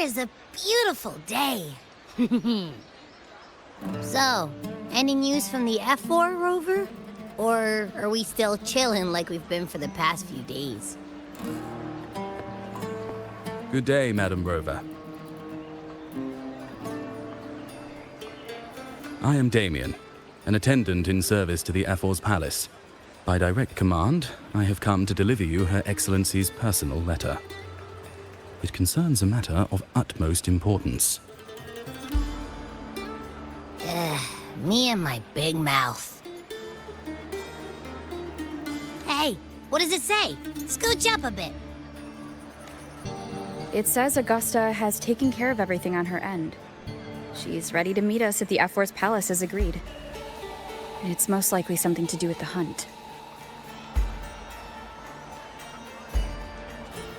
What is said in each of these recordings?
is a beautiful day. So, any news from the F4 rover? Or are we still chilling like we've been for the past few days? Good day, Madam Rover. I am Damien, an attendant in service to the F4's palace. By direct command, I have come to deliver you Her Excellency's personal letter. It concerns a matter of utmost importance. Me and my big mouth. Hey, what does it say? Scooch up a bit. It says Augusta has taken care of everything on her end. She's ready to meet us at the F4's palace as agreed. It's most likely something to do with the hunt.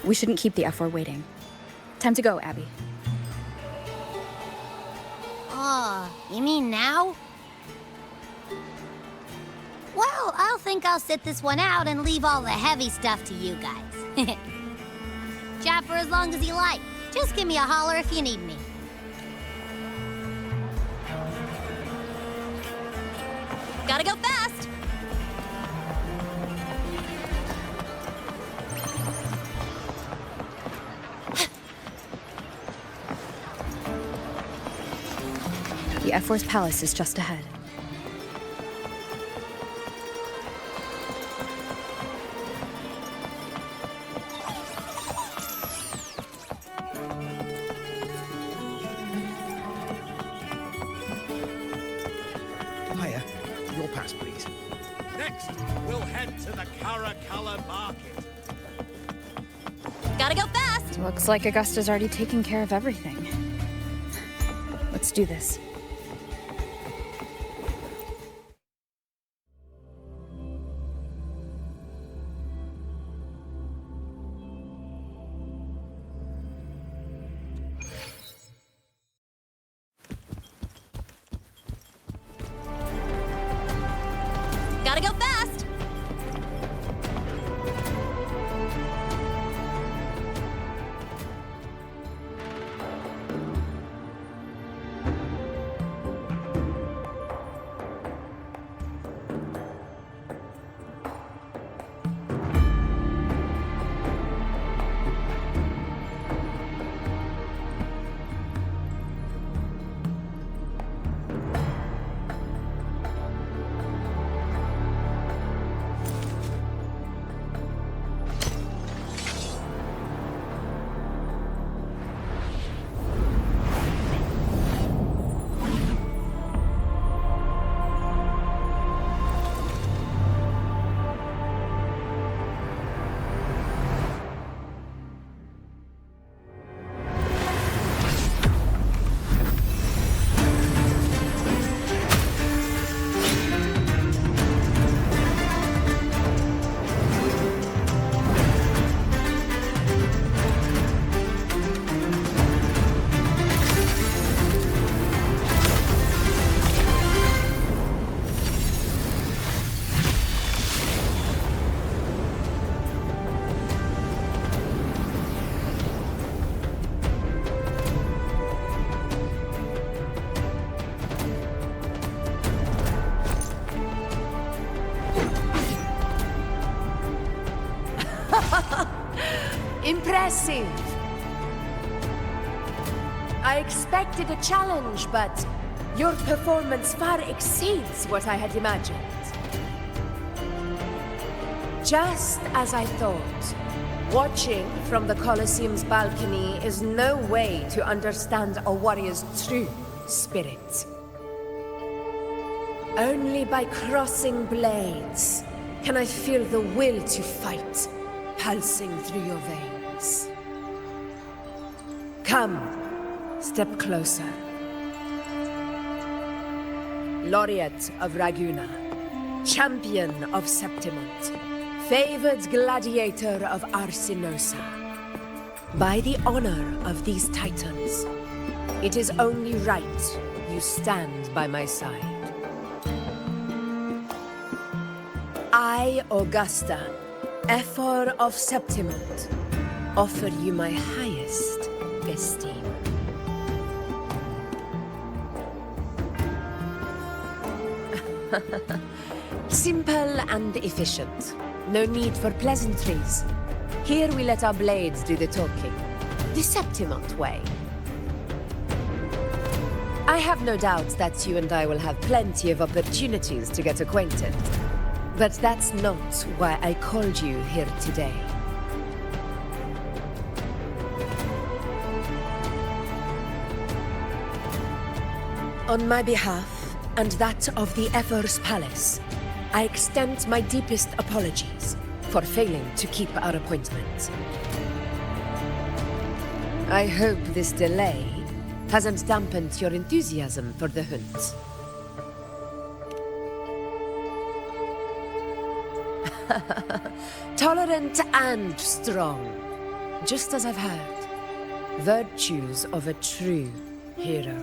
We shouldn't keep the F4 waiting. Time to go, Abby. Oh, you mean now? Well, I'll sit this one out and leave all the heavy stuff to you guys. Chat for as long as you like. Just give me a holler if you need me. Gotta go fast! The F4's palace is just ahead. Hiya. Your pass, please. Next, we'll head to the Caracalla market. Gotta go fast! Looks like Augusta's already taken care of everything. Let's do this. Gotta go fast! Impressive. I expected a challenge, but your performance far exceeds what I had imagined. Just as I thought, watching from the Colosseum's balcony is no way to understand a warrior's true spirit. Only by crossing blades can I feel the will to fight pulsing through your veins. Come, step closer. Laureate of Raguna, champion of Septimont, favored gladiator of Arsinosa. By the honor of these titans, it is only right you stand by my side. I, Augusta, Ephor of Septimont, offer you my highest esteem. Simple and efficient. No need for pleasantries. Here we let our blades do the talking. The Septimont way. I have no doubt that you and I will have plenty of opportunities to get acquainted. But that's not why I called you here today. On my behalf, and that of the Ephor's Palace, I extend my deepest apologies for failing to keep our appointment. I hope this delay hasn't dampened your enthusiasm for the hunt. Tolerant and strong, just as I've heard. Virtues of a true hero.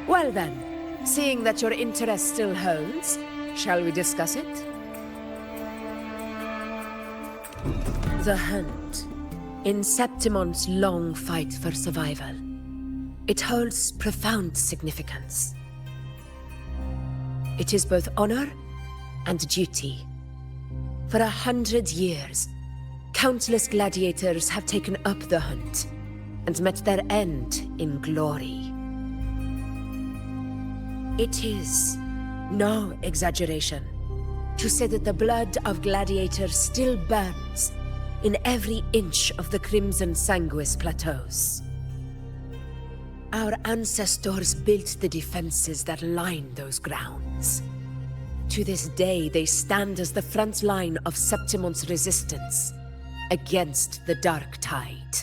Well then, seeing that your interest still holds, shall we discuss it? The hunt. In Septimont's long fight for survival, it holds profound significance. It is both honor and duty. For 100 years, countless gladiators have taken up the hunt and met their end in glory. It is no exaggeration to say that the blood of gladiators still burns in every inch of the Crimson Sanguis plateaus. Our ancestors built the defenses that line those grounds. To this day, they stand as the front line of Septimont's resistance against the Dark Tide.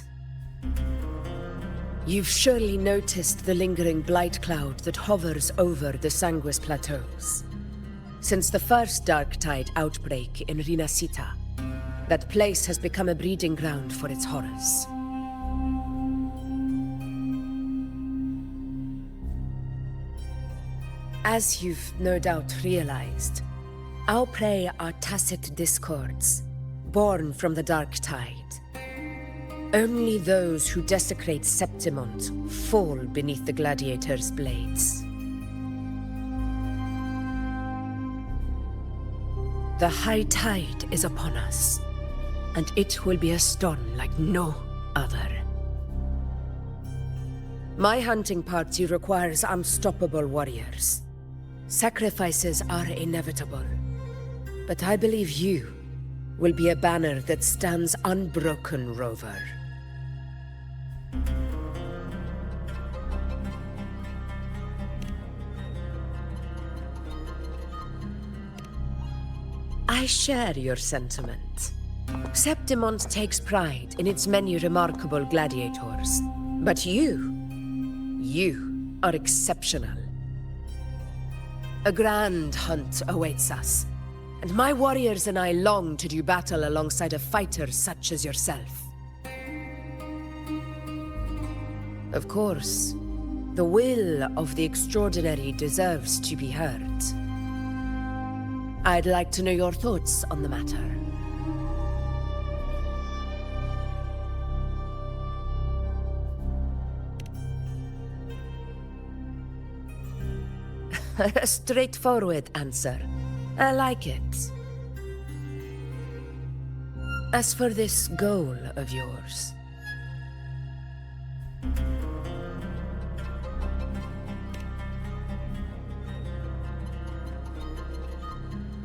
You've surely noticed the lingering blight cloud that hovers over the Sanguis plateaus. Since the first Dark Tide outbreak in Rinascita, that place has become a breeding ground for its horrors. As you've no doubt realized, our prey are tacit discords, born from the Dark Tide. Only those who desecrate Septimont fall beneath the gladiators' blades. The high tide is upon us, and it will be a storm like no other. My hunting party requires unstoppable warriors. Sacrifices are inevitable, but I believe you will be a banner that stands unbroken, Rover. I share your sentiment. Septimont takes pride in its many remarkable gladiators, but you are exceptional. A grand hunt awaits us, and my warriors and I long to do battle alongside a fighter such as yourself. Of course, the will of the extraordinary deserves to be heard. I'd like to know your thoughts on the matter. A straightforward answer. I like it. As for this goal of yours...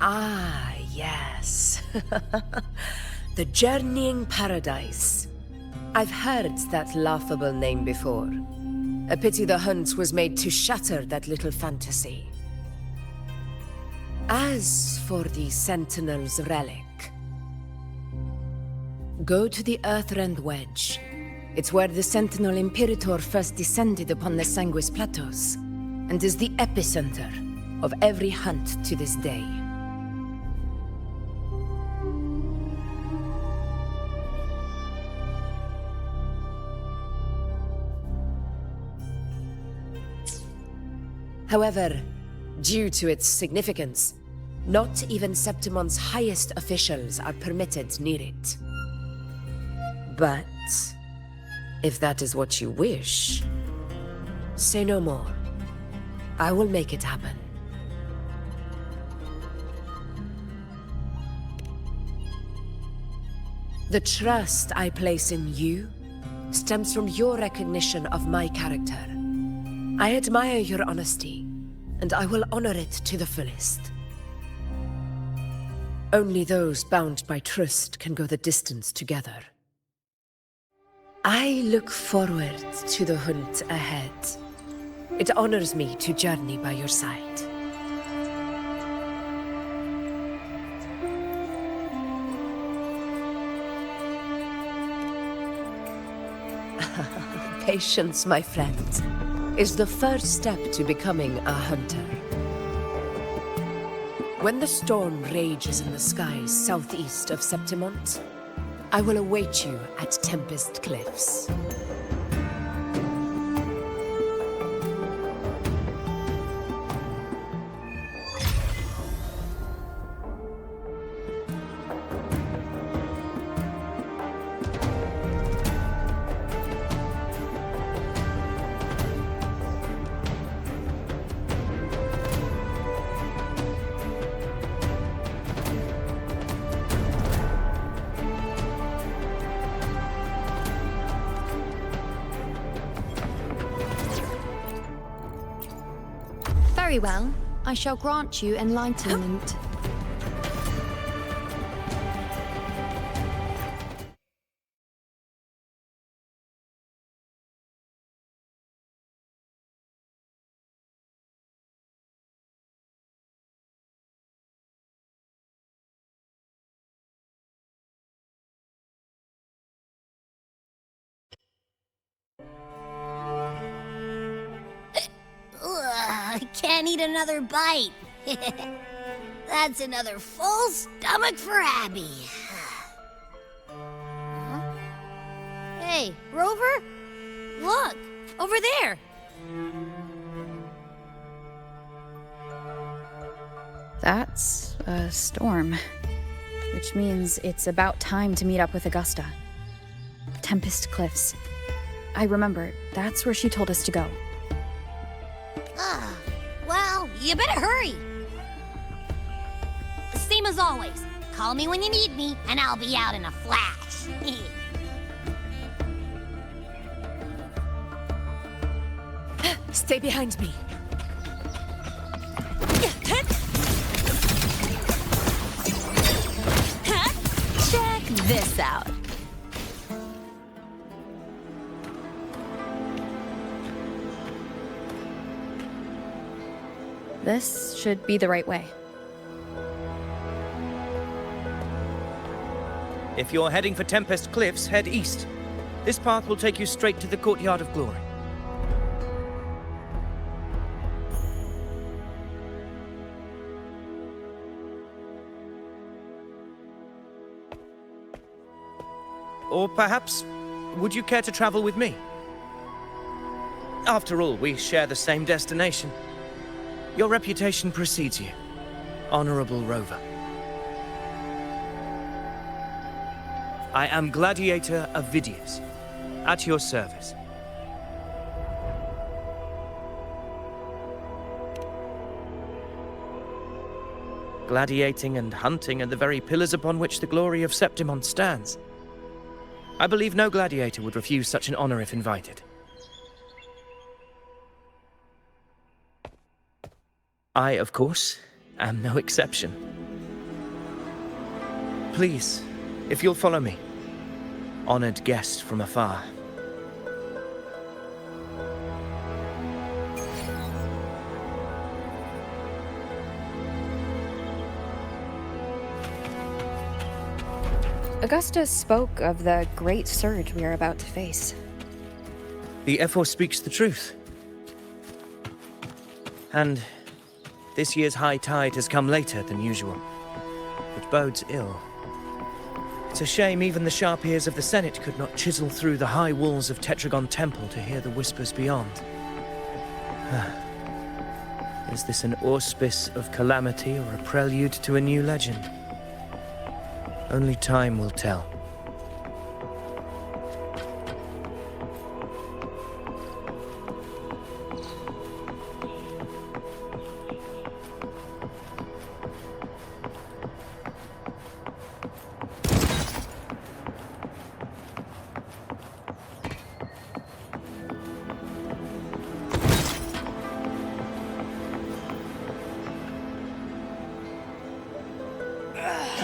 Ah, yes. The Journeying Paradise. I've heard that laughable name before. A pity the hunt was made to shatter that little fantasy. As for the Sentinel's relic, go to the Earthrend Wedge. It's where the Sentinel Imperator first descended upon the Sanguis Plateaus, and is the epicenter of every hunt to this day. However, due to its significance, Not even Septimon's highest officials are permitted near it. But if that is what you wish, say no more. I will make it happen. The trust I place in you stems from your recognition of my character. I admire your honesty, and I will honor it to the fullest. Only those bound by trust can go the distance together. I look forward to the hunt ahead. It honors me to journey by your side. Patience, my friend, is the first step to becoming a hunter. When the storm rages in the skies southeast of Septimont, I will await you at Tempest Cliffs. Very well. I shall grant you enlightenment. I can't eat another bite. That's another full stomach for Abby. Huh? Hey, Rover? Look, over there. That's a storm. Which means it's about time to meet up with Augusta. Tempest Cliffs. I remember, that's where she told us to go. Well, you better hurry. Same as always. Call me when you need me, and I'll be out in a flash. Stay behind me. Check this out. This should be the right way. If you're heading for Tempest Cliffs, head east. This path will take you straight to the Courtyard of Glory. Or perhaps, would you care to travel with me? After all, we share the same destination. Your reputation precedes you, Honorable Rover. I am Gladiator of Vidius, at your service. Gladiating and hunting are the very pillars upon which the glory of Septimont stands. I believe no gladiator would refuse such an honor if invited. I, of course, am no exception. Please, if you'll follow me, honored guest from afar. Augusta spoke of the great surge we are about to face. The Ephor speaks the truth. And this year's high tide has come later than usual, which bodes ill. It's a shame even the sharp ears of the Senate could not chisel through the high walls of Tetragon Temple to hear the whispers beyond. Is this an auspice of calamity or a prelude to a new legend? Only time will tell.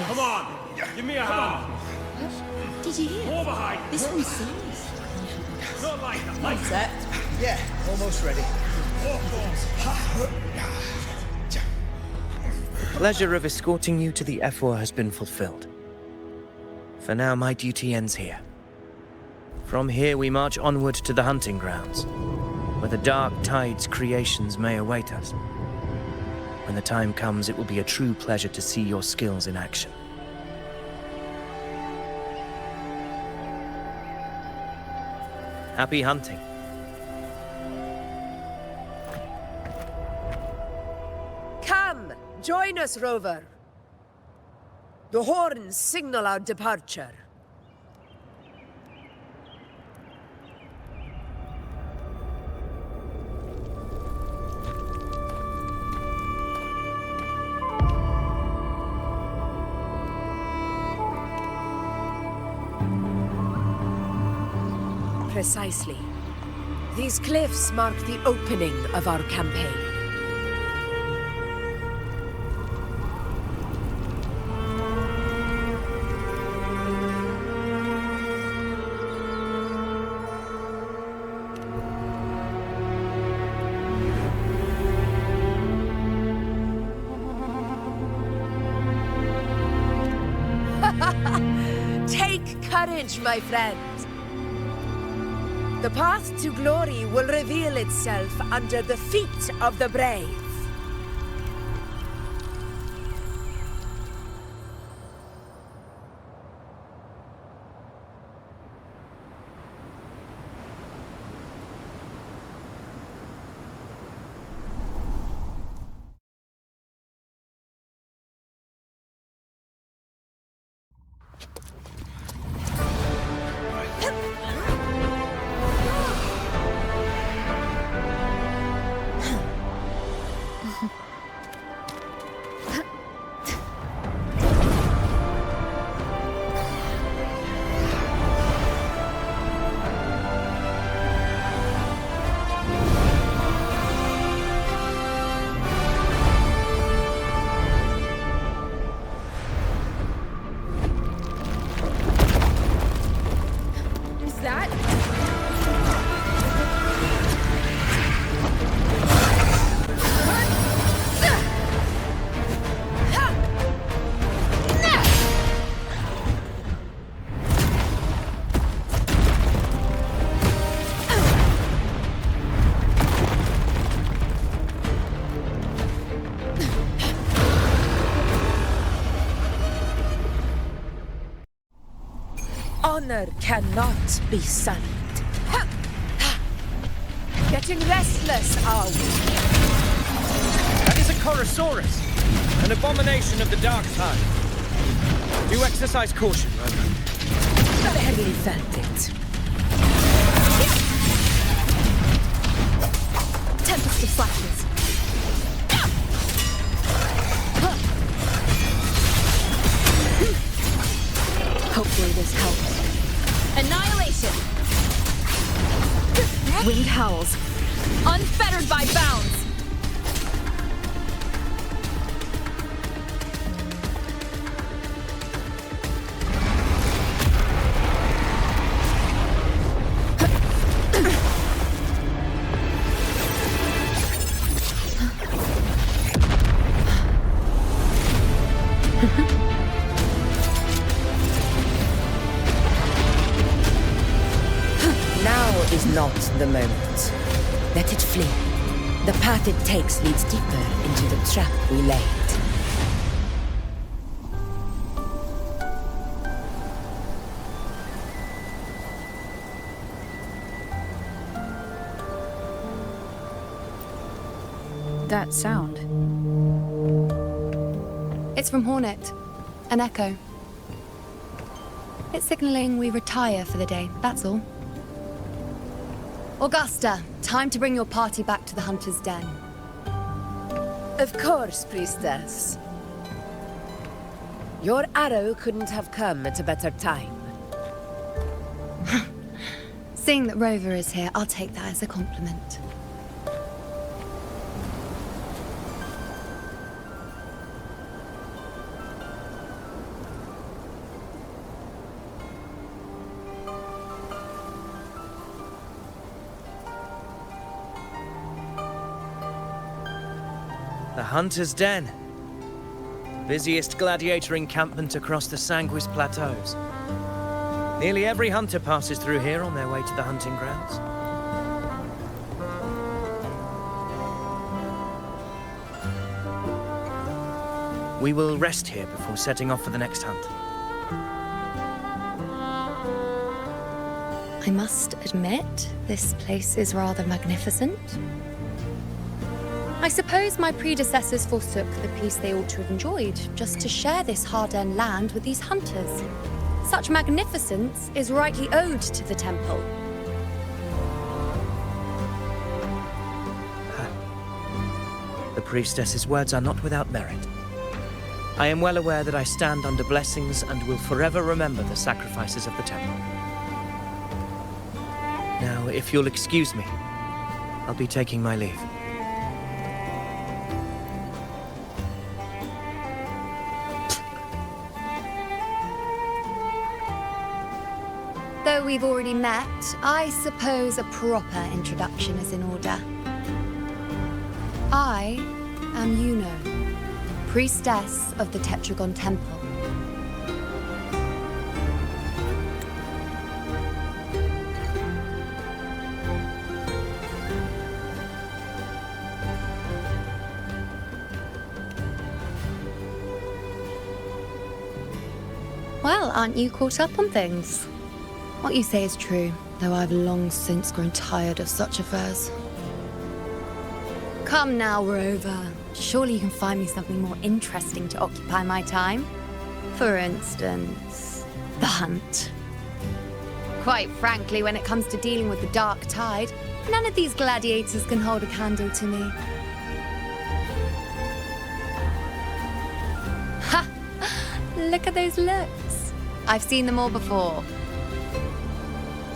Come on! Give me a hand! Did you hear? More behind! This one's serious. Not like that, like Set? Yeah, almost ready. The pleasure of escorting you to the F4 has been fulfilled. For now, my duty ends here. From here, we march onward to the hunting grounds, where the dark tide's creations may await us. When the time comes, it will be a true pleasure to see your skills in action. Happy hunting. Come, join us, Rover. The horns signal our departure. Precisely. These cliffs mark the opening of our campaign. Take courage, my friend. The path to glory will reveal itself under the feet of the brave. Honor cannot be sullied. Getting restless, are we? That is a Chorosaurus, an abomination of the dark tide. Do exercise caution, Rover. Barely felt it. Tempest of flashes. Hopefully this helps. Annihilation! Winged howls. Unfettered by bounds! Is not the moment. Let it flee. The path it takes leads deeper into the trap we laid. that sound? It's from Hornet. An echo. It's signaling we retire for the day, that's all. Augusta, time to bring your party back to the Hunter's Den. Of course, priestess. Your arrow couldn't have come at a better time. Seeing that Rover is here, I'll take that as a compliment. The Hunter's Den. Busiest gladiator encampment across the Sanguis Plateaus. Nearly every hunter passes through here on their way to the hunting grounds. We will rest here before setting off for the next hunt. I must admit, this place is rather magnificent. I suppose my predecessors forsook the peace they ought to have enjoyed, just to share this hard-earned land with these hunters. Such magnificence is rightly owed to the temple. The priestess's words are not without merit. I am well aware that I stand under blessings and will forever remember the sacrifices of the temple. Now, if you'll excuse me, I'll be taking my leave. Though we've already met, I suppose a proper introduction is in order. I am Yuno, priestess of the Tetragon Temple. Well, aren't you caught up on things? What you say is true, though I've long since grown tired of such affairs. Come now, Rover. Surely you can find me something more interesting to occupy my time. For instance, the hunt. Quite frankly, when it comes to dealing with the dark tide, none of these gladiators can hold a candle to me. Ha! Look at those looks. I've seen them all before.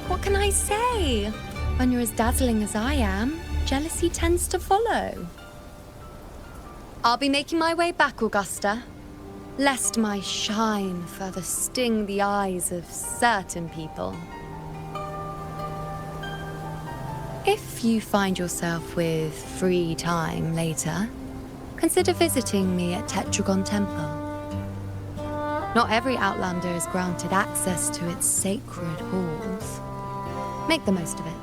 What can I say? When you're as dazzling as I am, jealousy tends to follow. I'll be making my way back, Augusta, lest my shine further sting the eyes of certain people. If you find yourself with free time later, consider visiting me at Tetragon Temple. Not every Outlander is granted access to its sacred halls. Make the most of it.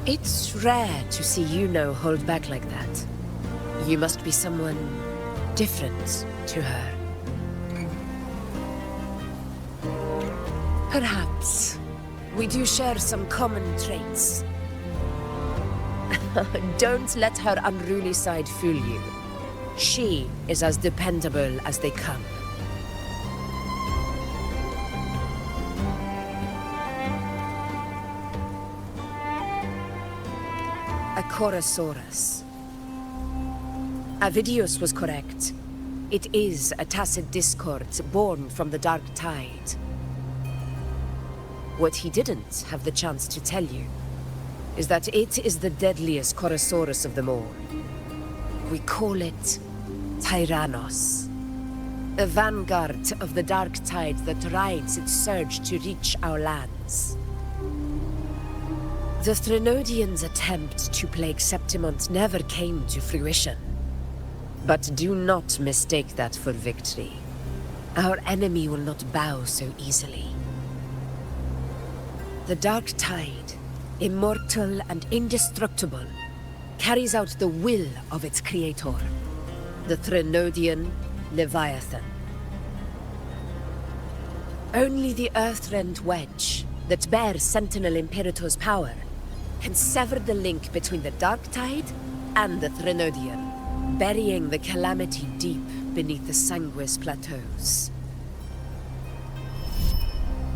It's rare to see Yuno hold back like that. You must be someone different to her. Perhaps we do share some common traits. Don't let her unruly side fool you. She is as dependable as they come. A Chorosaurus. Avidius was correct. It is a tacit discord born from the dark tide. What he didn't have the chance to tell you is that it is the deadliest Chorosaurus of them all. We call it Tyrannos. A vanguard of the dark tide that rides its surge to reach our lands. The Threnodians' attempt to plague Septimont never came to fruition. But do not mistake that for victory. Our enemy will not bow so easily. The dark tide, immortal and indestructible, carries out the will of its creator, the Threnodian Leviathan. Only the Earthrend Wedge, that bears Sentinel Imperator's power, can sever the link between the Dark Tide and the Threnodian, burying the Calamity deep beneath the Sanguis Plateaus.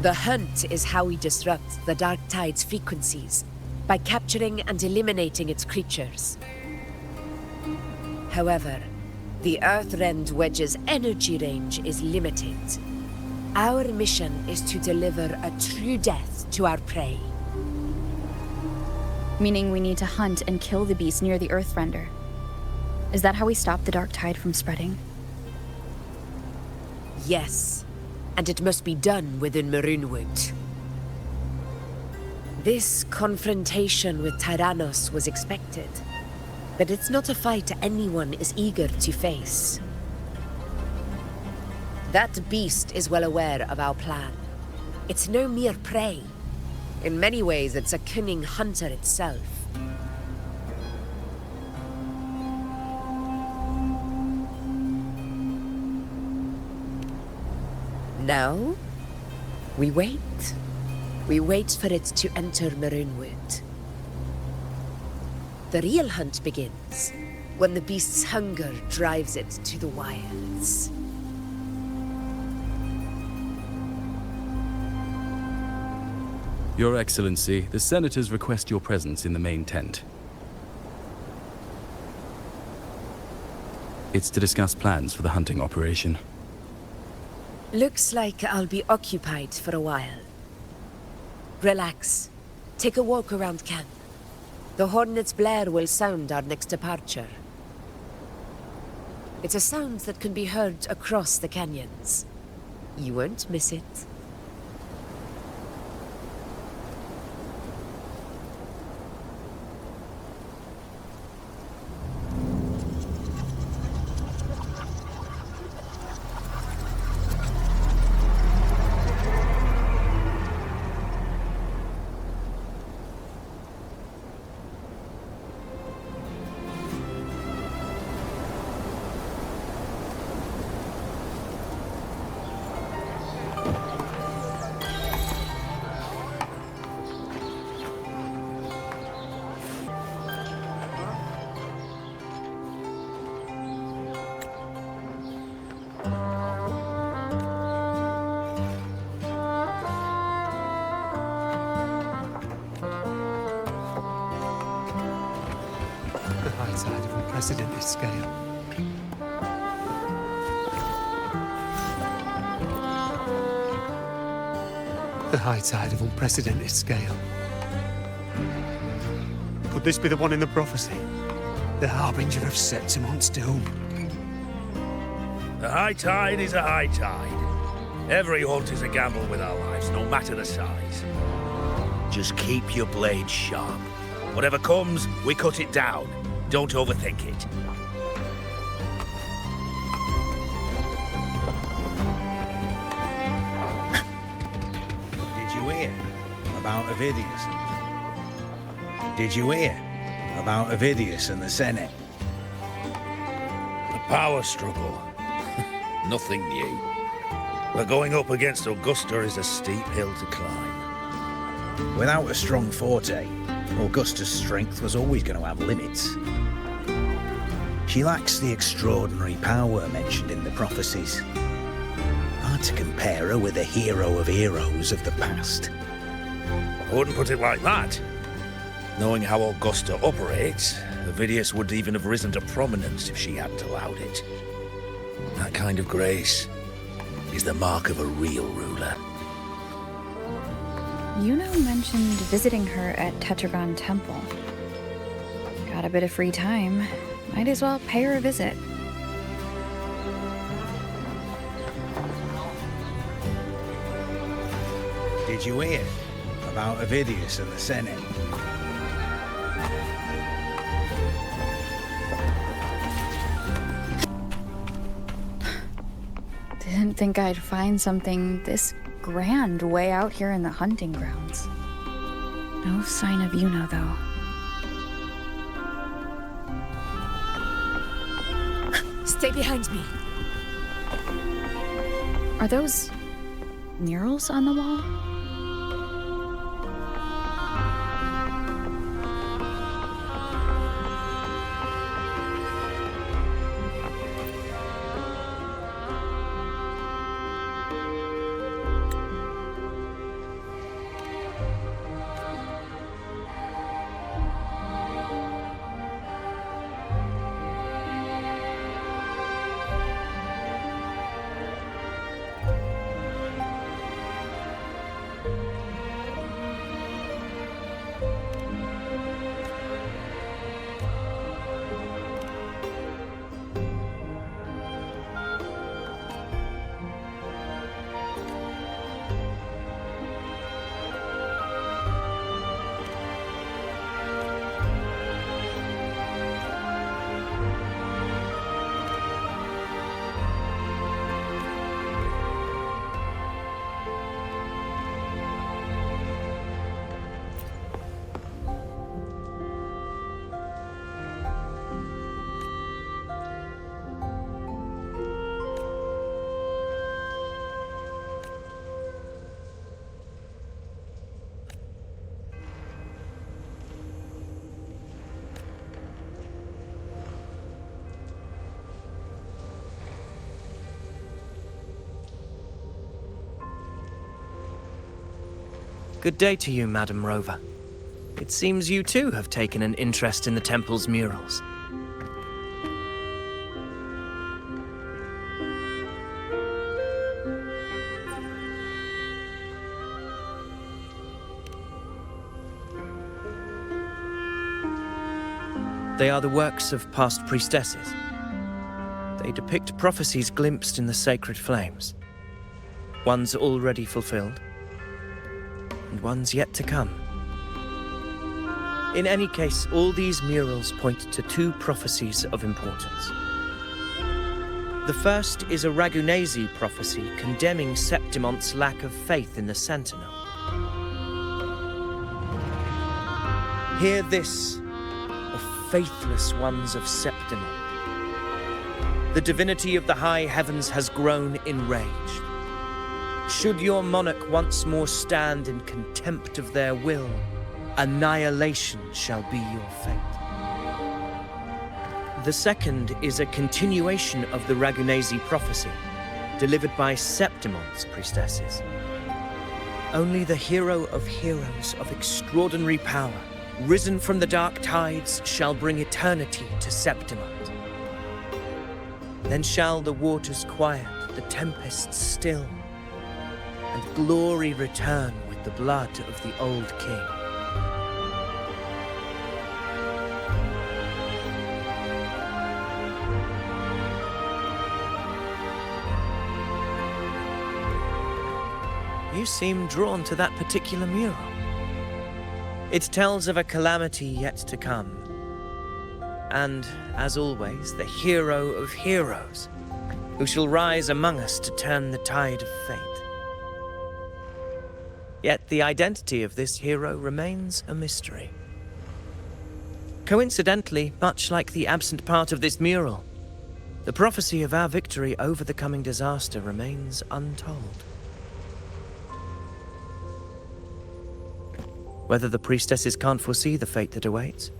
The hunt is how we disrupt the Dark Tide's frequencies, by capturing and eliminating its creatures. However, the Earthrend Wedge's energy range is limited. Our mission is to deliver a true death to our prey. Meaning we need to hunt and kill the beast near the Earthrender. Is that how we stop the Dark Tide from spreading? Yes, and it must be done within Maroonwood. This confrontation with Tyrannos was expected, but it's not a fight anyone is eager to face. That beast is well aware of our plan. It's no mere prey. In many ways, it's a cunning hunter itself. Now, we wait. We wait for it to enter Maroonwood. The real hunt begins when the beast's hunger drives it to the wilds. Your Excellency, the Senators request your presence in the main tent. It's to discuss plans for the hunting operation. Looks like I'll be occupied for a while. Relax. Take a walk around camp. The Hornet's blare will sound our next departure. It's a sound that can be heard across the canyons. You won't miss it. Side of unprecedented scale. The high tide of unprecedented scale. Could this be the one in the prophecy? The harbinger of Septimont's doom? The high tide is a high tide. Every hunt is a gamble with our lives, no matter the size. Just keep your blade sharp. Whatever comes, we cut it down. Don't overthink it. Did you hear about Avidius? Did you hear about Avidius and the Senate? A power struggle. Nothing new. But going up against Augusta is a steep hill to climb. Without a strong forte, Augusta's strength was always going to have limits. She lacks the extraordinary power mentioned in the prophecies. Hard to compare her with a hero of heroes of the past. I wouldn't put it like that. Knowing how Augusta operates, Avidius would even have risen to prominence if she hadn't allowed it. That kind of grace is the mark of a real ruler. Yuno mentioned visiting her at Tetragon Temple. Got a bit of free time. Might as well pay her a visit. Did you hear about Avidius and the Senate? Didn't think I'd find something this grand way out here in the hunting grounds. No sign of Yuno, though. Stay behind me. Are those murals on the wall? Good day to you, Madam Rover. It seems you too have taken an interest in the temple's murals. They are the works of past priestesses. They depict prophecies glimpsed in the sacred flames. Ones already fulfilled, and ones yet to come. In any case, all these murals point to two prophecies of importance. The first is a Ragunesi prophecy condemning Septimonte's lack of faith in the Sentinel. Hear this, O faithless ones of Septimont. The divinity of the high heavens has grown enraged. Should your monarch once more stand in contempt of their will, annihilation shall be your fate. The second is a continuation of the Ragunesi prophecy, delivered by Septimonte's priestesses. Only the hero of heroes of extraordinary power, risen from the dark tides, shall bring eternity to Septimont. Then shall the waters quiet, the tempests still, and glory return with the blood of the old king. You seem drawn to that particular mural. It tells of a calamity yet to come. And, as always, the hero of heroes, who shall rise among us to turn the tide of fate. Yet the identity of this hero remains a mystery. Coincidentally, much like the absent part of this mural, the prophecy of our victory over the coming disaster remains untold. Whether the priestesses can't foresee the fate that awaits,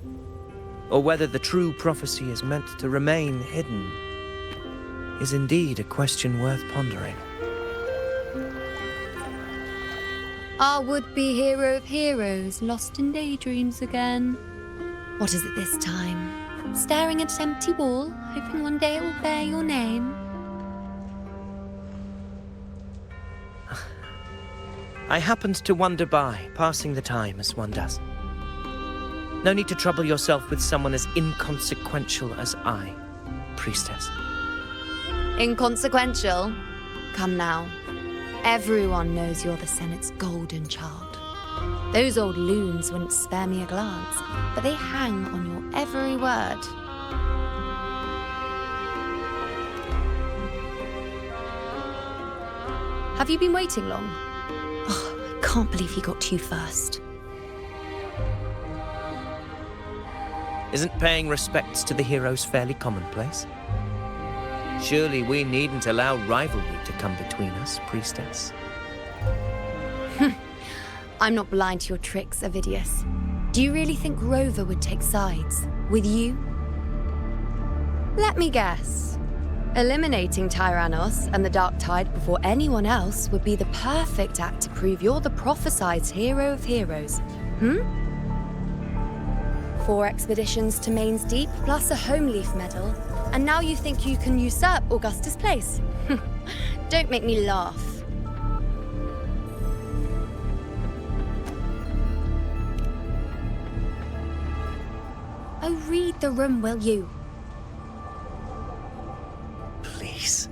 or whether the true prophecy is meant to remain hidden, is indeed a question worth pondering. Our would-be hero of heroes, lost in daydreams again. What is it this time? Staring at an empty wall, hoping one day it will bear your name? I happened to wander by, passing the time as one does. No need to trouble yourself with someone as inconsequential as I, priestess. Inconsequential? Come now. Everyone knows you're the Senate's golden child. Those old loons wouldn't spare me a glance, but they hang on your every word. Have you been waiting long? Oh, I can't believe he got to you first. Isn't paying respects to the heroes fairly commonplace? Surely we needn't allow rivalry to come between us, priestess. I'm not blind to your tricks, Avidius. Do you really think Rover would take sides with you? Let me guess. Eliminating Tyrannos and the Dark Tide before anyone else would be the perfect act to prove you're the prophesied hero of heroes. 4 expeditions to Main's Deep, plus a Homeleaf medal, and now you think you can usurp Augustus' place? Don't make me laugh. Oh, read the room, will you? Please.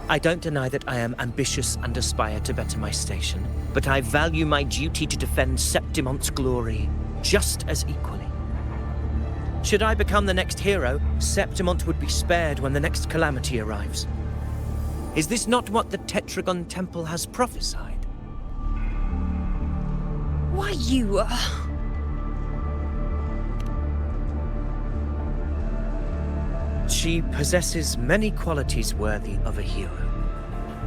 I don't deny that I am ambitious and aspire to better my station, but I value my duty to defend Septimont's glory just as equally. Should I become the next hero, Septimont would be spared when the next calamity arrives. Is this not what the Tetragon Temple has prophesied? Why, you... She possesses many qualities worthy of a hero,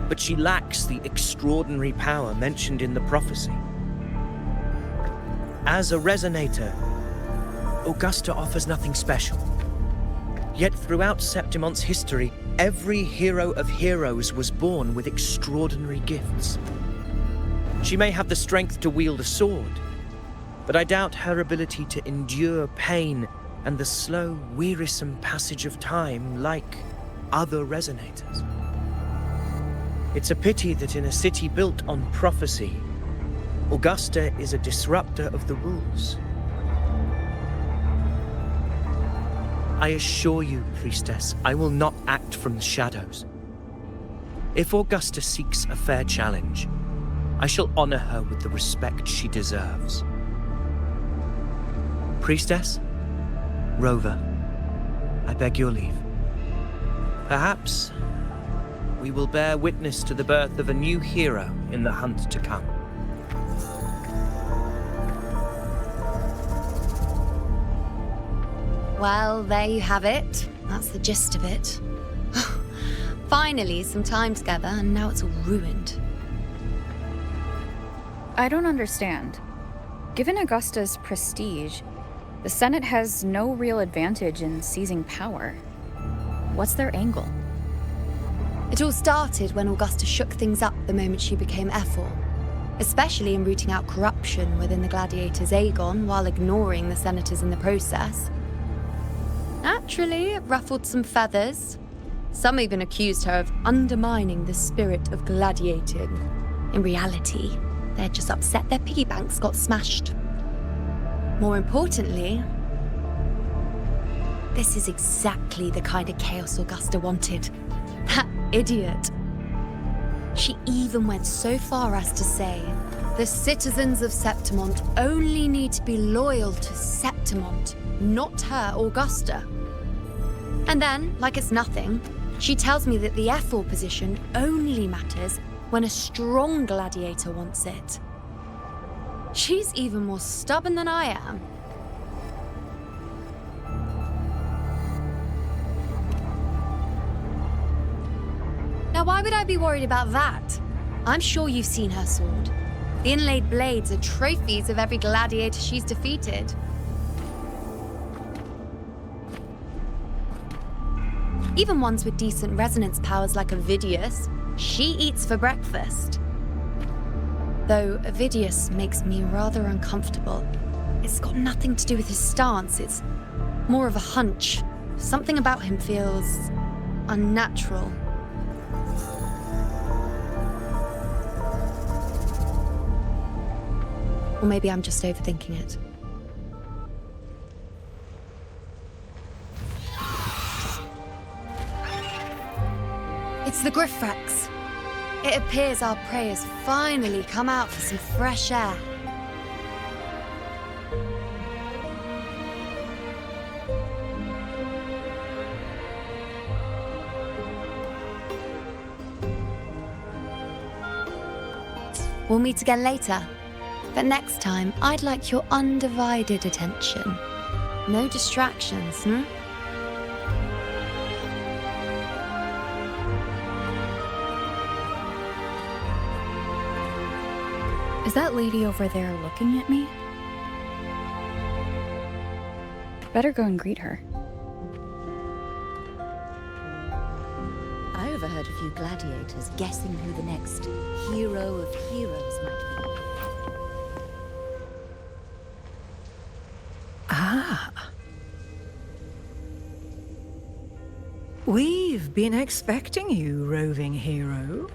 but she lacks the extraordinary power mentioned in the prophecy. As a resonator, Augusta offers nothing special. Yet throughout Septimont's history, every hero of heroes was born with extraordinary gifts. She may have the strength to wield a sword, but I doubt her ability to endure pain and the slow, wearisome passage of time like other resonators. It's a pity that in a city built on prophecy, Augusta is a disruptor of the rules. I assure you, Priestess, I will not act from the shadows. If Augusta seeks a fair challenge, I shall honor her with the respect she deserves. Priestess? Rover, I beg your leave. Perhaps we will bear witness to the birth of a new hero in the hunt to come. Well, there you have it. That's the gist of it. Finally, some time together, and now it's all ruined. I don't understand. Given Augusta's prestige, the Senate has no real advantage in seizing power. What's their angle? It all started when Augusta shook things up the moment she became Ephor, especially in rooting out corruption within the Gladiators' Aegon while ignoring the senators in the process. Naturally, it ruffled some feathers. Some even accused her of undermining the spirit of gladiating. In reality, they're just upset their piggy banks got smashed. More importantly, this is exactly the kind of chaos Augusta wanted. That idiot. She even went so far as to say, the citizens of Septimont only need to be loyal to Septimont, not her, Augusta. And then, like it's nothing, she tells me that the Ephor position only matters when a strong gladiator wants it. She's even more stubborn than I am. Now, why would I be worried about that? I'm sure you've seen her sword. The inlaid blades are trophies of every gladiator she's defeated. Even ones with decent resonance powers like Avidius, she eats for breakfast. Though Avidius makes me rather uncomfortable. It's got nothing to do with his stance, it's more of a hunch. Something about him feels unnatural. Or maybe I'm just overthinking it. It's the Griffrax. It appears our prey has finally come out for some fresh air. We'll meet again later. But next time, I'd like your undivided attention. No distractions, Is that lady over there looking at me? Better go and greet her. I overheard a few gladiators guessing who the next hero of heroes might be. Ah. We've been expecting you, roving hero.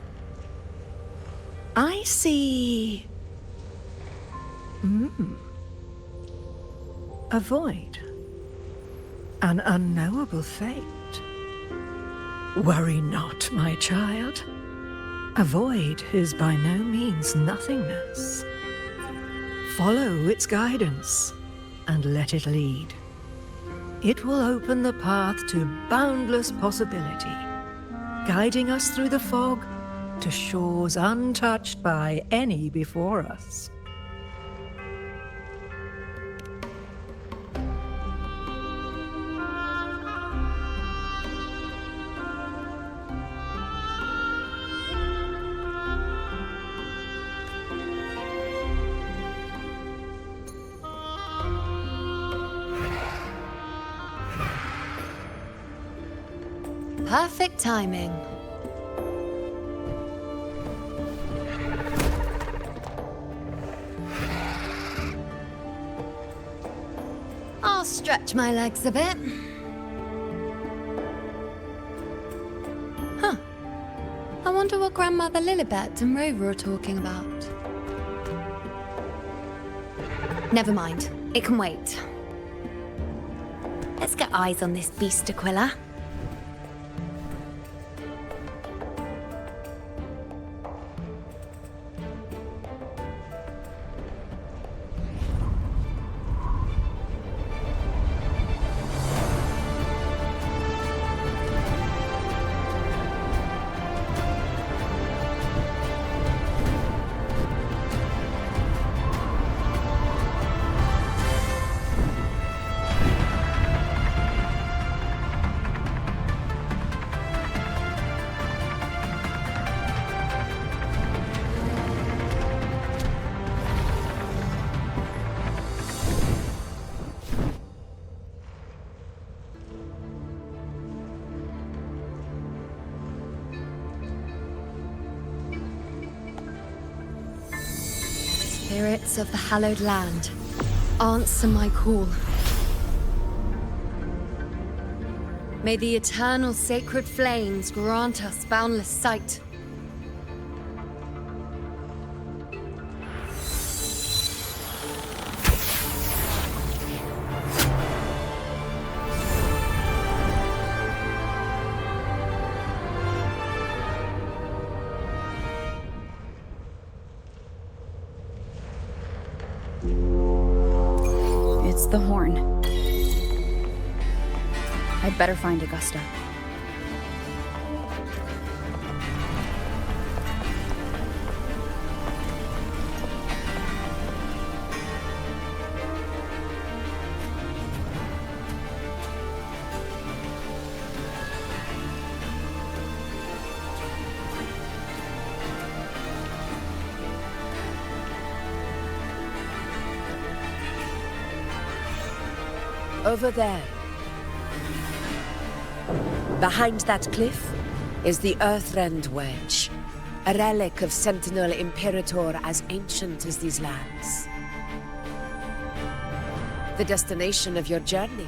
I see... A void. An unknowable fate. Worry not, my child. A void is by no means nothingness. Follow its guidance, and let it lead. It will open the path to boundless possibility, guiding us through the fog to shores untouched by any before us. Perfect timing. I'll stretch my legs a bit. Huh. I wonder what Grandmother Lilibet and Rover are talking about. Never mind. It can wait. Let's get eyes on this beast Aquila. Spirits of the hallowed land, answer my call. May the eternal sacred flames grant us boundless sight. It's the horn. I'd better find Augusta. Over there. Behind that cliff is the Earthrend Wedge, a relic of Sentinel Imperator as ancient as these lands. The destination of your journey,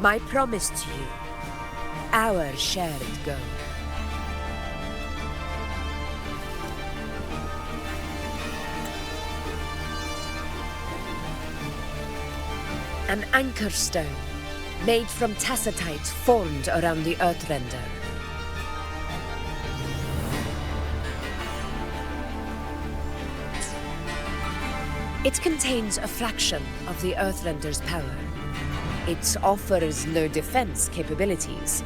my promise to you, our shared goal. An anchor stone, made from tacitite formed around the Earthrender. It contains a fraction of the Earthrender's power. It offers no defense capabilities,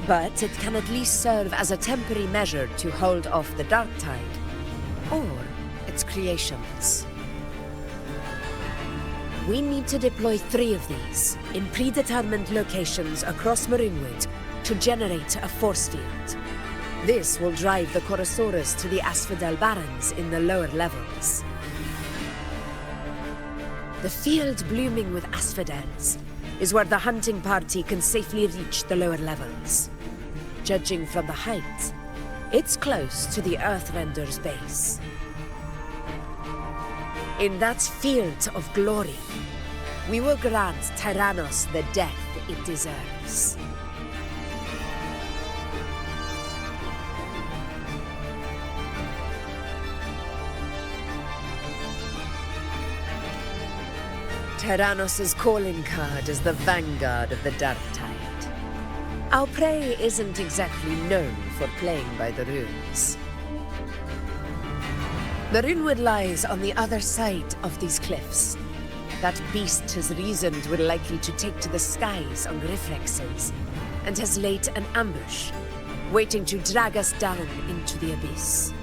but it can at least serve as a temporary measure to hold off the dark tide, or its creations. We need to deploy 3 of these in predetermined locations across Marinewood to generate a force field. This will drive the Chorosaurus to the Asphodel Barrens in the lower levels. The field blooming with asphodels is where the hunting party can safely reach the lower levels. Judging from the height, it's close to the Earthrender's base. In that field of glory, we will grant Tyrannos the death it deserves. Tyrannos' calling card is the vanguard of the Dark Tide. Our prey isn't exactly known for playing by the runes. The Runewood lies on the other side of these cliffs. That beast has reasoned we're likely to take to the skies on reflexes, and has laid an ambush, waiting to drag us down into the abyss.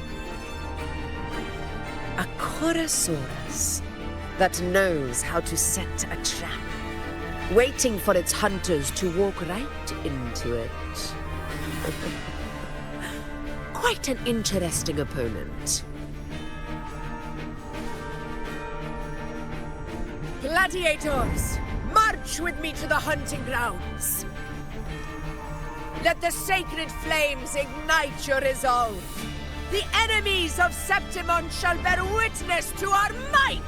A Chorosaurus that knows how to set a trap, waiting for its hunters to walk right into it. Quite an interesting opponent. Gladiators, march with me to the hunting grounds. Let the sacred flames ignite your resolve. The enemies of Septimon shall bear witness to our might!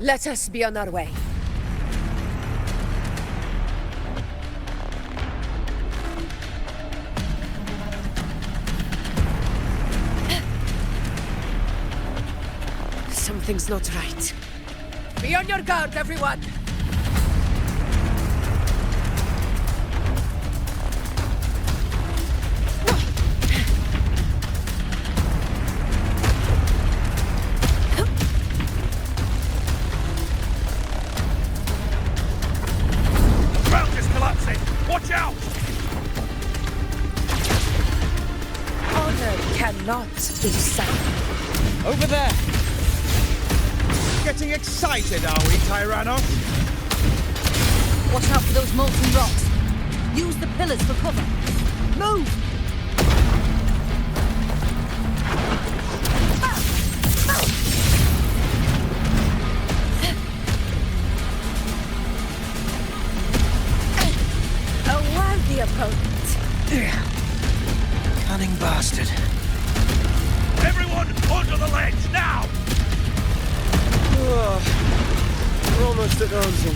Let us be on our way. Something's not right. Be on your guard, everyone! Not be silent. Over there! Getting excited, are we, Tyrannos? Watch out for those molten rocks. Use the pillars for cover. Move! A worthy opponent. Cunning bastard. Everyone, onto the ledge, now! We're almost at Ozone.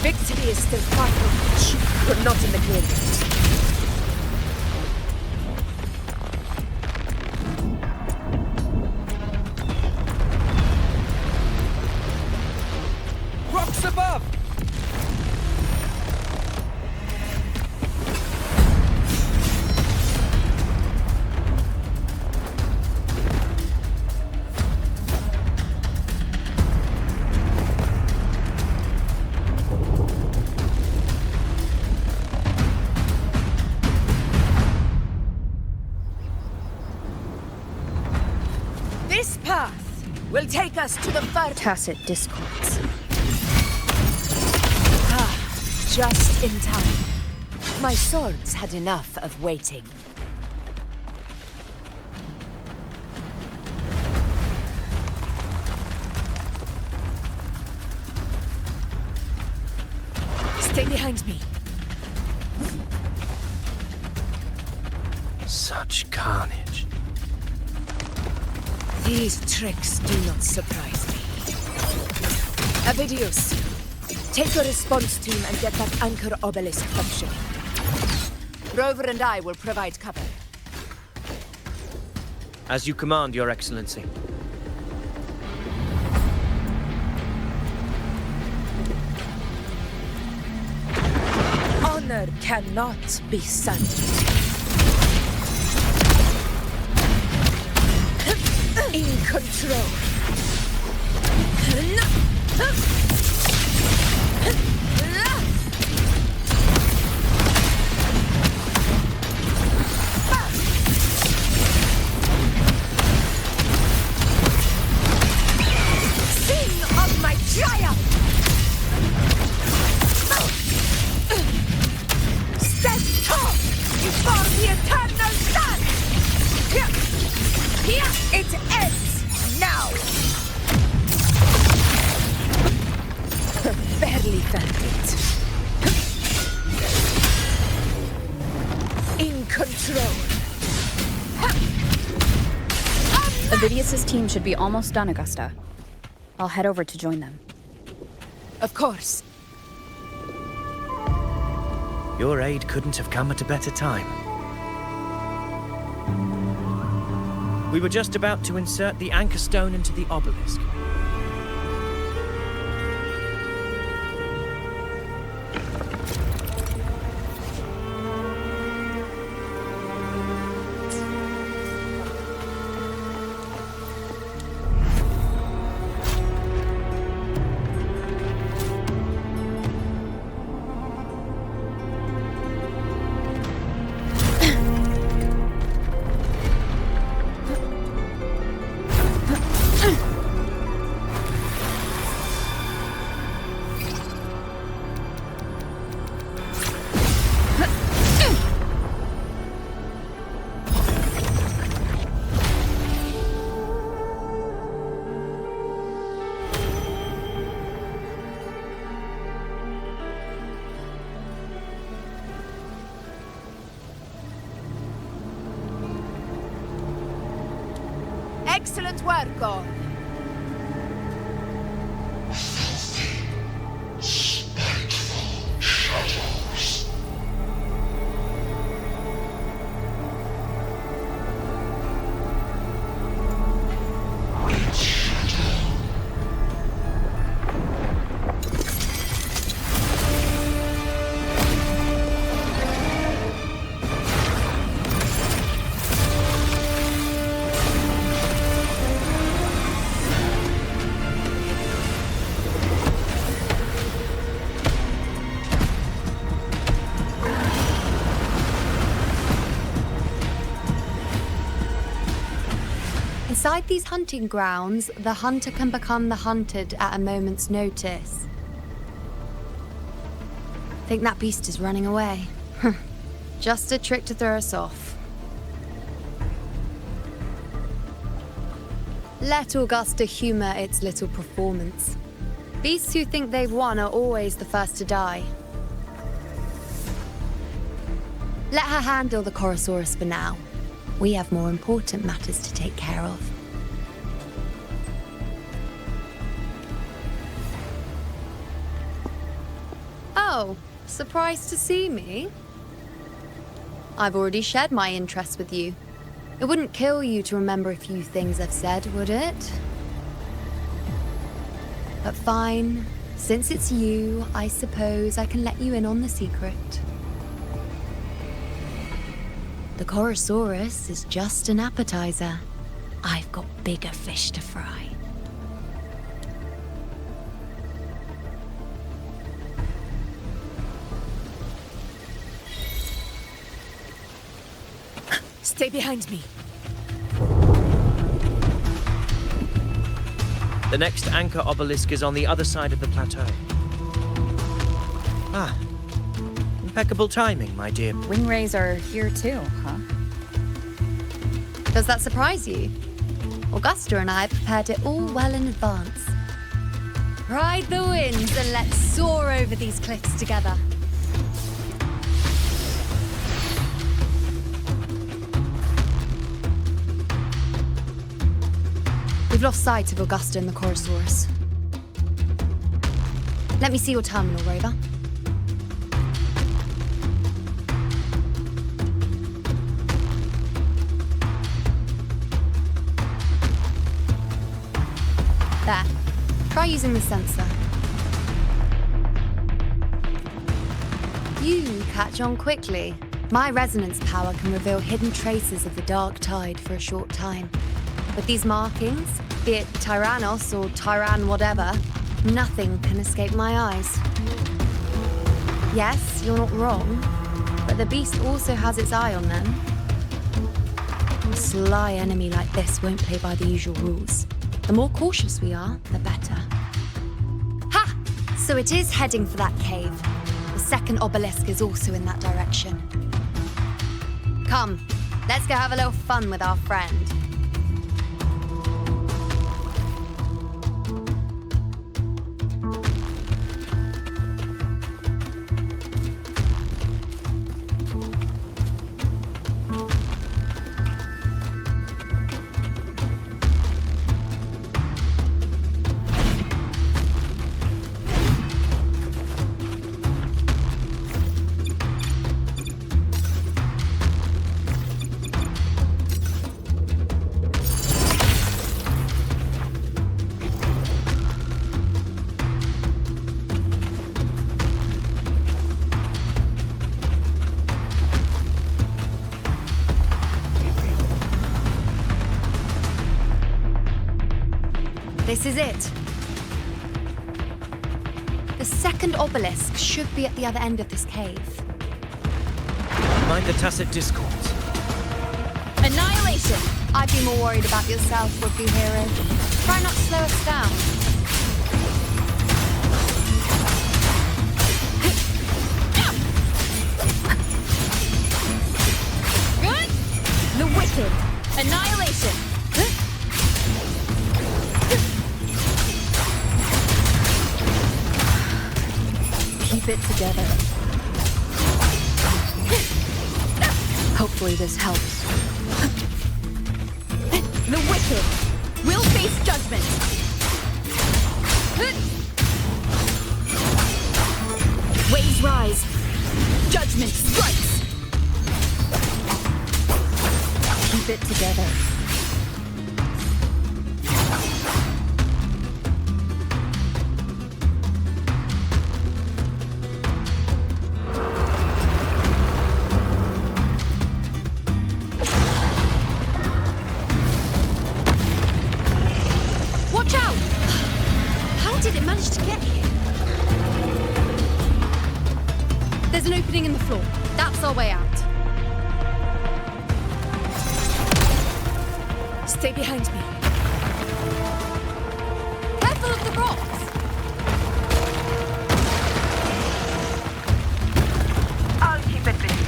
Victory is still far from reach, but not in the clear. Rocks above! This path will take us to the far tacit discords. Just in time. My swords had enough of waiting. Stay behind me. Such carnage. These tricks do not surprise me. Avidius, take a response team and get that anchor obelisk functioning. Rover and I will provide cover. As you command, Your Excellency. Honor cannot be sundered. In control. Avidius's team should be almost done, Augusta. I'll head over to join them. Of course. Your aid couldn't have come at a better time. We were just about to insert the anchor stone into the obelisk. Excellent work, God. Inside these hunting grounds, the hunter can become the hunted at a moment's notice. Think that beast is running away. Just a trick to throw us off. Let Augusta humor its little performance. Beasts who think they've won are always the first to die. Let her handle the Korosaurus for now. We have more important matters to take care of. Oh, surprised to see me? I've already shared my interest with you. It wouldn't kill you to remember a few things I've said, would it? But fine. Since it's you, I suppose I can let you in on the secret. The Korosaurus is just an appetizer. I've got bigger fish to fry. Stay behind me. The next anchor obelisk is on the other side of the plateau. Ah, impeccable timing, my dear. Ringwrays are here too, huh? Does that surprise you? Augusta and I prepared it all well in advance. Ride the winds and let's soar over these cliffs together. We've lost sight of Augusta and the Korosaurus. Let me see your terminal, Rover. There. Try using the sensor. You catch on quickly. My resonance power can reveal hidden traces of the dark tide for a short time. But these markings, be it Tyrannos or Tyran whatever, Nothing can escape my eyes. Yes, you're not wrong, but the beast also has its eye on them. A sly enemy like this won't play by the usual rules. The more cautious we are, the better. Ha! So it is heading for that cave. The second obelisk is also in that direction. Come, let's go have a little fun with our friend. This is it. The second obelisk should be at the other end of this cave. Mind the tacit discords. Annihilation! I'd be more worried about yourself, would-be hero. Try not to slow us down. The wicked! Annihilation! Keep it together. Hopefully this helps. The wicked will face judgment. Waves rise. Judgment strikes. Keep it together. Watch out! How did it manage to get here? There's an opening in the floor. That's our way out. Stay behind me. Careful of the rocks! I'll keep it busy.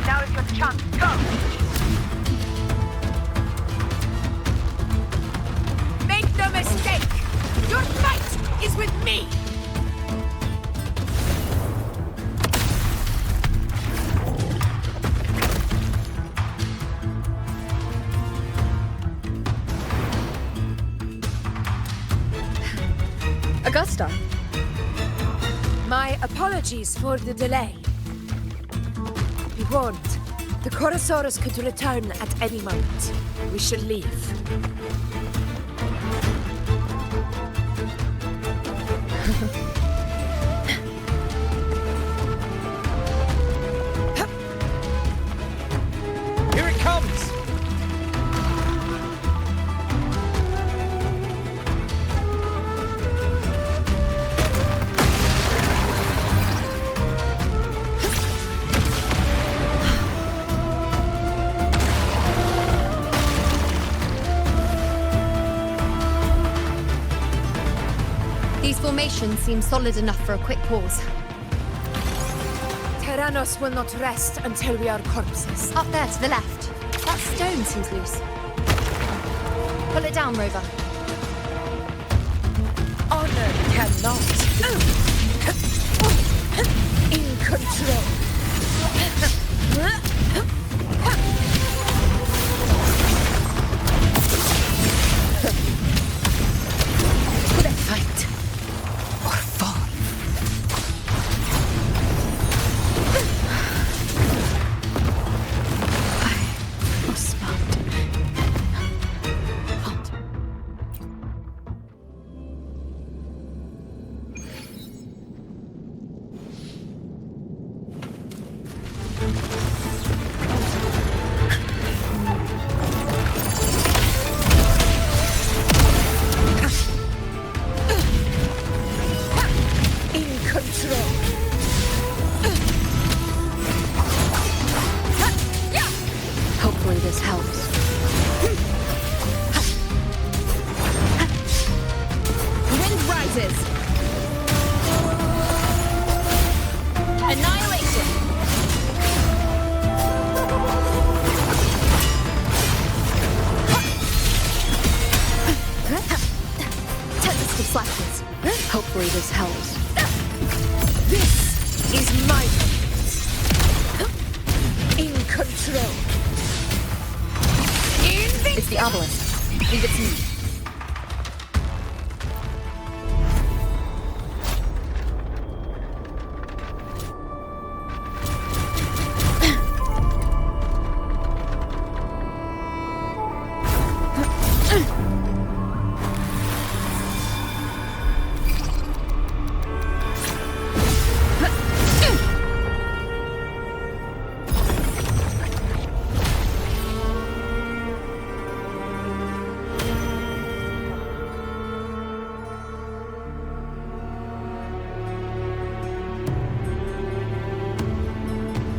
Now is your chance. Go! Make no mistake! Your fight is with me! Augusta. My apologies for the delay. Be warned, the Korosaurus could return at any moment. We should leave. Here it comes! These formations seem solid enough for a quick pause. Tyrannos will not rest until we are corpses. Up there to the left. That stone seems loose. Pull it down, Rover. Honor cannot. In control. Fight or fall. I must not. Halt. helps. Wind rises. Annihilation. Tempest of flashes. Hopefully this helps. This is my in control. It's the obelisk. Leave it to me.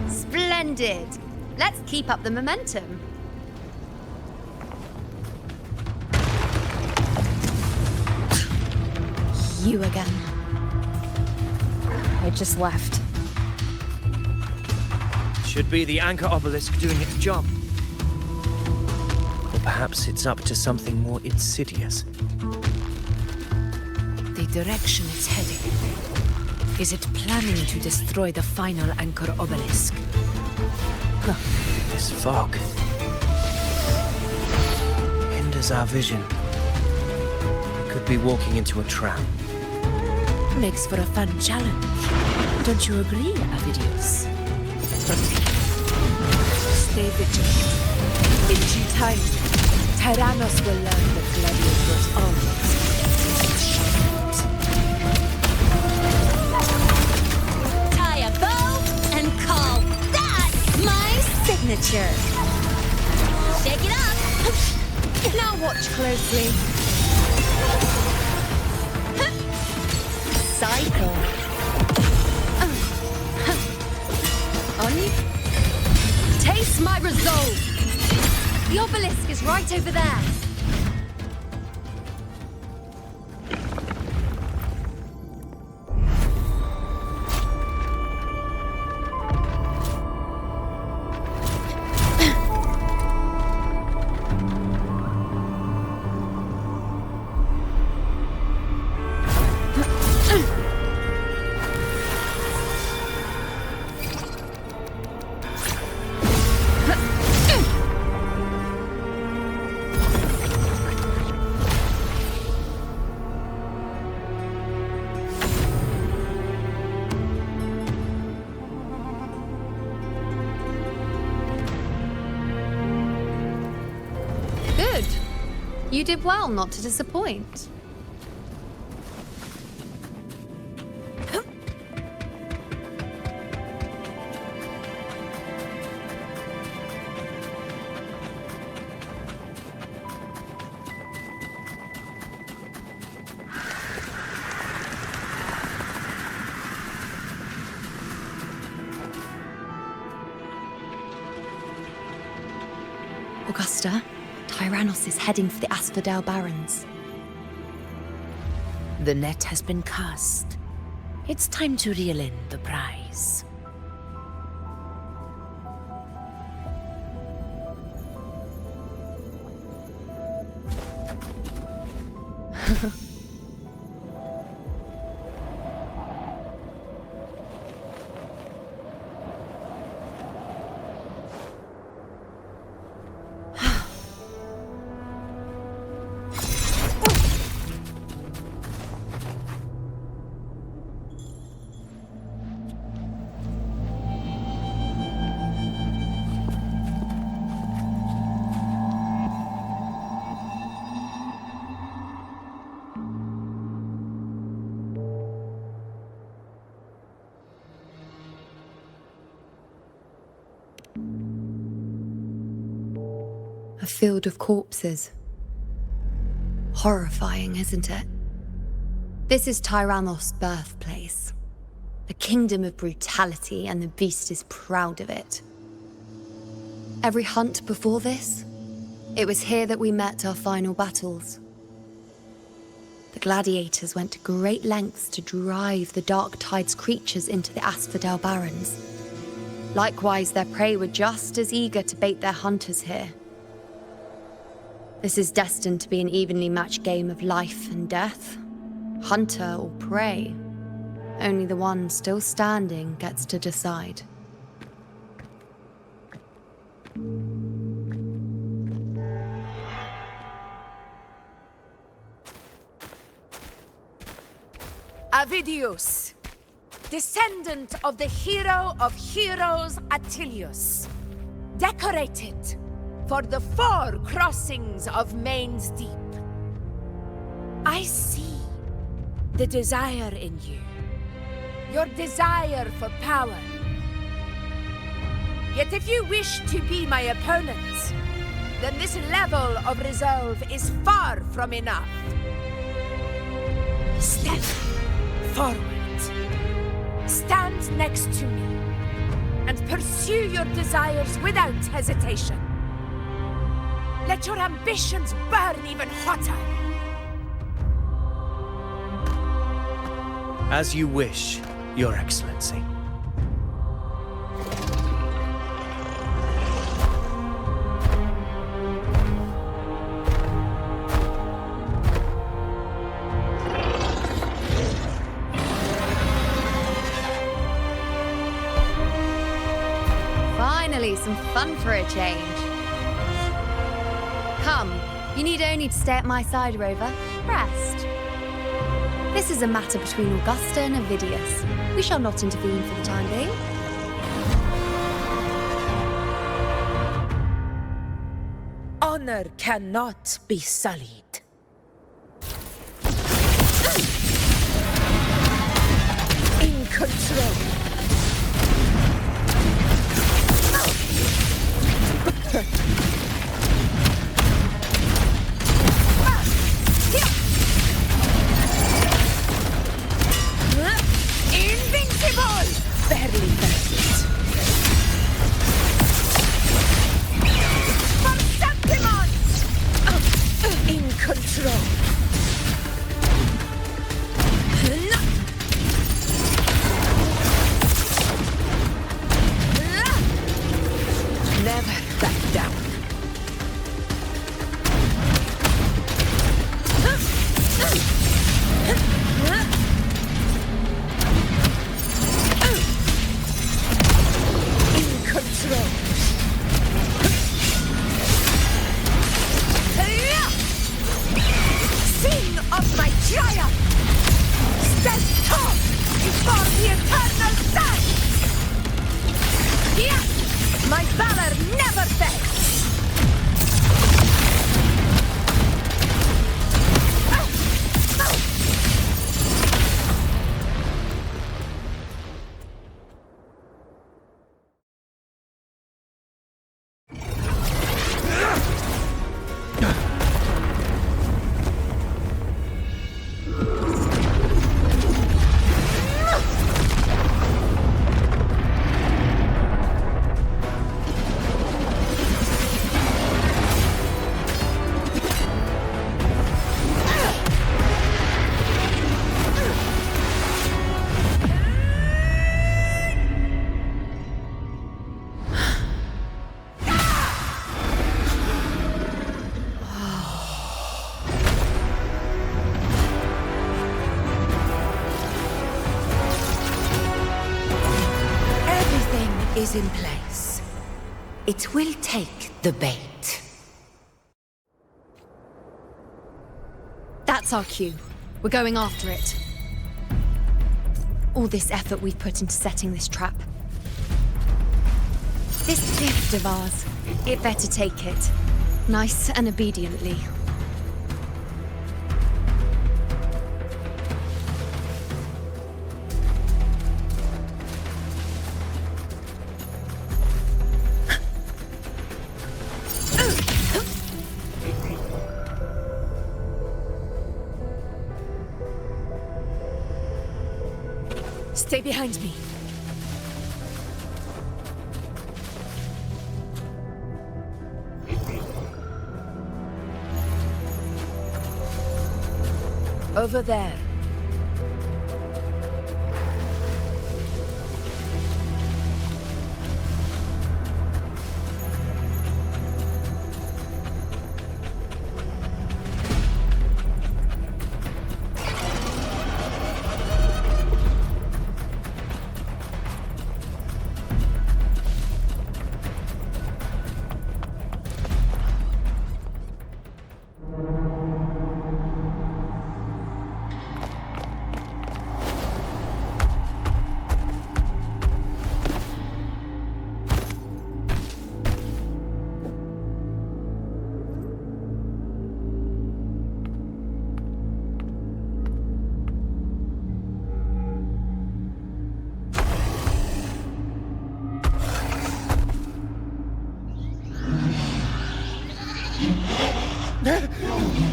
Splendid. Let's keep up the momentum. You again. I just left. Should be the anchor obelisk doing its job. Or perhaps it's up to something more insidious. The direction it's heading. Is it planning to destroy the final anchor obelisk? Huh. This fog hinders our vision. Could be walking into a trap. Makes for a fun challenge. Don't you agree, Avidius? Stay vigilant. In due time, Tyrannos will learn that gladiators always Tie a bow and call that my signature. Shake it up. Now watch closely. Cycle. On you. Taste my resolve. The obelisk is right over there. Good. You did well not to disappoint. Augusta, Tyrannos is heading for the Asphodel Barrens. The net has been cast. It's time to reel in the prize. A field of corpses. Horrifying, isn't it? This is Tyrannos' birthplace. A kingdom of brutality, and the beast is proud of it. Every hunt before this, it was here that we met our final battles. The gladiators went to great lengths to drive the Dark Tide's creatures into the Asphodel Barrens. Likewise, their prey were just as eager to bait their hunters here. This is destined to be an evenly matched game of life and death. Hunter or prey. Only the one still standing gets to decide. Avidius, descendant of the hero of heroes Attilius, decorated for the 4 crossings of Main's Deep. I see the desire in you, your desire for power. Yet if you wish to be my opponent, then this level of resolve is far from enough. Step forward. Stand next to me and pursue your desires without hesitation. Let your ambitions burn even hotter. As you wish, Your Excellency. Finally, some fun for a change. Come, you need only to stay at my side, Rover. Rest. This is a matter between Augusta and Avidius. We shall not intervene for the time being. Honor cannot be sullied. In control. Invincible! Barely perfect. For Septimon! In control. Never back down. Sing of my triumph! Stand tall before the eternal sun! Yes! My valor never fails! Is in place. It will take the bait. That's our cue. We're going after it. All this effort we've put into setting this trap. This gift of ours, it better take it. Nice and obediently. Stay behind me. Over there.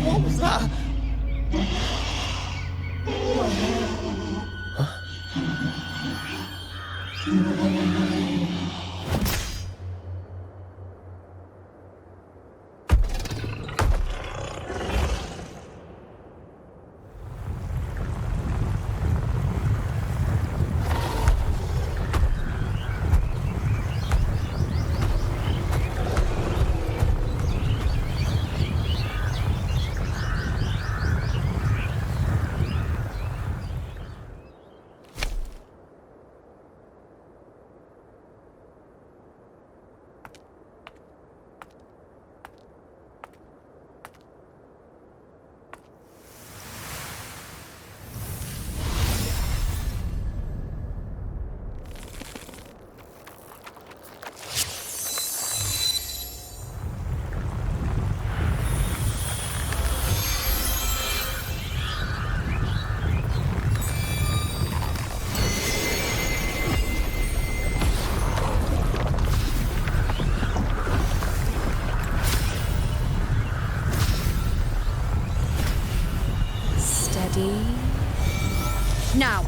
What was that? Now.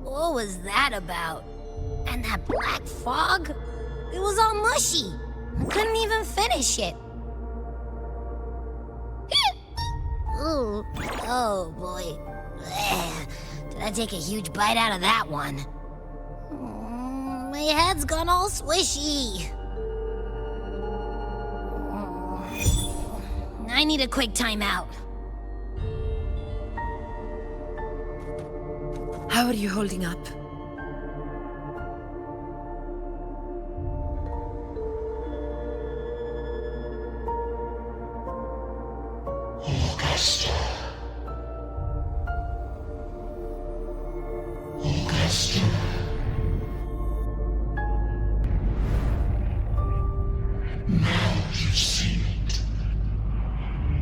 What was that about? And that black fog? It was all mushy. I couldn't even finish it. Ooh, oh boy. Did I take a huge bite out of that one? My head's gone all swishy. I need a quick timeout. How are you holding up? Augusta. Augusta. Now you've seen it.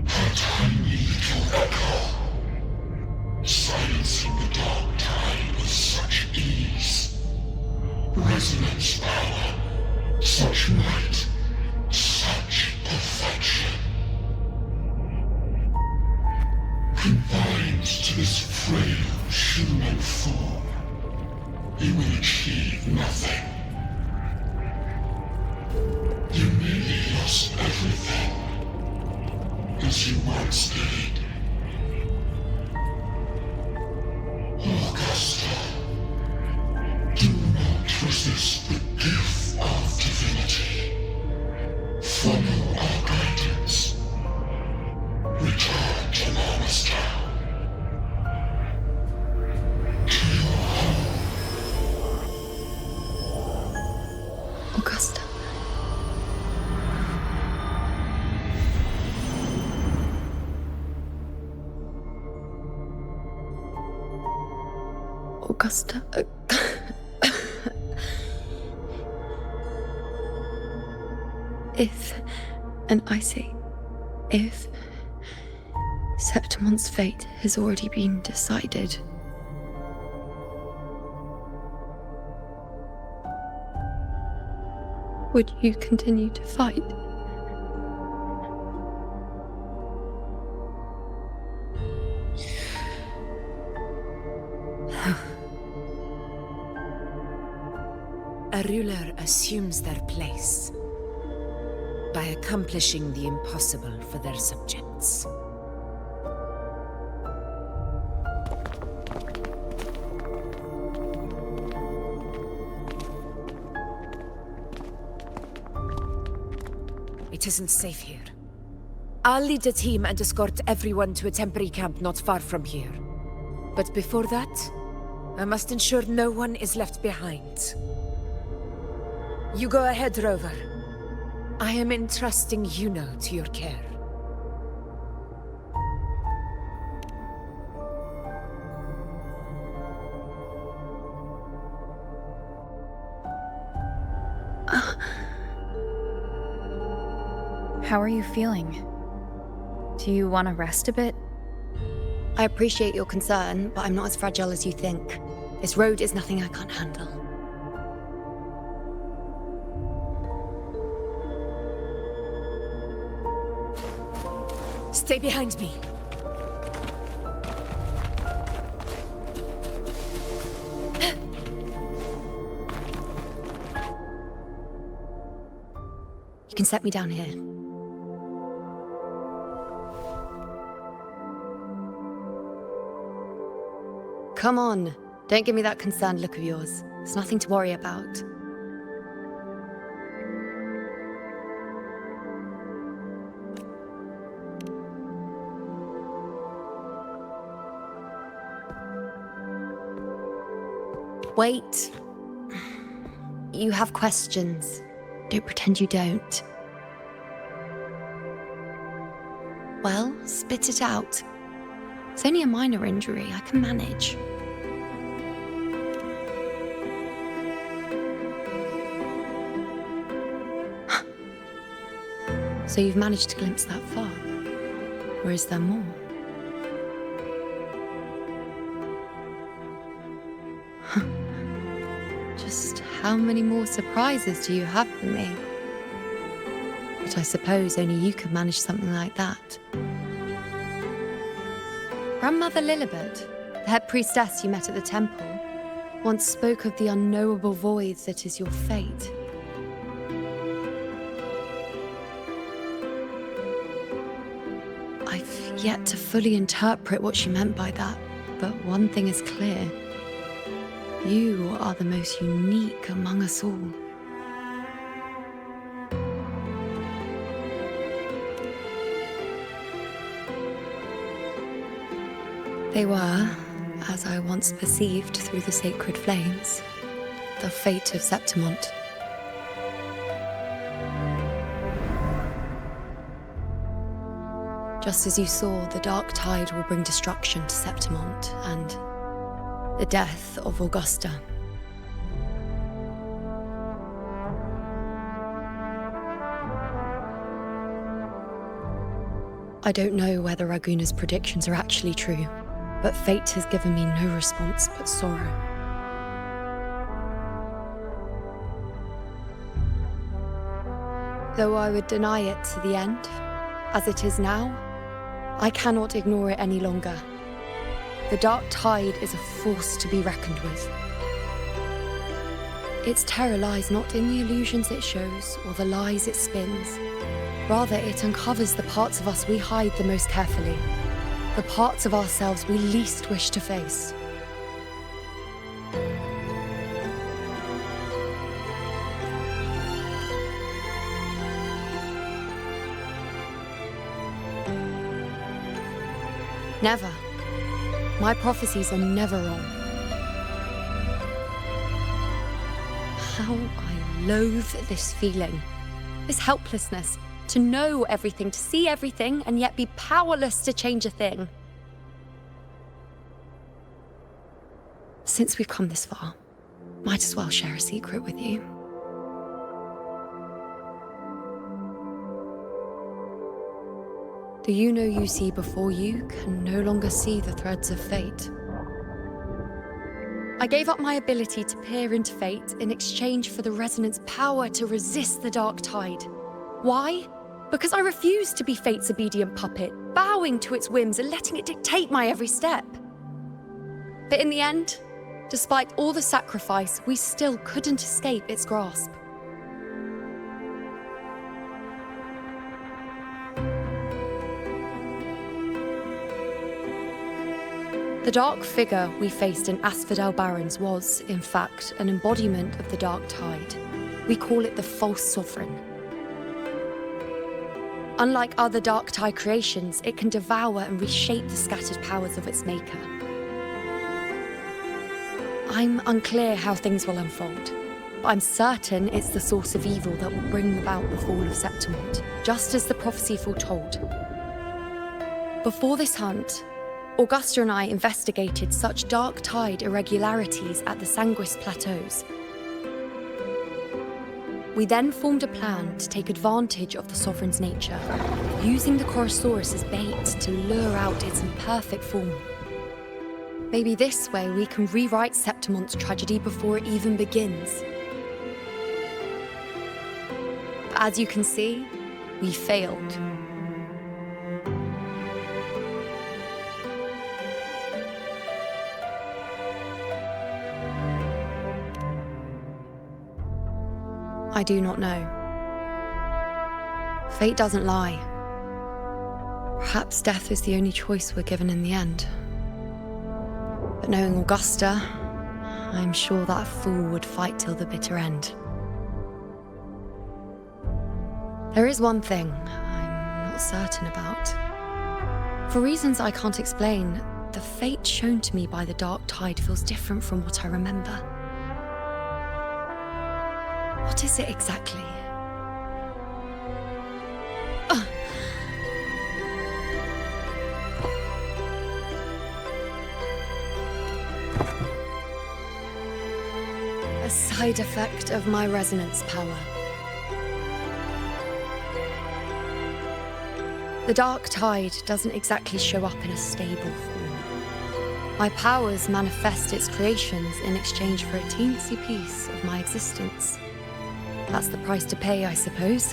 Her tiny little echo. Silencing the dark tide with such ease. Resonance power. Such might. Such perfection. Confined to this frail human form, you will achieve nothing. You nearly lost everything, as you once did. Augusta, do not resist the gift of Augusta. If, and I say, if Septimon's fate has already been decided, would you continue to fight? A ruler assumes their place by accomplishing the impossible for their subjects. It isn't safe here. I'll lead a team and escort everyone to a temporary camp not far from here. But before that, I must ensure no one is left behind. You go ahead, Rover. I am entrusting Yuno to your care. How are you feeling? Do you want to rest a bit? I appreciate your concern, but I'm not as fragile as you think. This road is nothing I can't handle. Stay behind me. You can set me down here. Come on. Don't give me that concerned look of yours. There's nothing to worry about. Wait. You have questions. Don't pretend you don't. Well, spit it out. It's only a minor injury. I can manage. So you've managed to glimpse that far? Or is there more? Just how many more surprises do you have for me? But I suppose only you could manage something like that. Grandmother Lilibet, the head priestess you met at the temple, once spoke of the unknowable void that is your fate. I've yet to fully interpret what she meant by that, but one thing is clear. You are the most unique among us all. They were, as I once perceived through the sacred flames, the fate of Septimont. Just as you saw, the dark tide will bring destruction to Septimont and the death of Augusta. I don't know whether Raguna's predictions are actually true, but fate has given me no response but sorrow. Though I would deny it to the end, as it is now, I cannot ignore it any longer. The dark tide is a force to be reckoned with. Its terror lies not in the illusions it shows or the lies it spins. Rather, it uncovers the parts of us we hide the most carefully, the parts of ourselves we least wish to face. Never. My prophecies are never wrong. How I loathe this feeling, this helplessness, to know everything, to see everything, and yet be powerless to change a thing. Since we've come this far, might as well share a secret with you. The you see before you can no longer see the threads of fate. I gave up my ability to peer into fate in exchange for the resonance power to resist the dark tide. Why? Because I refused to be fate's obedient puppet, bowing to its whims and letting it dictate my every step. But in the end, despite all the sacrifice, we still couldn't escape its grasp. The dark figure we faced in Asphodel Barrens was, in fact, an embodiment of the dark tide. We call it the false sovereign. Unlike other dark tide creations, it can devour and reshape the scattered powers of its maker. I'm unclear how things will unfold, but I'm certain it's the source of evil that will bring about the fall of Septimont, just as the prophecy foretold. Before this hunt, Augusta and I investigated such dark tide irregularities at the Sanguis Plateaus. We then formed a plan to take advantage of the Sovereign's nature, using the Chorosaurus as bait to lure out its imperfect form. Maybe this way we can rewrite Septimont's tragedy before it even begins. But as you can see, we failed. I do not know. Fate doesn't lie. Perhaps death is the only choice we're given in the end. But knowing Augusta, I'm sure that fool would fight till the bitter end. There is one thing I'm not certain about. For reasons I can't explain, the fate shown to me by the dark tide feels different from what I remember. What is it exactly? A side effect of my resonance power. The dark tide doesn't exactly show up in a stable form. My powers manifest its creations in exchange for a teensy piece of my existence. That's the price to pay, I suppose.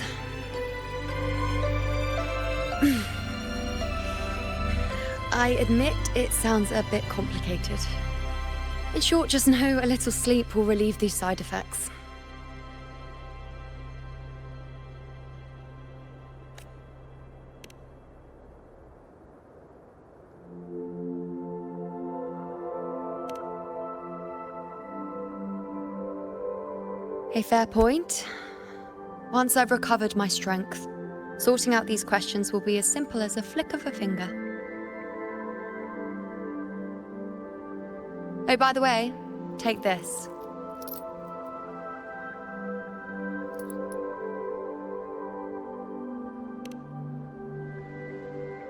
I admit it sounds a bit complicated. In short, just know a little sleep will relieve these side effects. A fair point. Once I've recovered my strength, sorting out these questions will be as simple as a flick of a finger. Oh, by the way, take this.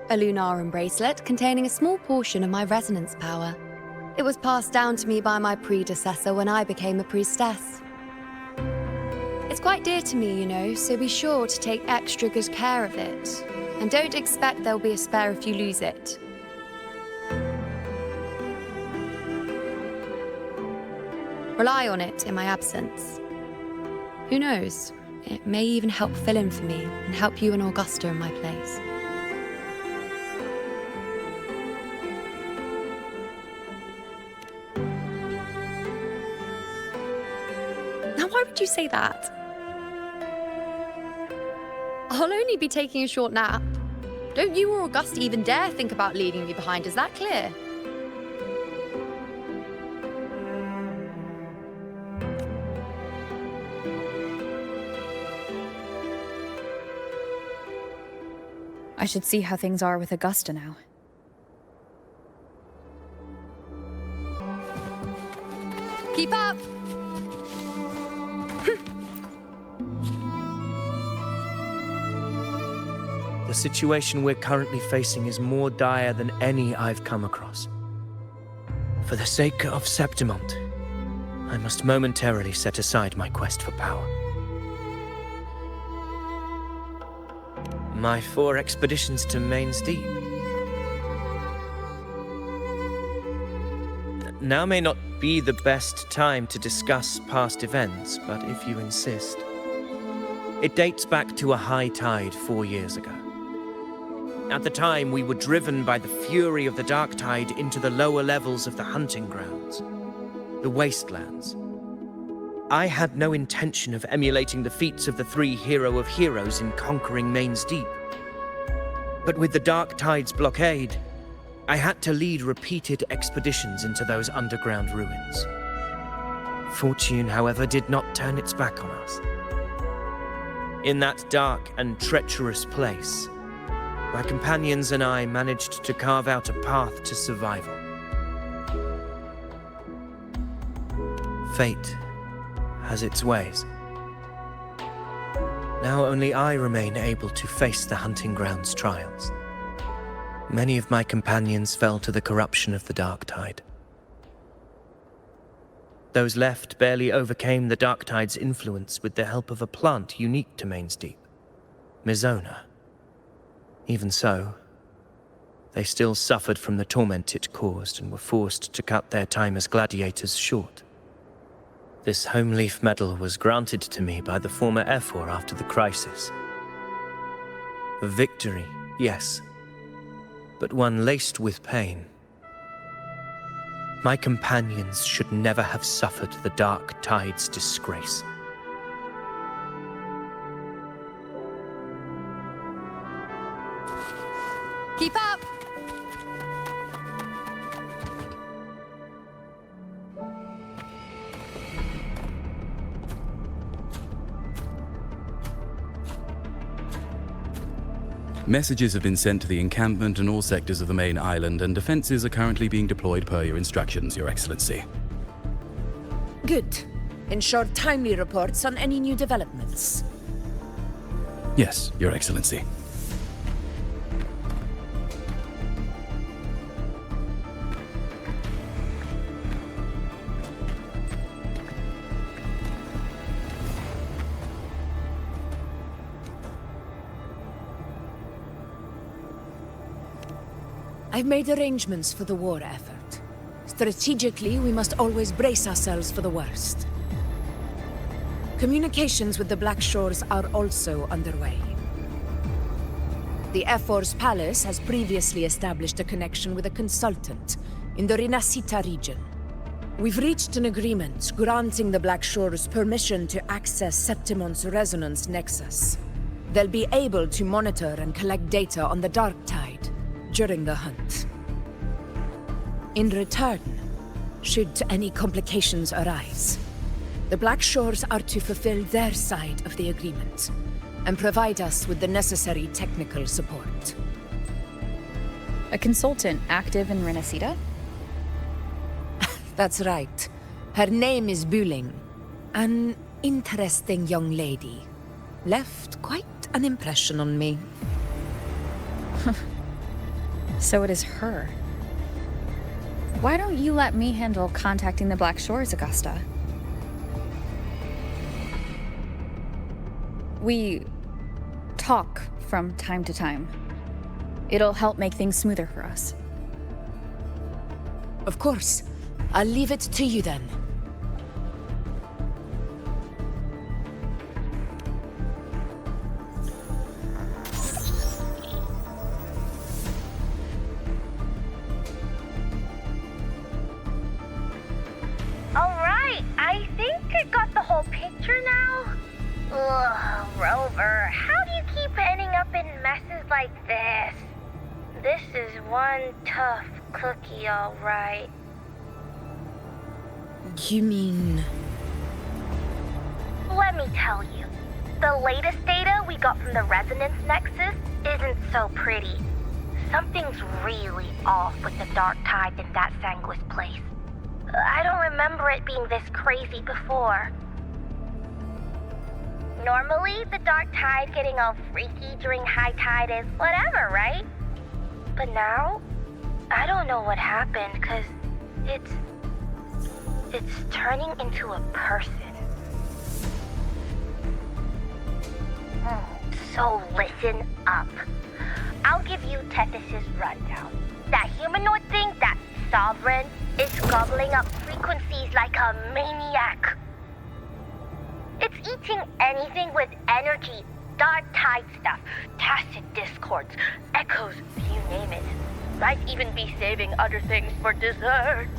A Lunarum bracelet containing a small portion of my resonance power. It was passed down to me by my predecessor when I became a priestess. It's quite dear to me, you know, so be sure to take extra good care of it. And don't expect there'll be a spare if you lose it. Rely on it in my absence. Who knows? It may even help fill in for me and help you and Augusta in my place. Now, why would you say that? I'll only be taking a short nap. Don't you or Augusta even dare think about leaving me behind, is that clear? I should see how things are with Augusta now. Keep up! The situation we're currently facing is more dire than any I've come across. For the sake of Septimont, I must momentarily set aside my quest for power. My 4 expeditions to Main's Deep. Now may not be the best time to discuss past events, but if you insist. It dates back to a high tide 4 years ago. At the time, we were driven by the fury of the dark tide into the lower levels of the hunting grounds, the wastelands. I had no intention of emulating the feats of the 3 Hero of Heroes in conquering Main's Deep. But with the dark tide's blockade, I had to lead repeated expeditions into those underground ruins. Fortune, however, did not turn its back on us. In that dark and treacherous place, my companions and I managed to carve out a path to survival. Fate has its ways. Now only I remain able to face the hunting grounds trials. Many of my companions fell to the corruption of the dark tide. Those left barely overcame the dark tide's influence with the help of a plant unique to Main's Deep, Mizona. Even so, they still suffered from the torment it caused and were forced to cut their time as gladiators short. This home leaf medal was granted to me by the former Ephor after the crisis. A victory, yes, but one laced with pain. My companions should never have suffered the dark tide's disgrace. Keep up! Messages have been sent to the encampment and all sectors of the main island, and defenses are currently being deployed per your instructions, Your Excellency. Good. Ensure timely reports on any new developments. Yes, Your Excellency. I've made arrangements for the war effort. Strategically, we must always brace ourselves for the worst. Communications with the Black Shores are also underway. The Ephor's palace has previously established a connection with a consultant in the Rinascita region. We've reached an agreement granting the Black Shores permission to access Septimont's resonance nexus. They'll be able to monitor and collect data on the Dark Tide during the hunt. In return, should any complications arise, the Black Shores are to fulfill their side of the agreement and provide us with the necessary technical support. A consultant active in Rinascita? That's right. Her name is Buling. An interesting young lady. Left quite an impression on me. So it is her. Why don't you let me handle contacting the Black Shores, Augusta? We talk from time to time. It'll help make things smoother for us. Of course. I'll leave it to you then. Alright, I think I got the whole picture now. Ugh, Rover, how do you keep ending up in messes like this? This is one tough cookie, alright. You mean... Let me tell you, the latest data we got from the Resonance Nexus isn't so pretty. Something's really off with the Dark Tide in that Sanguis place. I don't remember it being this crazy before. Normally, the Dark Tide getting all freaky during high tide is whatever, right? But now, I don't know what happened, 'cause It's turning into a person. So listen up. I'll give you Tethys' rundown. That humanoid thing, that sovereign, is gobbling up frequencies like a maniac. It's eating anything with energy, dark tide stuff, tacit discords, echoes, you name it. Might even be saving other things for dessert.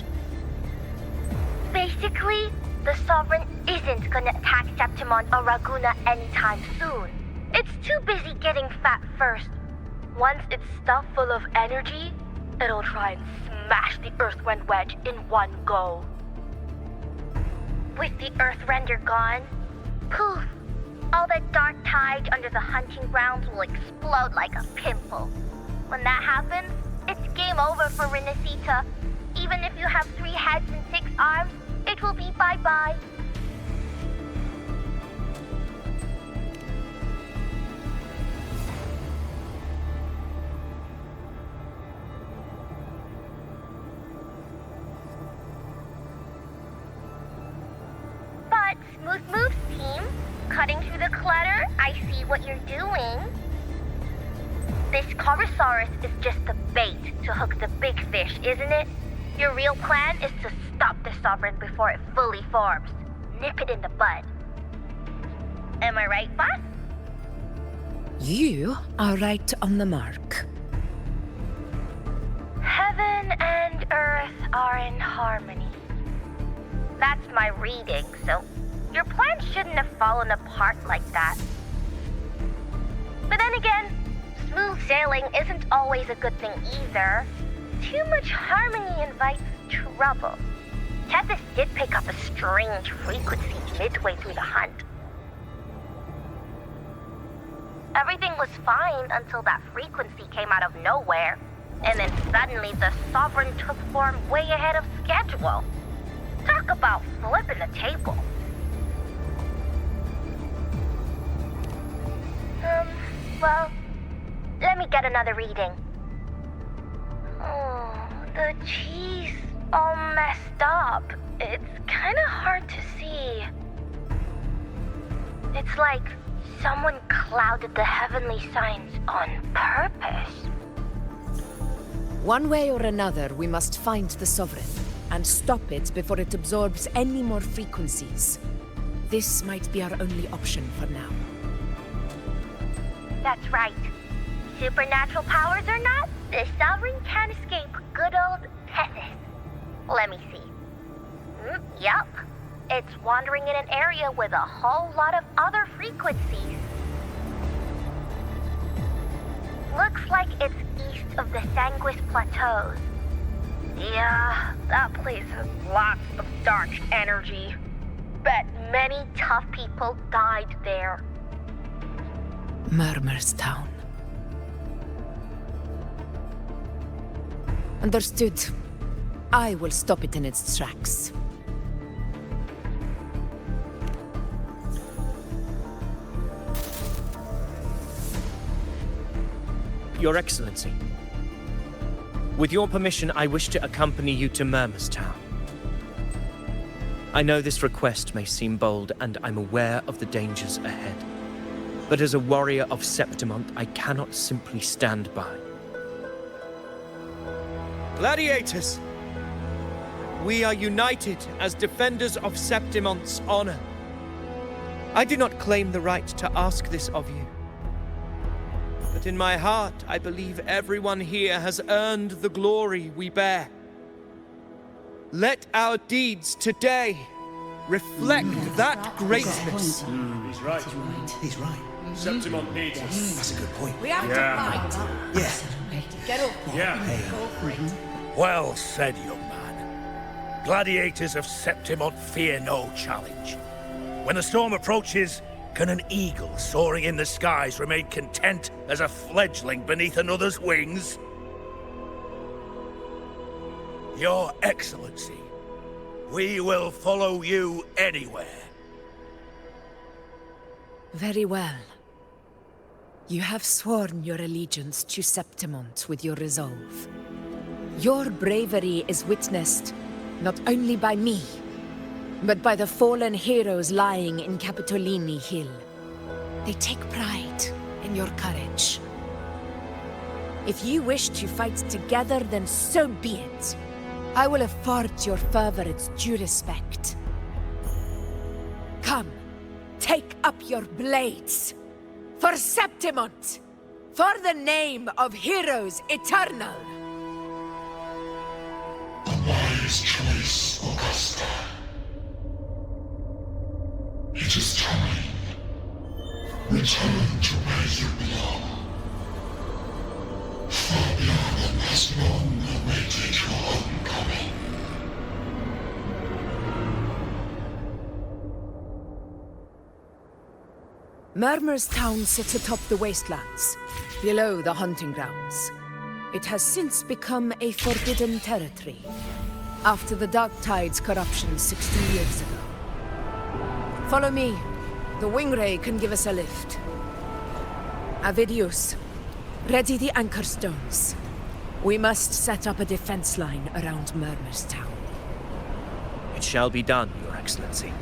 Basically, the Sovereign isn't gonna attack Septimon or Raguna anytime soon. It's too busy getting fat first. Once it's stuffed full of energy, it'll try and smash the Earthrend wedge in one go. With the Earthrender gone, poof, all that dark tide under the hunting grounds will explode like a pimple. When that happens, it's game over for Rinascita. Even if you have 3 heads and 6 arms, it will be bye-bye. But, smooth moves, team. Cutting through the clutter, I see what you're doing. This Korosaurus is just the bait to hook the big fish, isn't it? Your real plan is to stop the Sovereign before it fully forms. Nip it in the bud. Am I right, boss? You are right on the mark. Heaven and Earth are in harmony. That's my reading, so your plan shouldn't have fallen apart like that. But then again, smooth sailing isn't always a good thing either. Too much harmony invites trouble. Tethys did pick up a strange frequency midway through the hunt. Everything was fine until that frequency came out of nowhere. And then suddenly the Sovereign took form way ahead of schedule. Talk about flipping the table. Well, let me get another reading. Oh, the cheese all messed up. It's kind of hard to see. It's like someone clouded the heavenly signs on purpose. One way or another, we must find the Sovereign and stop it before it absorbs any more frequencies. This might be our only option for now. That's right. Supernatural powers or not, the Sovereign can't escape good old Tethys. Let me see. Yup. It's wandering in an area with a whole lot of other frequencies. Looks like it's east of the Sanguis Plateaus. Yeah, that place has lots of dark energy. Bet many tough people died there. Murmur's Town. Understood. I will stop it in its tracks. Your Excellency, with your permission, I wish to accompany you to Murmur's Town. I know this request may seem bold, and I'm aware of the dangers ahead. But as a warrior of Septimont, I cannot simply stand by. Gladiators! We are united as defenders of Septimont's honor. I do not claim the right to ask this of you. But in my heart, I believe everyone here has earned the glory we bear. Let our deeds today reflect that greatness. He's right. He's right. Septimont needs us. That's a good point. We have to fight. Yeah. Get up. Yeah. Go for it. Well said, young man. Gladiators of Septimont fear no challenge. When the storm approaches, can an eagle soaring in the skies remain content as a fledgling beneath another's wings? Your Excellency, we will follow you anywhere. Very well. You have sworn your allegiance to Septimont with your resolve. Your bravery is witnessed not only by me, but by the fallen heroes lying in Capitolini Hill. They take pride in your courage. If you wish to fight together, then so be it. I will afford your fervor its due respect. Come, take up your blades. For Septimont! For the name of heroes eternal! A wise choice, Augusta. It is time. Return to where you belong. Fabiana has long awaited your homecoming. Murmur's town sits atop the wastelands, below the hunting grounds. It has since become a forbidden territory, after the Dark Tide's corruption 60 years ago. Follow me. The Wingray can give us a lift. Avidius, ready the anchor stones. We must set up a defense line around Murmur's town. It shall be done, Your Excellency.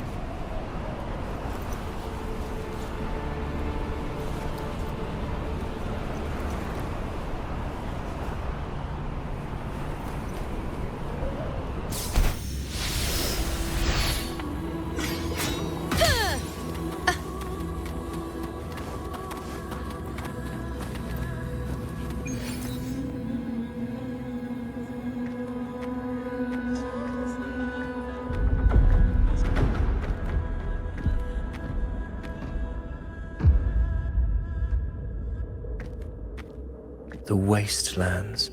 The wastelands.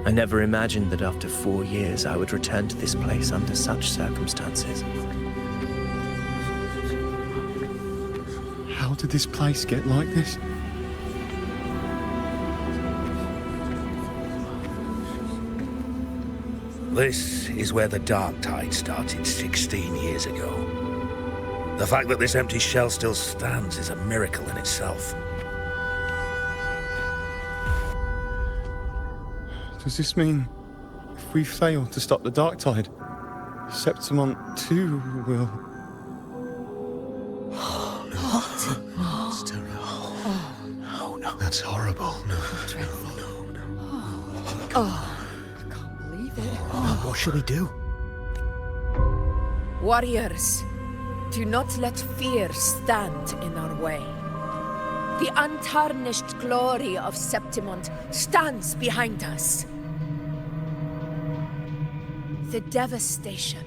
I never imagined that after 4 years I would return to this place under such circumstances. How did this place get like this? This is where the Dark Tide started 16 years ago. The fact that this empty shell still stands is a miracle in itself. Does this mean if we fail to stop the Dark Tide, Septimont too will... Oh, no. It's terrible. Oh, no. That's horrible. No. I can't believe it. What shall we do? Warriors, do not let fear stand in our way. The untarnished glory of Septimont stands behind us. The devastation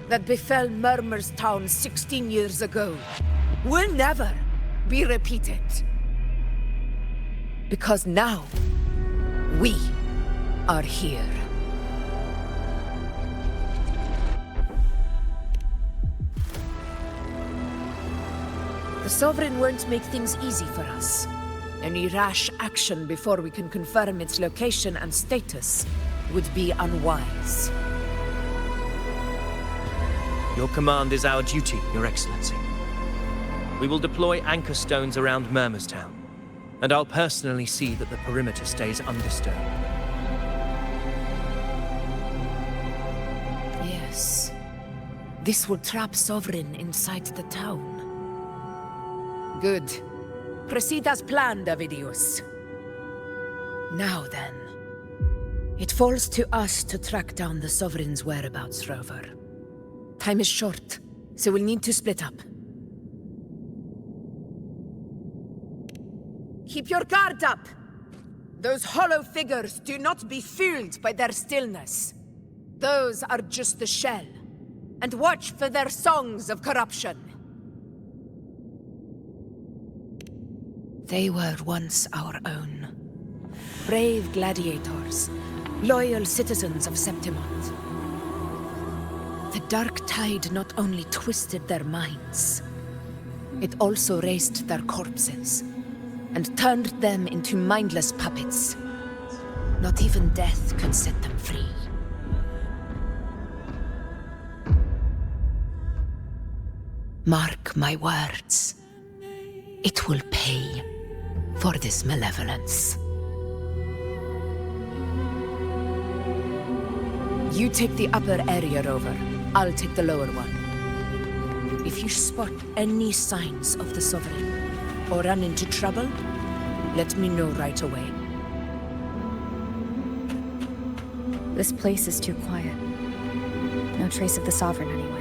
that befell Murmur's town 16 years ago will never be repeated. Because now, we are here. The Sovereign won't make things easy for us. Any rash action before we can confirm its location and status would be unwise. Your command is our duty, Your Excellency. We will deploy anchor stones around Murmur's town, and I'll personally see that the perimeter stays undisturbed. Yes. This will trap Sovereign inside the town. Good. Proceed as planned, Avidius. Now then. It falls to us to track down the Sovereign's whereabouts, Rover. Time is short, so we'll need to split up. Keep your guard up! Those hollow figures do not be fooled by their stillness. Those are just the shell. And watch for their songs of corruption. They were once our own. Brave gladiators, loyal citizens of Septimont. The Dark Tide not only twisted their minds, it also raised their corpses, and turned them into mindless puppets. Not even death could set them free. Mark my words. It will pay. for this malevolence. You take the upper area over. I'll take the lower one. If you spot any signs of the Sovereign, or run into trouble, let me know right away. This place is too quiet. No trace of the Sovereign anyway.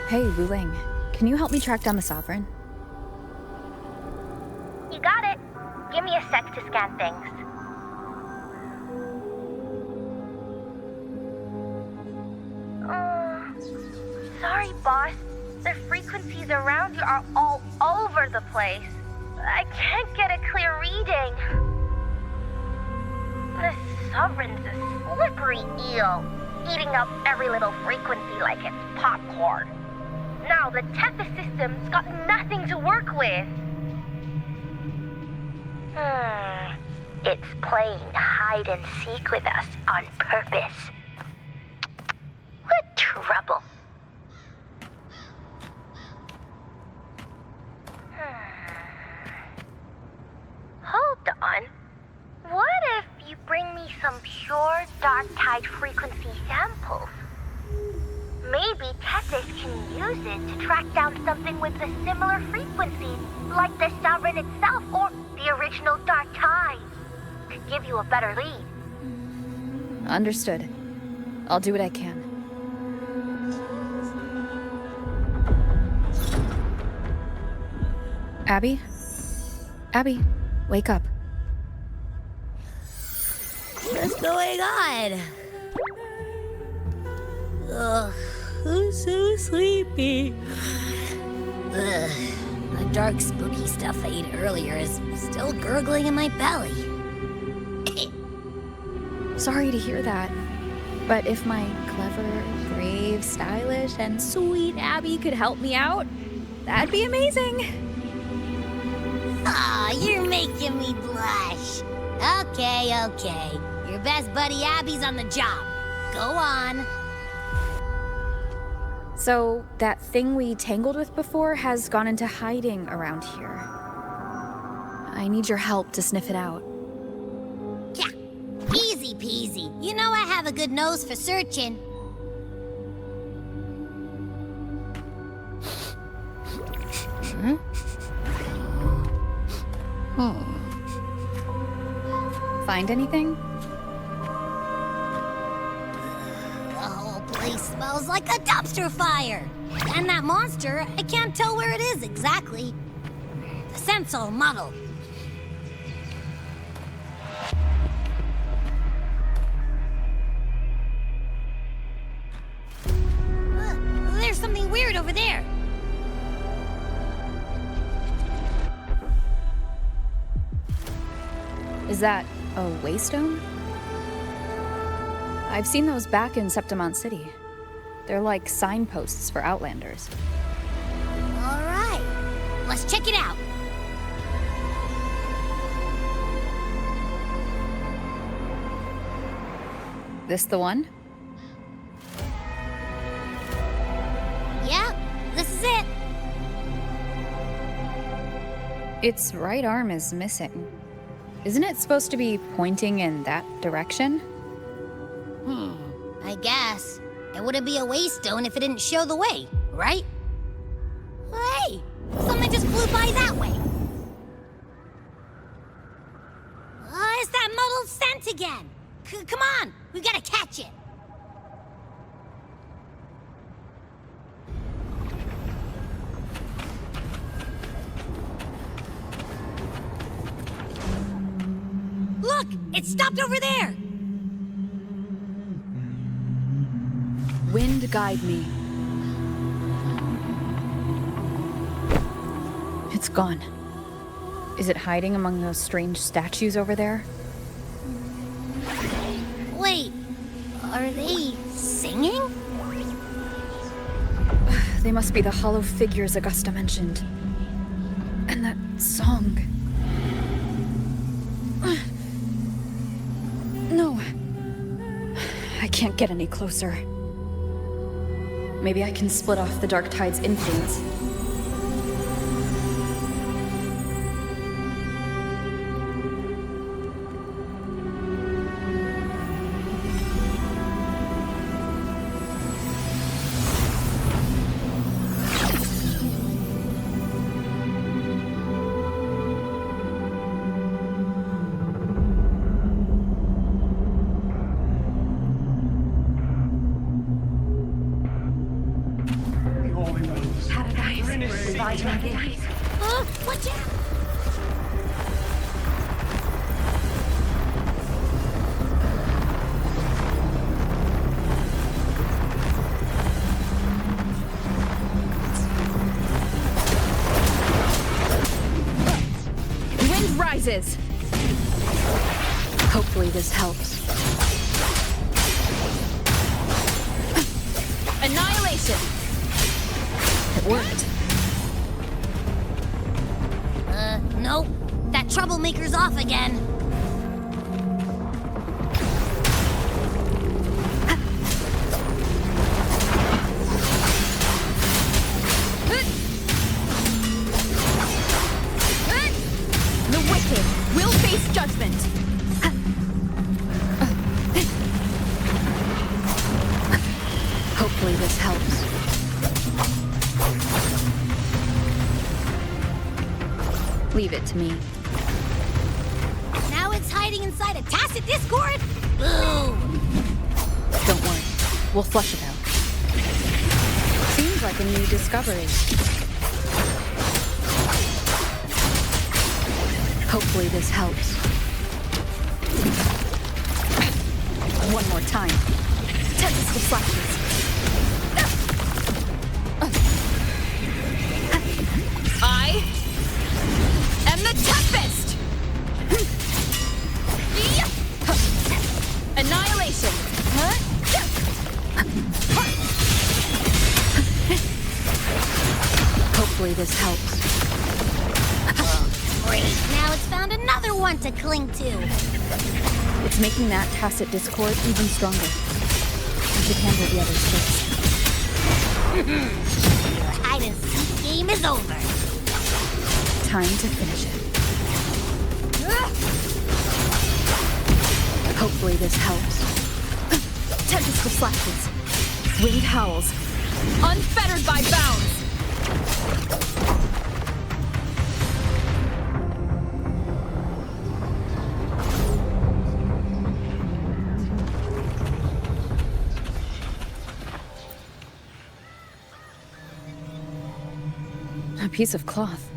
Hey, Wuling, can you help me track down the Sovereign? You got it. Give me a sec to scan things. Sorry, boss. The frequencies around you are all over the place. I can't get a clear reading. The Sovereign's a slippery eel, eating up every little frequency like it's popcorn. Now the Tethys system's got nothing to work with. It's playing hide and seek with us on purpose. What trouble. Hold on. What if you bring me some pure dark tide frequency samples? Maybe Tethys can use it to track down something with a similar frequency, like the Sovereign itself or the original dark tide. Could give you a better lead. Understood. I'll do what I can. Abby? Abby, wake up. What's going on? Ugh, I'm so sleepy. Ugh, the dark, spooky stuff I ate earlier is still gurgling in my belly. Sorry to hear that. But if my clever, brave, stylish, and sweet Abby could help me out, that'd be amazing. Aw, you're making me blush. Okay. Your best buddy Abby's on the job. Go on. So, that thing we tangled with before has gone into hiding around here. I need your help to sniff it out. Yeah, easy peasy. You know I have a good nose for searching. Find anything? The whole place smells like a dumpster fire. And that monster, I can't tell where it is exactly. The scent's all muddled. There's something weird over there. Is that a waystone? I've seen those back in Septimont City. They're like signposts for Outlanders. All right, let's check it out. This the one? Yeah, this is it. Its right arm is missing. Isn't it supposed to be pointing in that direction? I guess. It wouldn't be a waystone if it didn't show the way, right? Hey, something just flew by that way. It's that muddled scent again. Come on, we gotta catch it. Look, it stopped over there. Wind guide me. It's gone. Is it hiding among those strange statues over there? Wait, are they singing? They must be the hollow figures Augusta mentioned. And that song. No. I can't get any closer. Maybe I can split off the Dark Tide's influence. Watch out! Wind rises! Hopefully this helps. Annihilation! It worked. Nope. That troublemaker's off again. The wicked will face judgment. Hopefully this helps. Leave it to me. Now it's hiding inside a tacit discord? Boo! Don't worry. We'll flush it out. Seems like a new discovery. Hopefully this helps. One more time. Tempest of flashes. I am the Tempest! Annihilation! Hopefully this helps. Great, now it's found another one to cling to. It's making that tacit discord even stronger. You should handle the others first. Your hide-and-seek game is over. Time to finish it. Hopefully this helps. Tempest of flashes. Wind howls. Unfettered by bounds. A piece of cloth.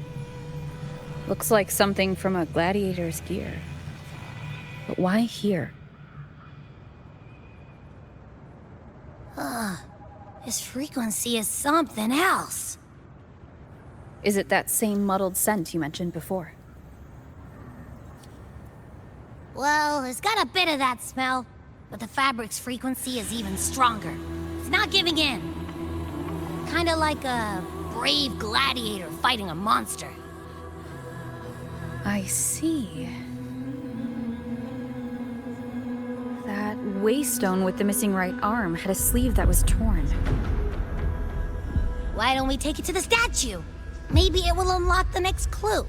Looks like something from a gladiator's gear. But why here? This frequency is something else. Is it that same muddled scent you mentioned before? Well, it's got a bit of that smell, but the fabric's frequency is even stronger. It's not giving in. Kinda like a brave gladiator fighting a monster. I see. That waystone with the missing right arm had a sleeve that was torn. Why don't we take it to the statue? Maybe it will unlock the next clue.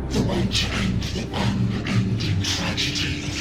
The one to end the unending tragedy of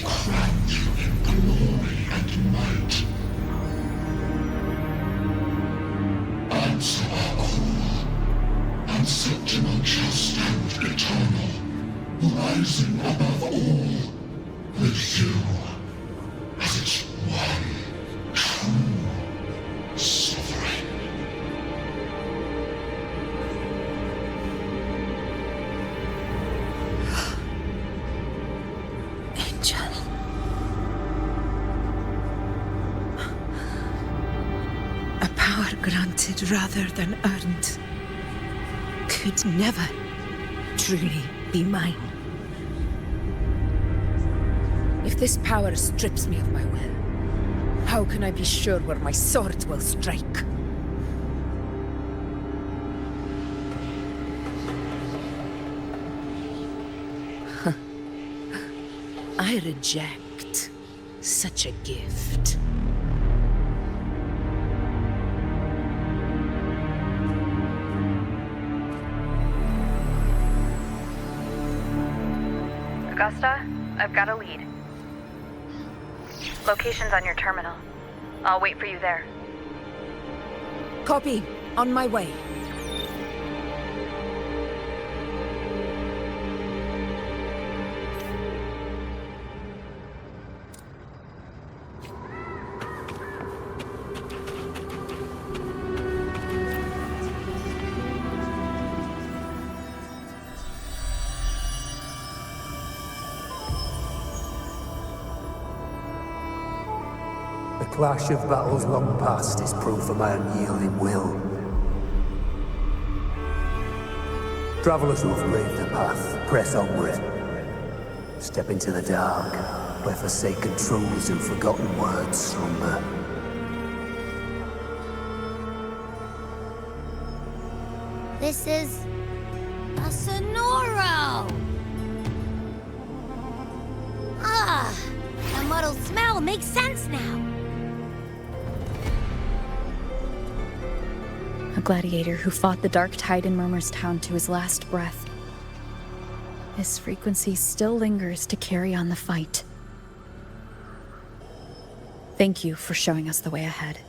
crown you in glory and might. Answer our call, and Septima just and eternal, rising above all, with you as its one true sovereign. Angel. A power granted rather than earned could never truly be mine. If this power strips me of my will, how can I be sure where my sword will strike? I reject such a gift. Augusta, I've got a lead. Location's on your terminal. I'll wait for you there. Copy. On my way. The clash of battles long past is proof of my unyielding will. Travelers who have braved the path, press onward. Step into the dark, where forsaken truths and forgotten words slumber. This is a Sonoro! Ah, the muddled smell makes sense now. A gladiator who fought the dark tide in Murmur's Town to his last breath. His frequency still lingers to carry on the fight. Thank you for showing us the way ahead.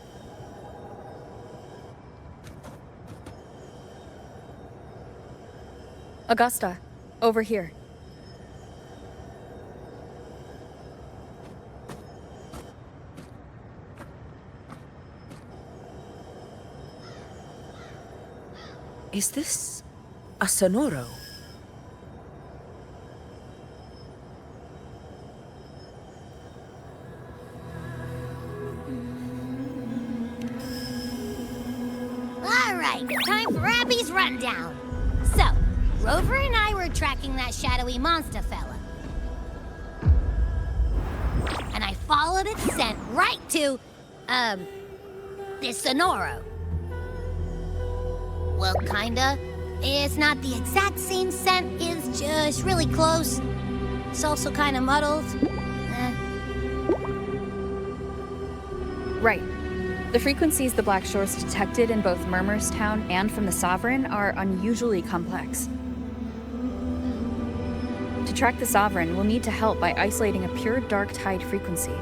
Augusta, over here. Is this a Sonoro? All right, time for Abby's rundown. So, Rover and I were tracking that shadowy monster fella. And I followed its scent right to, this Sonoro. Well, kinda. It's not the exact same scent, it's just really close. It's also kinda muddled. Right. The frequencies the Black Shores detected in both Murmur's Town and from the Sovereign are unusually complex. To track the Sovereign, we'll need to help by isolating a pure dark tide frequency.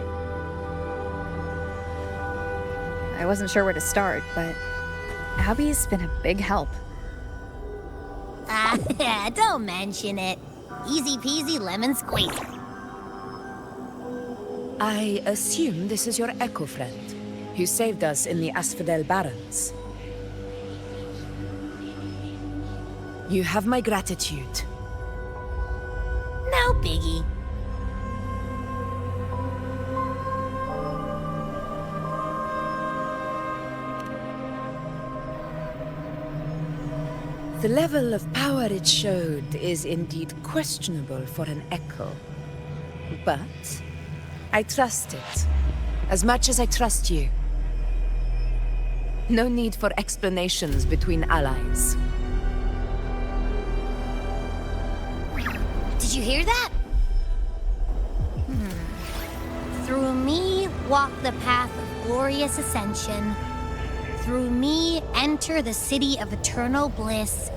I wasn't sure where to start, but Abby's been a big help. Don't mention it. Easy peasy lemon squeezer. I assume this is your Echo friend, who saved us in the Asphodel Barrens. You have my gratitude. No biggie. The level of power it showed is indeed questionable for an Echo. But I trust it, as much as I trust you. No need for explanations between allies. Did you hear that? Through me walk the path of glorious ascension. Through me enter the city of eternal bliss.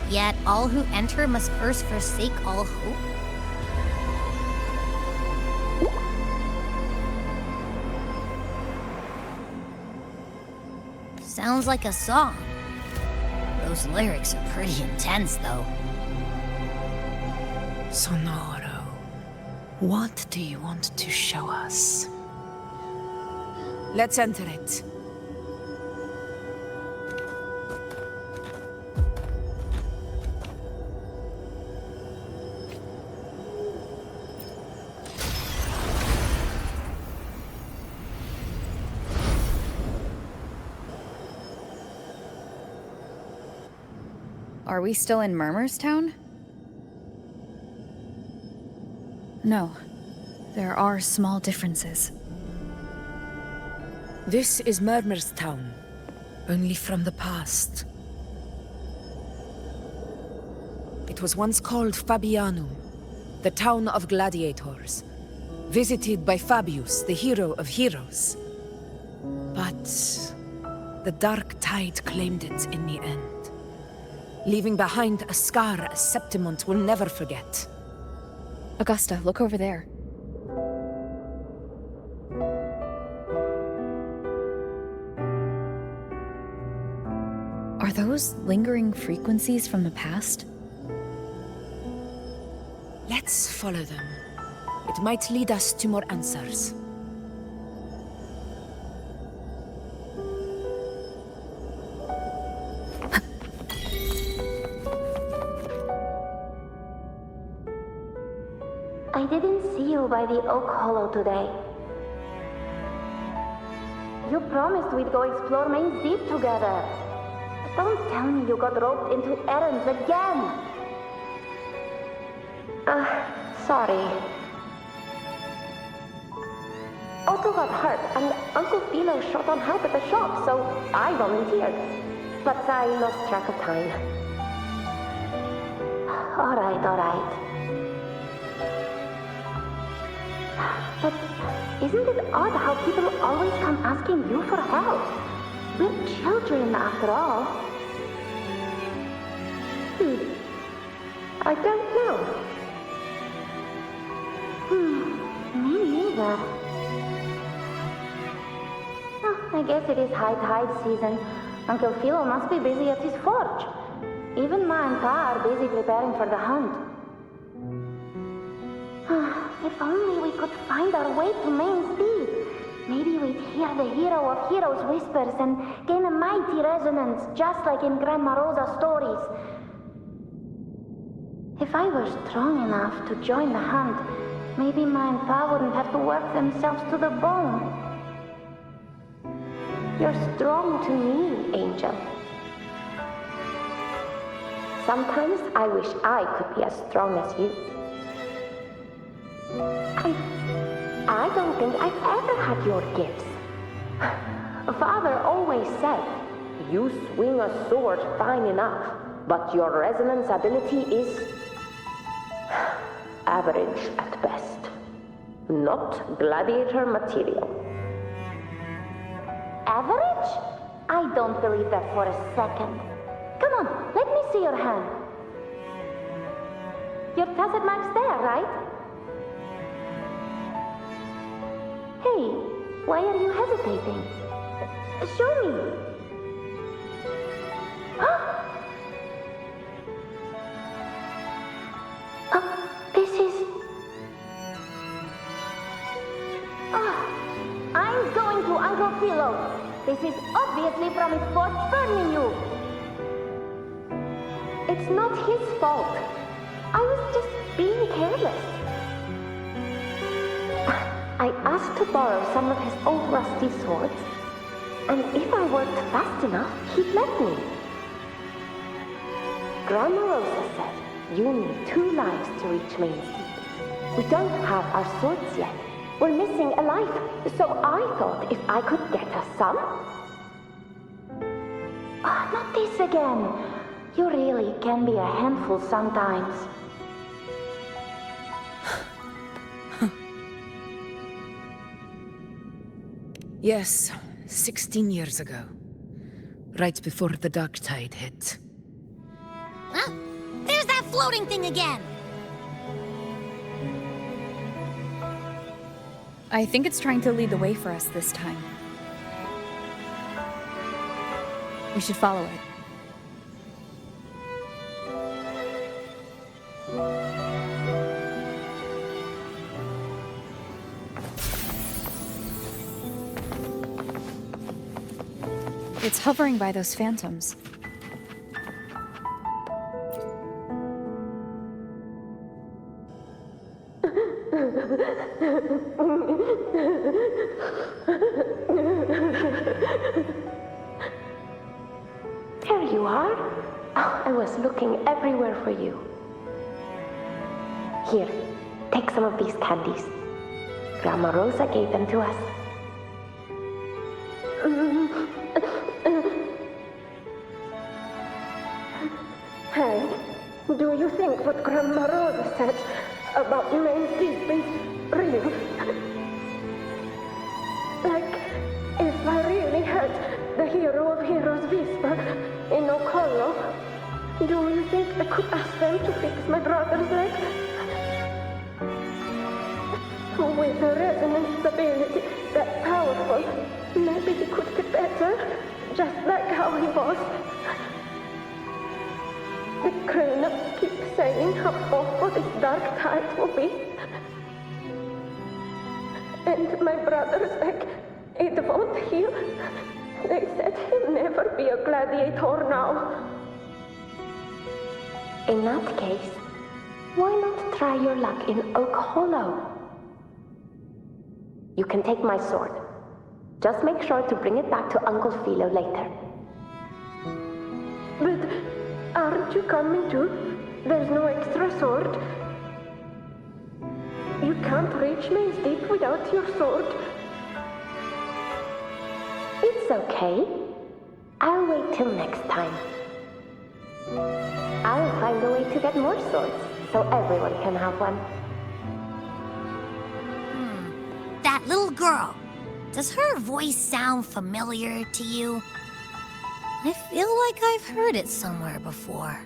Yet all who enter must first forsake all hope. Sounds like a song. Those lyrics are pretty intense, though. Sonoro, what do you want to show us? Let's enter it. Are we still in Murmur's Town? No. There are small differences. This is Murmur's Town, only from the past. It was once called Fabianum, the town of gladiators, visited by Fabius, the hero of heroes. But the dark tide claimed it in the end, leaving behind a scar Septimont will never forget. Augusta, look over there. Are those lingering frequencies from the past? Let's follow them. It might lead us to more answers. I didn't see you by the Oak Hollow today. You promised we'd go explore Main's Deep together. Don't tell me you got roped into errands again. Sorry. Otto got hurt, and Uncle Philo shot on help at the shop, so I volunteered. But I lost track of time. All right. But isn't it odd how people always come asking you for help? We're children, after all. I don't know. Me neither. Oh, I guess it is high tide season. Uncle Philo must be busy at his forge. Even Ma and Pa are busy preparing for the hunt. If only we could find our way to Main's Deep. Maybe we'd hear the hero of heroes whispers and gain a mighty resonance, just like in Grandma Rosa's stories. If I were strong enough to join the hunt, maybe Ma and Pa wouldn't have to work themselves to the bone. You're strong to me, Angel. Sometimes I wish I could be as strong as you. I don't think I've ever had your gifts. Father always said, you swing a sword fine enough, but your resonance ability is average at best. Not gladiator material. Average? I don't believe that for a second. Come on, let me see your hand. Your tacet mark's there, right? Hey, why are you hesitating? Show me. This is... I'm going to Uncle Philo. This is obviously from his forge burning you. It's not his fault. I was just being careless. I asked to borrow some of his old rusty swords, and if I worked fast enough, he'd let me. Grandma Rosa said you need 2 lives to reach Main's Deep. We don't have our swords yet. We're missing a life, so I thought if I could get us some... not this again. You really can be a handful sometimes. Yes, 16 years ago. Right before the dark tide hit. Huh? There's that floating thing again! I think it's trying to lead the way for us this time. We should follow it. It's hovering by those phantoms. Here you are. Oh, I was looking everywhere for you. Here, take some of these candies. Grandma Rosa gave them to us. Hey, do you think what Grandma Rosa said about Main Deep is real? Like, if I really had the hero of heroes whisper in Okolo, do you think I could ask them to fix my brother's leg? With a resonance ability that powerful, maybe he could get better, just like how he was. The Crane keep saying how awful this dark tide will be. And my brother's leg, it won't heal. They said he'll never be a gladiator now. In that case, why not try your luck in Oak Hollow? You can take my sword. Just make sure to bring it back to Uncle Philo later. But aren't you coming too? There's no extra sword. You can't reach Maze Deep without your sword. It's okay. I'll wait till next time. I'll find a way to get more swords, so everyone can have one. That little girl. Does her voice sound familiar to you? I feel like I've heard it somewhere before.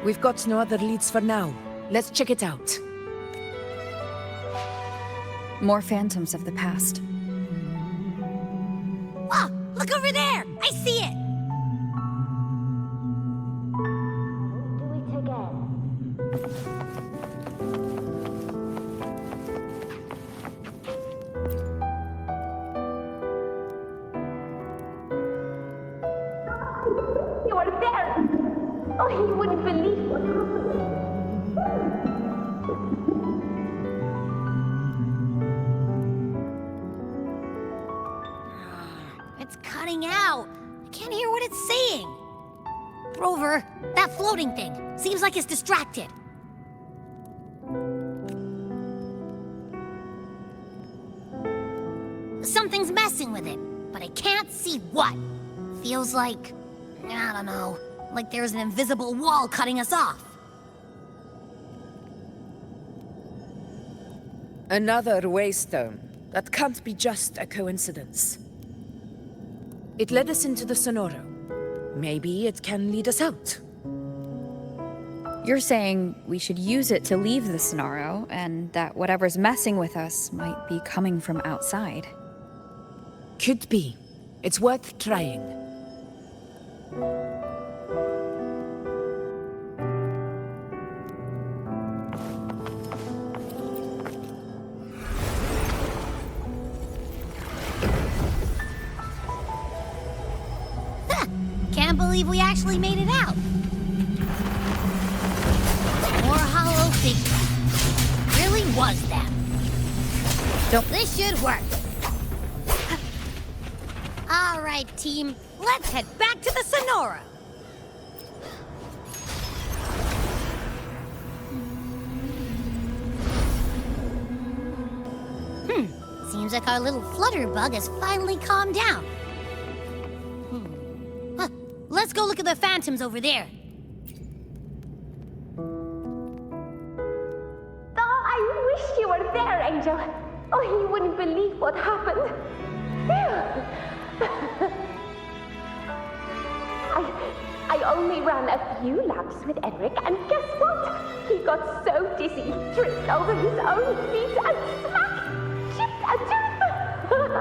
We've got no other leads for now. Let's check it out. More phantoms of the past. Oh, look over there! I see it! Do it again. You are there! Oh, he wouldn't believe what happened. It's cutting out. I can't hear what it's saying. Rover, that floating thing seems like it's distracted. Something's messing with it, but I can't see what. Feels like, I don't know, like there's an invisible wall cutting us off. Another waystone. That can't be just a coincidence. It led us into the Sonoro. Maybe it can lead us out. You're saying we should use it to leave the Sonoro, and that whatever's messing with us might be coming from outside. Could be. It's worth trying. Can't believe we actually made it out. More hollow figures. Really was them. This should work. All right, team. Let's head back to the Sonora. Seems like our little flutterbug has finally calmed down. Let's go look at the phantoms over there. Oh, I wish you were there, Angel. Oh, he wouldn't believe what happened. I only ran a few laps with Eric, and guess what? He got so dizzy, tripped over his own feet, and chipped a tooth!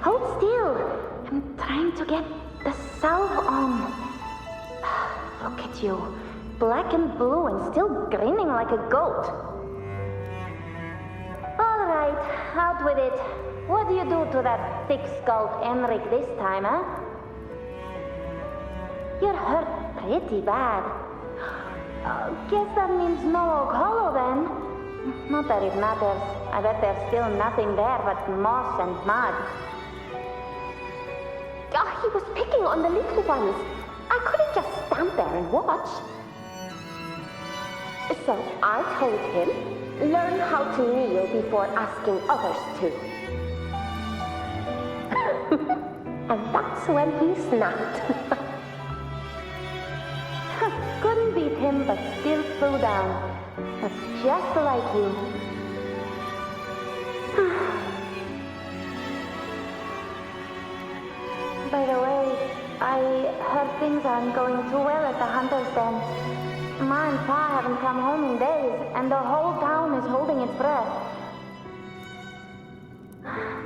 Hold still. I'm trying to get the salve on. Look at you. Black and blue and still grinning like a goat. Alright, out with it. What do you do to that thick-skulled Emmerich this time, huh? You're hurt pretty bad. Guess that means no Oak Hollow then. Not that it matters. I bet there's still nothing there but moss and mud. He was picking on the little ones. I couldn't just stand there and watch. So I told him, learn how to kneel before asking others to. And that's when he snapped. Couldn't beat him, but still threw down. That's just like you. By the way, I heard things aren't going too well at the Hunter's Den. Ma and Pa haven't come home in days, and the whole town is holding its breath.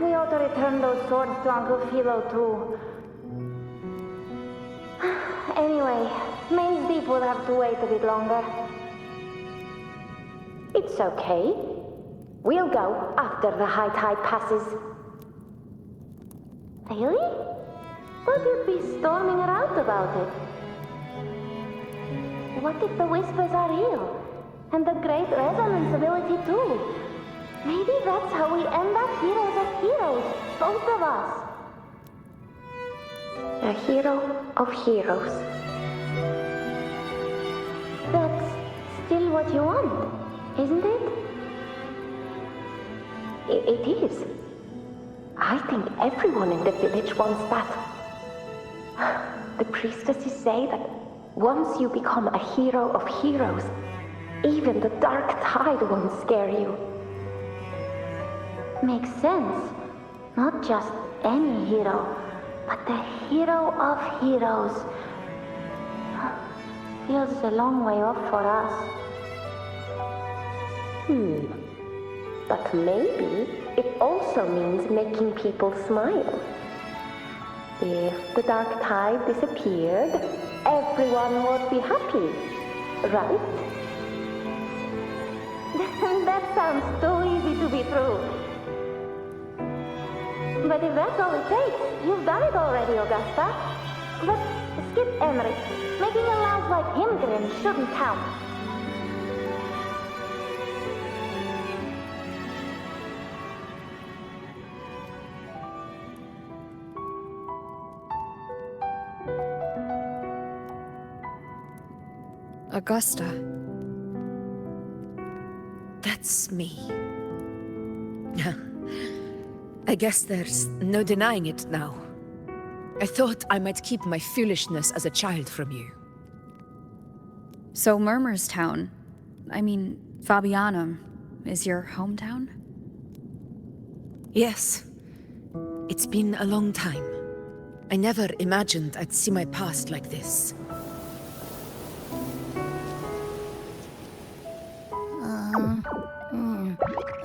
We ought to return those swords to Uncle Philo, too. Anyway, Maze Deep will have to wait a bit longer. It's okay. We'll go after the high tide passes. Really? But you'd be storming around about it. What if the whispers are real? And the great resonance ability too? Maybe that's how we end up heroes of heroes, both of us. A hero of heroes. That's still what you want, isn't it? It is. I think everyone in the village wants that. The priestesses say that once you become a hero of heroes, even the dark tide won't scare you. Makes sense. Not just any hero, but the hero of heroes. Feels a long way off for us. But maybe it also means making people smile. If the dark tide disappeared, everyone would be happy, right? That sounds too easy to be true. But if that's all it takes, you've done it already, Augusta. But skip Emmerich. Making a louse like him grin shouldn't count. Augusta. That's me. I guess there's no denying it now. I thought I might keep my foolishness as a child from you. So Murmurstown, Fabianum, is your hometown? Yes. It's been a long time. I never imagined I'd see my past like this.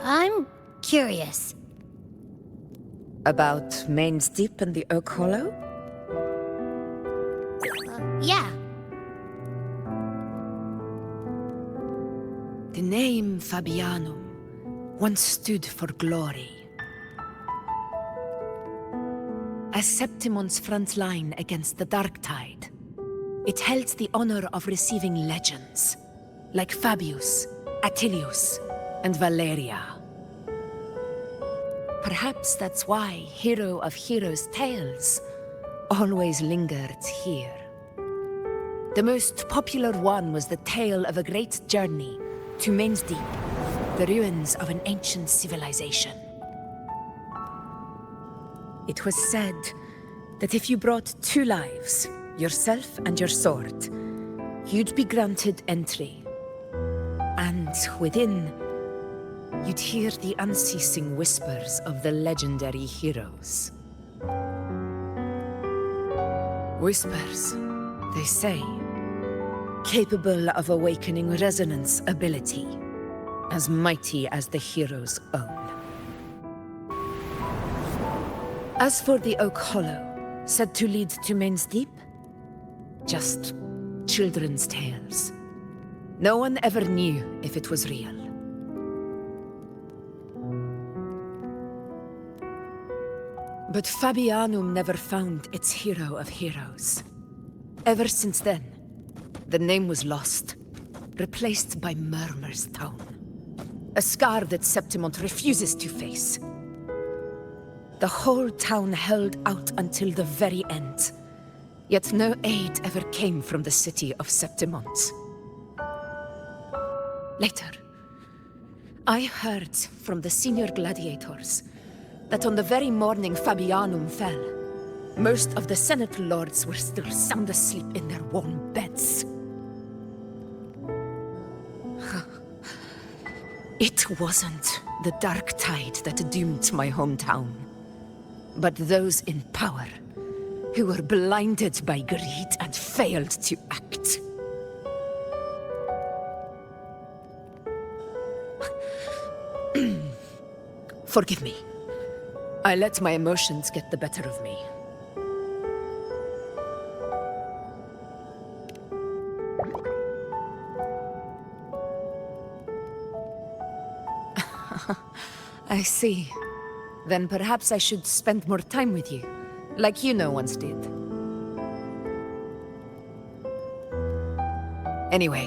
I'm curious. About Main's Deep and the Oak Hollow? Yeah. The name Fabianum once stood for glory. As Septimon's front line against the Dark Tide, it held the honor of receiving legends, like Fabius, Attilius, and Valeria. Perhaps that's why Hero of Heroes' tales always lingered here. The most popular one was the tale of a great journey to Main's Deep, the ruins of an ancient civilization. It was said that if you brought 2 lives, yourself and your sword, you'd be granted entry. And within, you'd hear the unceasing whispers of the legendary heroes. Whispers, they say. Capable of awakening resonance ability. As mighty as the hero's own. As for the Oak Hollow, said to lead to Main's Deep, just children's tales. No one ever knew if it was real. But Fabianum never found its hero of heroes. Ever since then, the name was lost, replaced by Murmur's Tone. A scar that Septimont refuses to face. The whole town held out until the very end, yet no aid ever came from the city of Septimont. Later, I heard from the senior gladiators that on the very morning Fabianum fell, most of the Senate lords were still sound asleep in their warm beds. It wasn't the dark tide that doomed my hometown, but those in power who were blinded by greed and failed to act. Forgive me. I let my emotions get the better of me. I see. Then perhaps I should spend more time with you, like Yuno once did. Anyway,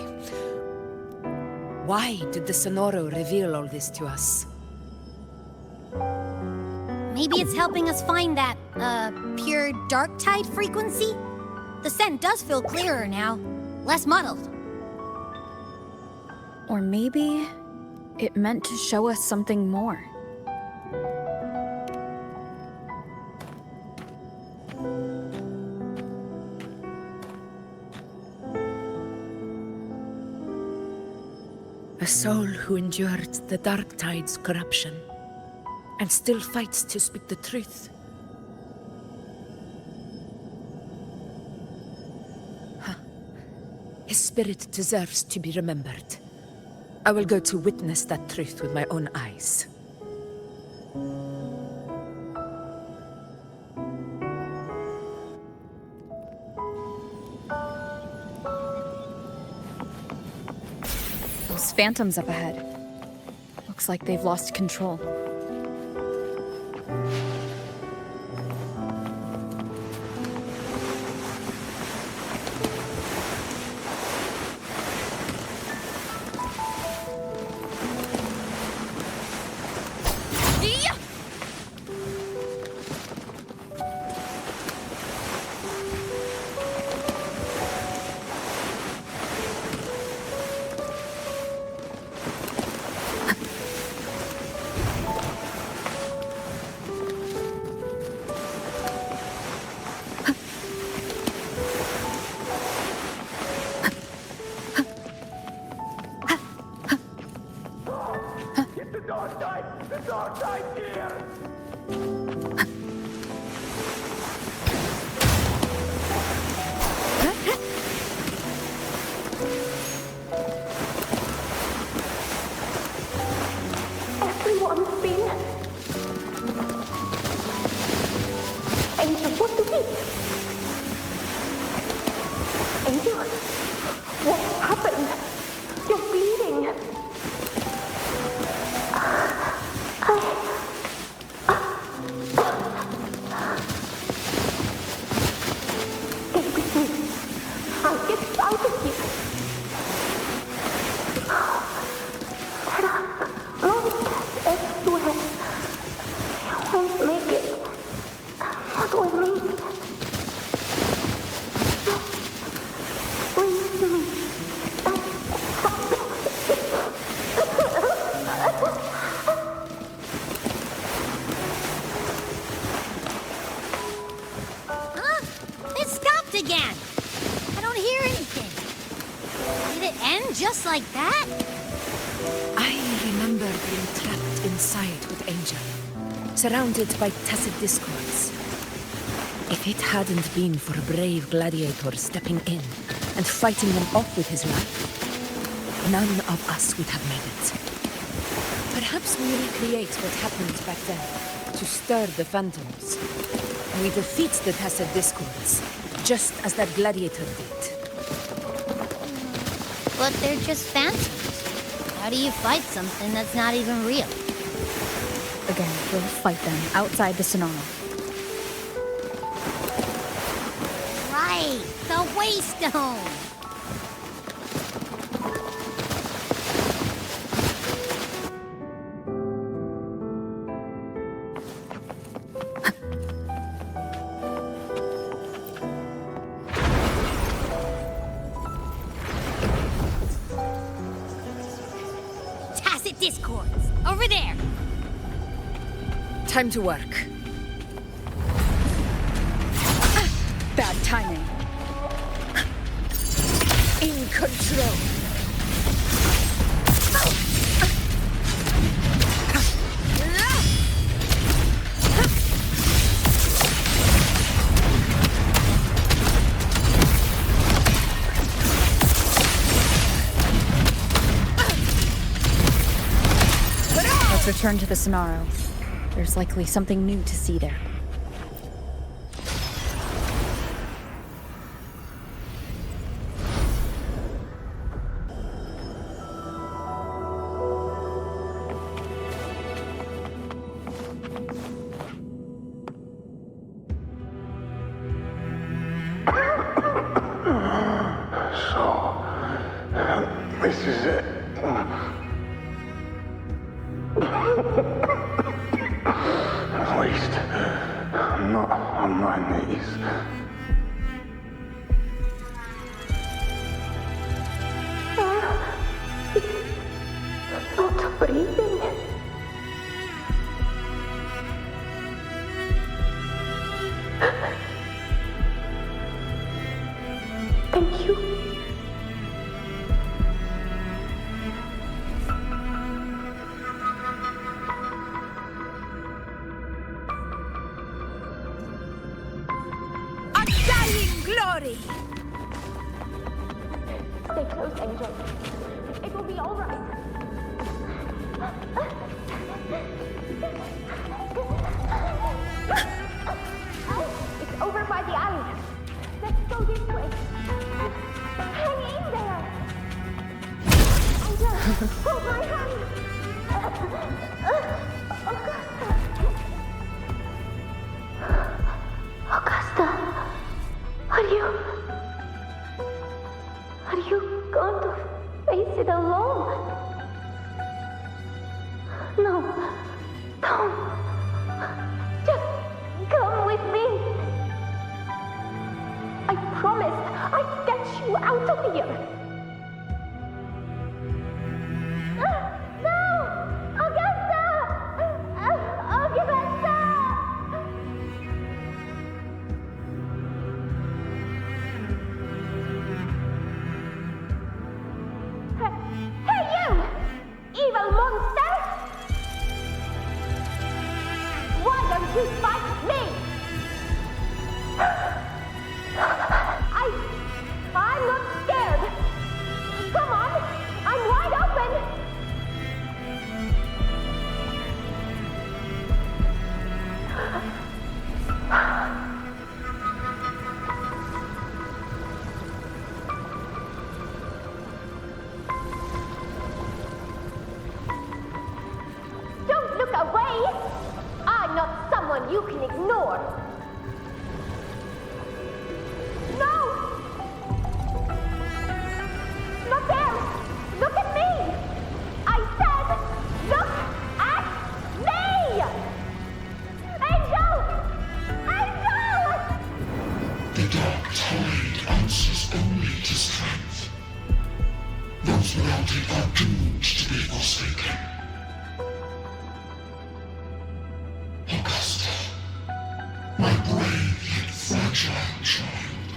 why did the Sonoro reveal all this to us? Maybe it's helping us find that, pure dark tide frequency? The scent does feel clearer now, less muddled. Or maybe it meant to show us something more. A soul who endured the dark tide's corruption, and still fights to speak the truth. Huh. His spirit deserves to be remembered. I will go to witness that truth with my own eyes. Those phantoms up ahead. Looks like they've lost control. Just like that? I remember being trapped inside with Angel, surrounded by tacit discords. If it hadn't been for a brave gladiator stepping in and fighting them off with his life, none of us would have made it. Perhaps we recreate what happened back then, to stir the phantoms. We defeat the Tacet Discords, just as that gladiator did. But they're just phantoms. How do you fight something that's not even real? Again, we'll fight them outside the Sonara. Right, the Waystone! Tacet Discords, over there! Time to work. Bad timing. In control. Let's return to the Sonaro. There's likely something new to see there. This is it. At least, I'm not on my knees. Not breathing. Thank you. Glory! Stay close, Angel. It will be all right. It's over by the alley. Let's go this way. Hang in there. Angel, hold my hand. Augusta. Are you going to face it alone? No, don't. Just come with me. I promised I'd get you out of here. No! Augusta! Augusta! Hey, you! Evil monster! Why don't you fight me? I'm not scared. Come on, I'm wide open. Don't look away! I'm not someone you can ignore. No! Not there! Look at me! I said, look at me! Angel! Angel! The dark tide answers only to strength. Those without it are doomed to be forsaken. Augusta, my brave yet fragile child,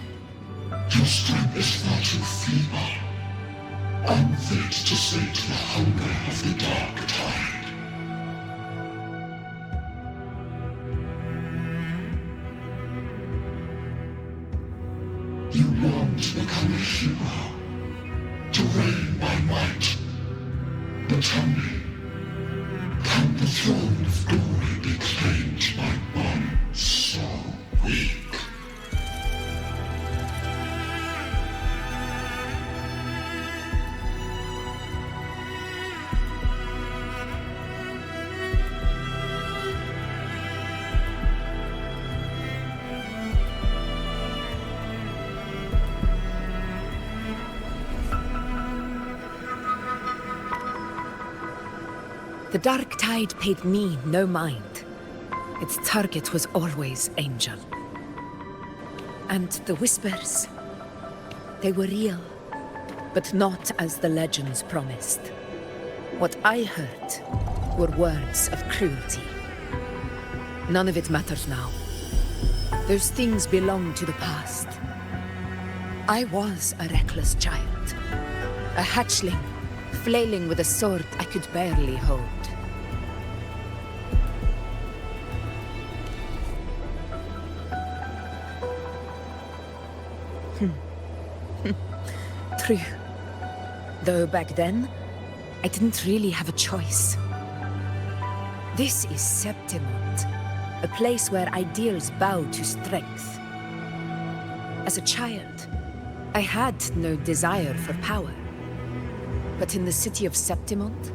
your strength is far too feeble, unfit to sate the hunger of the dark tide. You long to become a hero, to reign by might. But tell me, can the throne of glory be claimed by one so weak? The Dark Tide paid me no mind. Its target was always Angel. And the whispers, they were real, but not as the legends promised. What I heard were words of cruelty. None of it matters now. Those things belong to the past. I was a reckless child, a hatchling, flailing with a sword I could barely hold. True. Though back then, I didn't really have a choice. This is Septimont, a place where ideals bow to strength. As a child, I had no desire for power. But in the city of Septimont,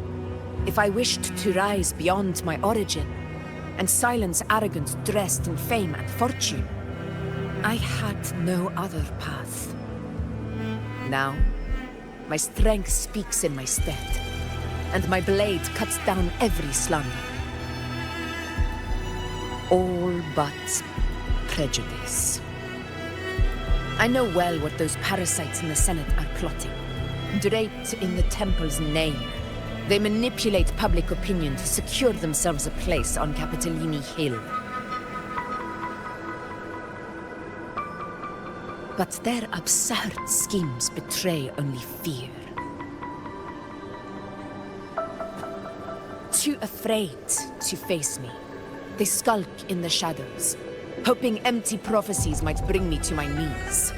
if I wished to rise beyond my origin and silence arrogance dressed in fame and fortune, I had no other path. Now, my strength speaks in my stead, and my blade cuts down every slander. All but prejudice. I know well what those parasites in the Senate are plotting. Draped in the Temple's name, they manipulate public opinion to secure themselves a place on Capitolini Hill. But their absurd schemes betray only fear. Too afraid to face me, they skulk in the shadows, hoping empty prophecies might bring me to my knees.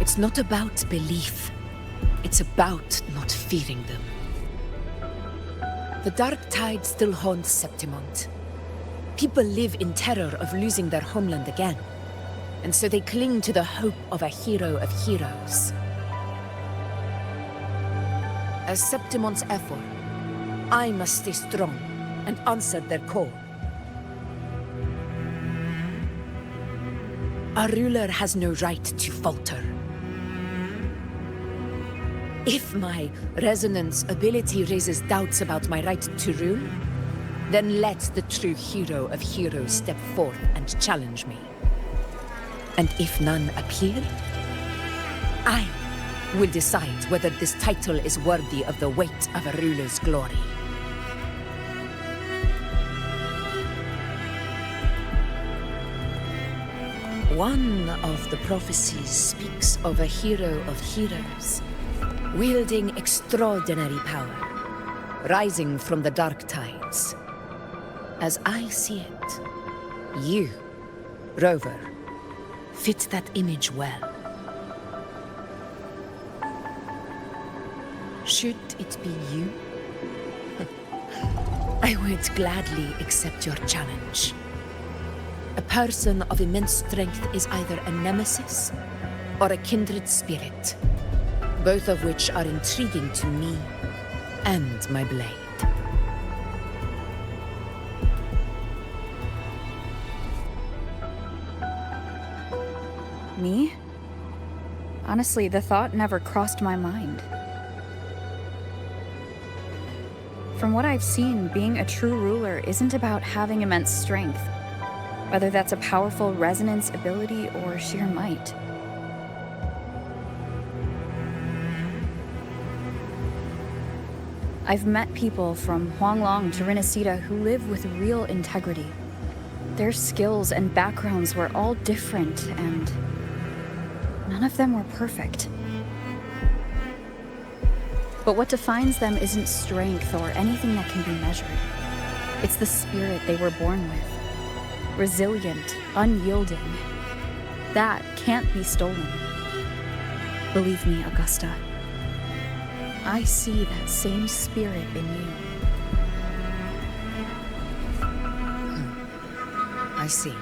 It's not about belief. It's about not fearing them. The Dark Tide still haunts Septimont. People live in terror of losing their homeland again, and so they cling to the hope of a hero of heroes. As Septimont's effort, I must stay strong and answer their call. Our ruler has no right to falter. If my resonance ability raises doubts about my right to rule, then let the true hero of heroes step forth and challenge me. And if none appear, I will decide whether this title is worthy of the weight of a ruler's glory. One of the prophecies speaks of a hero of heroes, wielding extraordinary power, rising from the dark tides. As I see it, you, Rover, fit that image well. Should it be you? I would gladly accept your challenge. A person of immense strength is either a nemesis or a kindred spirit, both of which are intriguing to me and my blade. Me? Honestly, the thought never crossed my mind. From what I've seen, being a true ruler isn't about having immense strength, whether that's a powerful resonance ability or sheer might. I've met people from Huanglong to Rinascita who live with real integrity. Their skills and backgrounds were all different, and none of them were perfect. But what defines them isn't strength or anything that can be measured. It's the spirit they were born with. Resilient, unyielding. That can't be stolen. Believe me, Augusta. I see that same spirit in you. I see.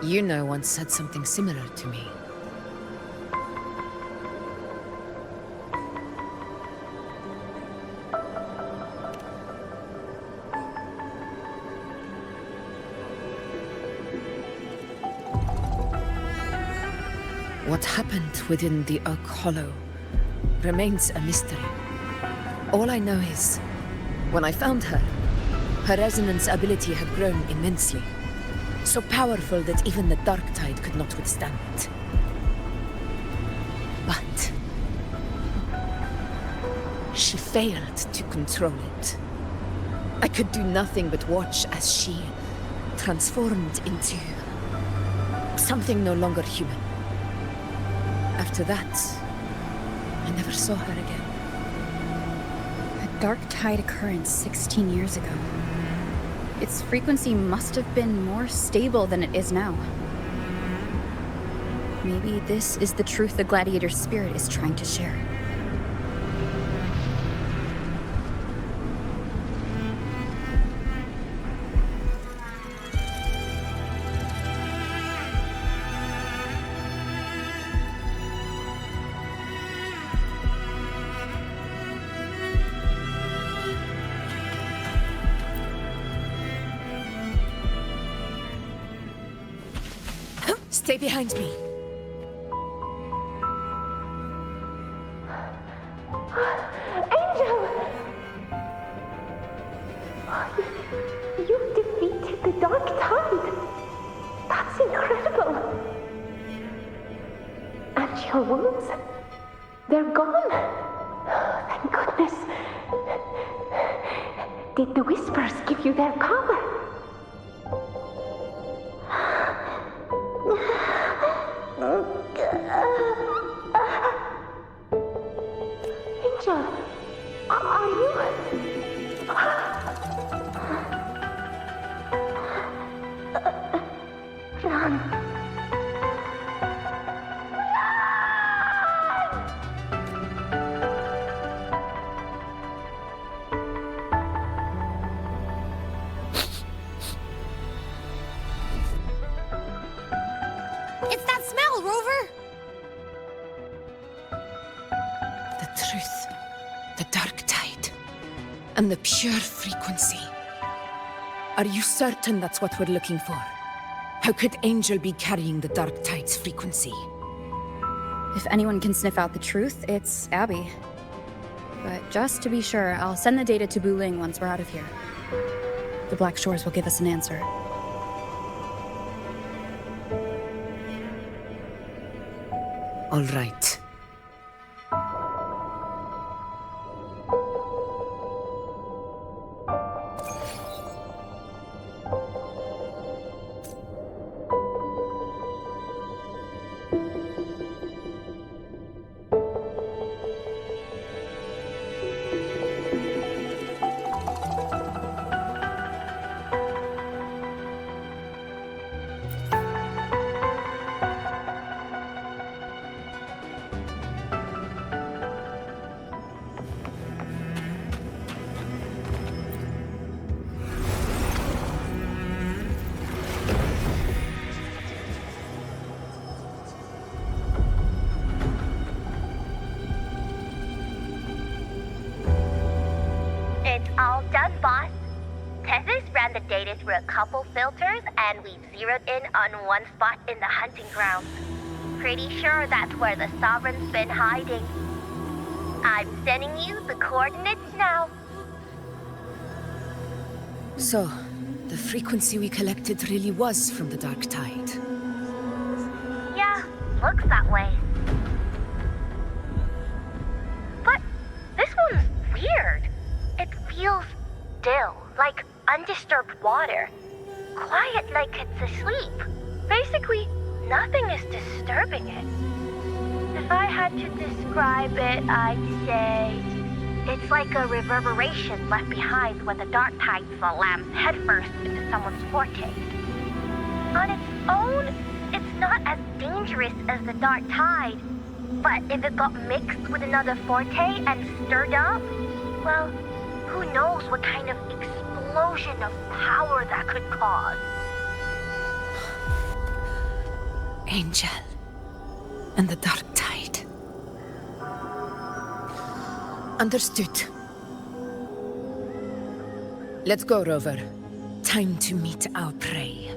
Yuna once said something similar to me. What happened within the Oak Hollow remains a mystery. All I know is, when I found her, her resonance ability had grown immensely. So powerful that even the Dark Tide could not withstand it. But she failed to control it. I could do nothing but watch as she transformed into something no longer human. After that, I never saw her again. A Dark Tide occurrence 16 years ago. Its frequency must have been more stable than it is now. Maybe this is the truth the gladiator's spirit is trying to share. Stay behind me. Angel! You've defeated the Dark Tide. That's incredible. And your wounds, they're gone. Thank goodness. Did the Whispers give you their power? Angel, are you? Run. It's that smell, Rover! The truth, the Dark Tide, and the pure frequency. Are you certain that's what we're looking for? How could Angel be carrying the Dark Tide's frequency? If anyone can sniff out the truth, it's Abby. But just to be sure, I'll send the data to Buling once we're out of here. The Black Shores will give us an answer. All right. It's all done, boss. Tethys ran the data through a couple filters, and we've zeroed in on one spot in the hunting grounds. Pretty sure that's where the Sovereign's been hiding. I'm sending you the coordinates now. So, the frequency we collected really was from the Dark Tide. Yeah, looks that way. But this one's weird. It feels still, like undisturbed water. Quiet like it's asleep. Basically, nothing is disturbing it. The If I had to describe it, I'd say it's like a reverberation left behind when the dark tide slams headfirst into someone's forte. On its own, it's not as dangerous as the dark tide, but if it got mixed with another forte and stirred up, well, who knows what kind of explosion of power that could cause. Angel and the dark tide. Understood. Let's go, Rover. Time to meet our prey.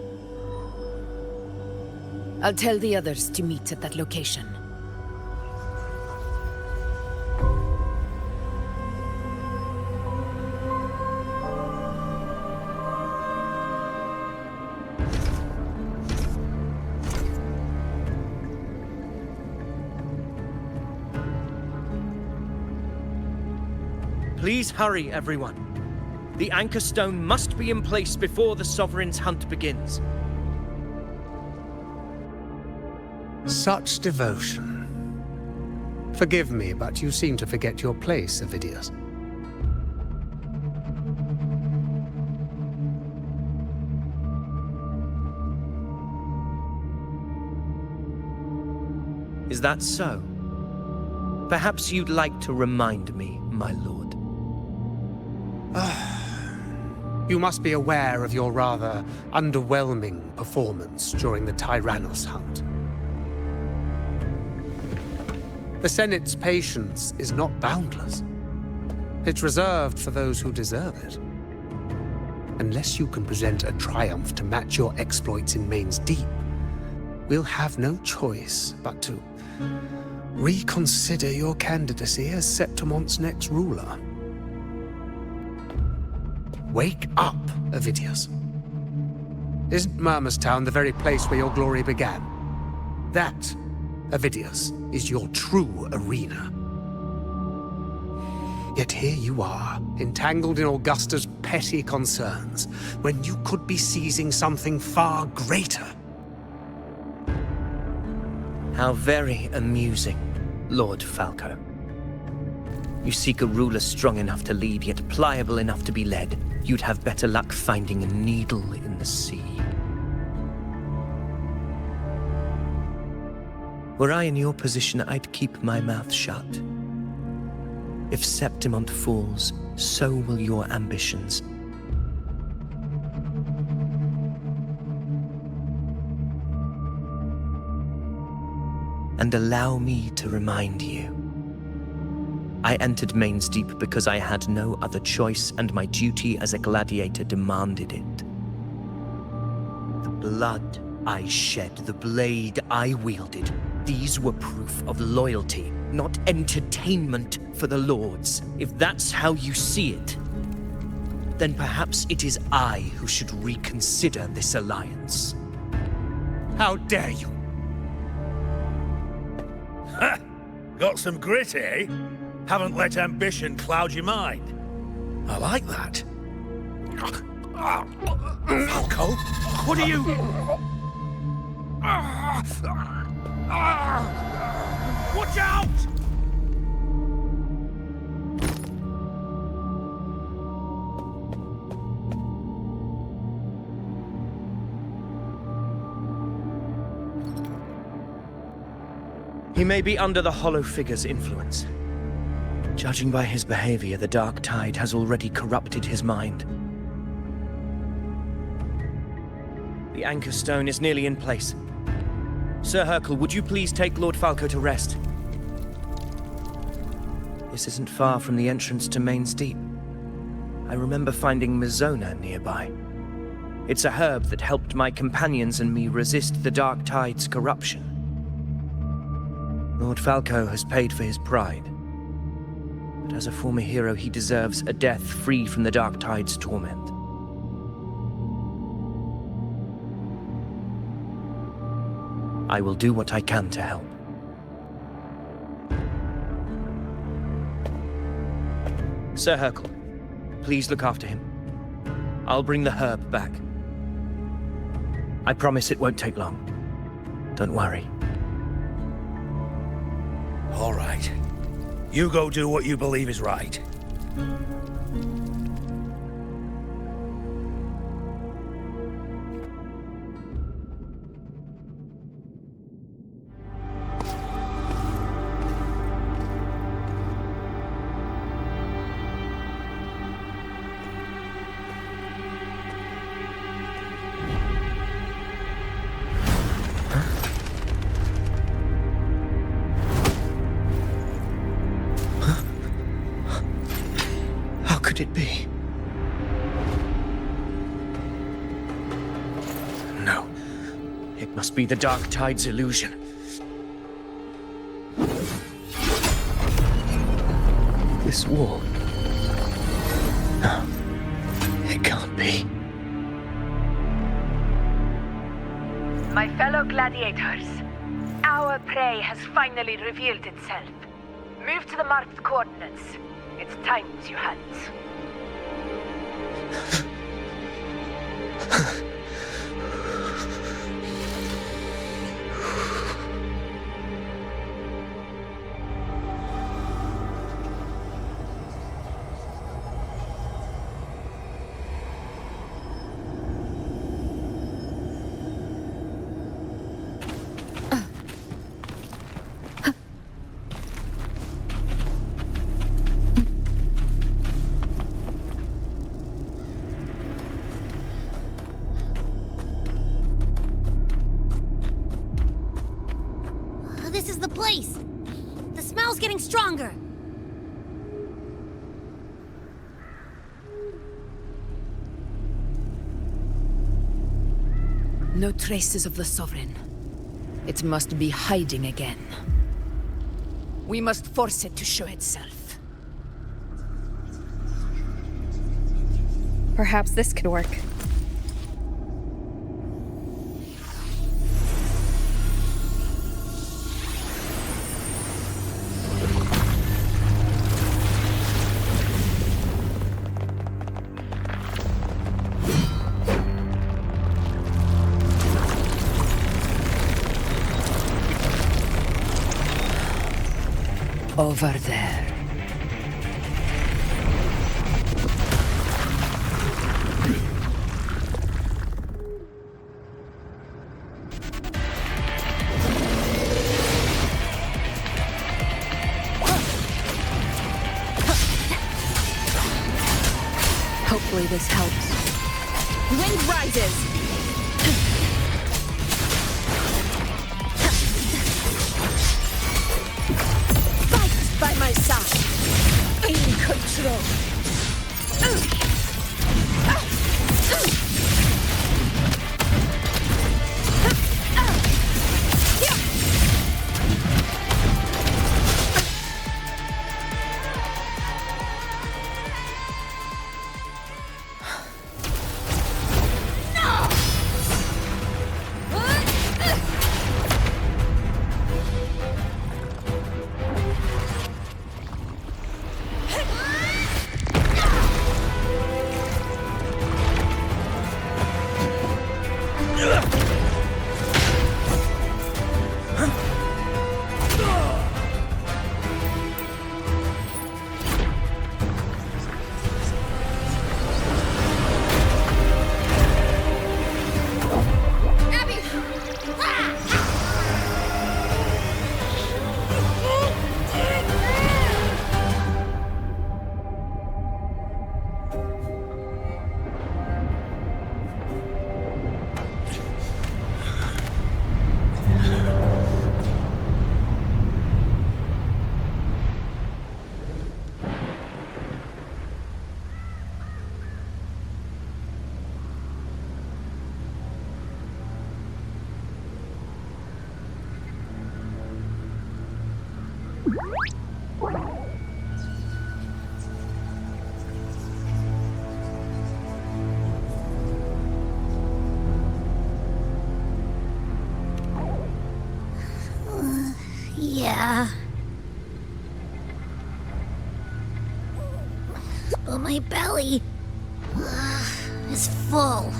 I'll tell the others to meet at that location. Please hurry, everyone. The anchor stone must be in place before the Sovereign's hunt begins. Such devotion. Forgive me, but you seem to forget your place, Avidius. Is that so? Perhaps you'd like to remind me, my lord. You must be aware of your rather underwhelming performance during the Tyrannos hunt. The Senate's patience is not boundless. It's reserved for those who deserve it. Unless you can present a triumph to match your exploits in Main's Deep, we'll have no choice but to reconsider your candidacy as Septimon's next ruler. Wake up, Avidius. Isn't Murmustown the very place where your glory began? That, Avidius, is your true arena. Yet here you are, entangled in Augusta's petty concerns, when you could be seizing something far greater. How very amusing, Lord Falco. You seek a ruler strong enough to lead, yet pliable enough to be led. You'd have better luck finding a needle in the sea. Were I in your position, I'd keep my mouth shut. If Septimont falls, so will your ambitions. And allow me to remind you. I entered Main's Deep because I had no other choice, and my duty as a gladiator demanded it. The blood I shed, the blade I wielded, these were proof of loyalty, not entertainment for the Lords. If that's how you see it, then perhaps it is I who should reconsider this alliance. How dare you? Ha! Got some grit, eh? Haven't let ambition cloud your mind. I like that. Falco, what are you... Watch out! He may be under the Hollow Figure's influence. Judging by his behavior, the Dark Tide has already corrupted his mind. The anchor stone is nearly in place. Sir Hercule, would you please take Lord Falco to rest? This isn't far from the entrance to Main's Deep. I remember finding Mizona nearby. It's a herb that helped my companions and me resist the Dark Tide's corruption. Lord Falco has paid for his pride. But as a former hero, he deserves a death free from the Dark Tide's torment. I will do what I can to help. Sir Hercule, please look after him. I'll bring the herb back. I promise it won't take long. Don't worry. All right. You go do what you believe is right. How could it be? No. It must be the Dark Tide's illusion. This wall. No. It can't be. My fellow gladiators, our prey has finally revealed itself. Move to the marked coordinates. It's time to hunt. This is the place! The smell's getting stronger! No traces of the Sovereign. It must be hiding again. We must force it to show itself. Perhaps this could work. Over there. Hopefully this helps. Wind rises! By my side. In control. Yeah. But my belly is full.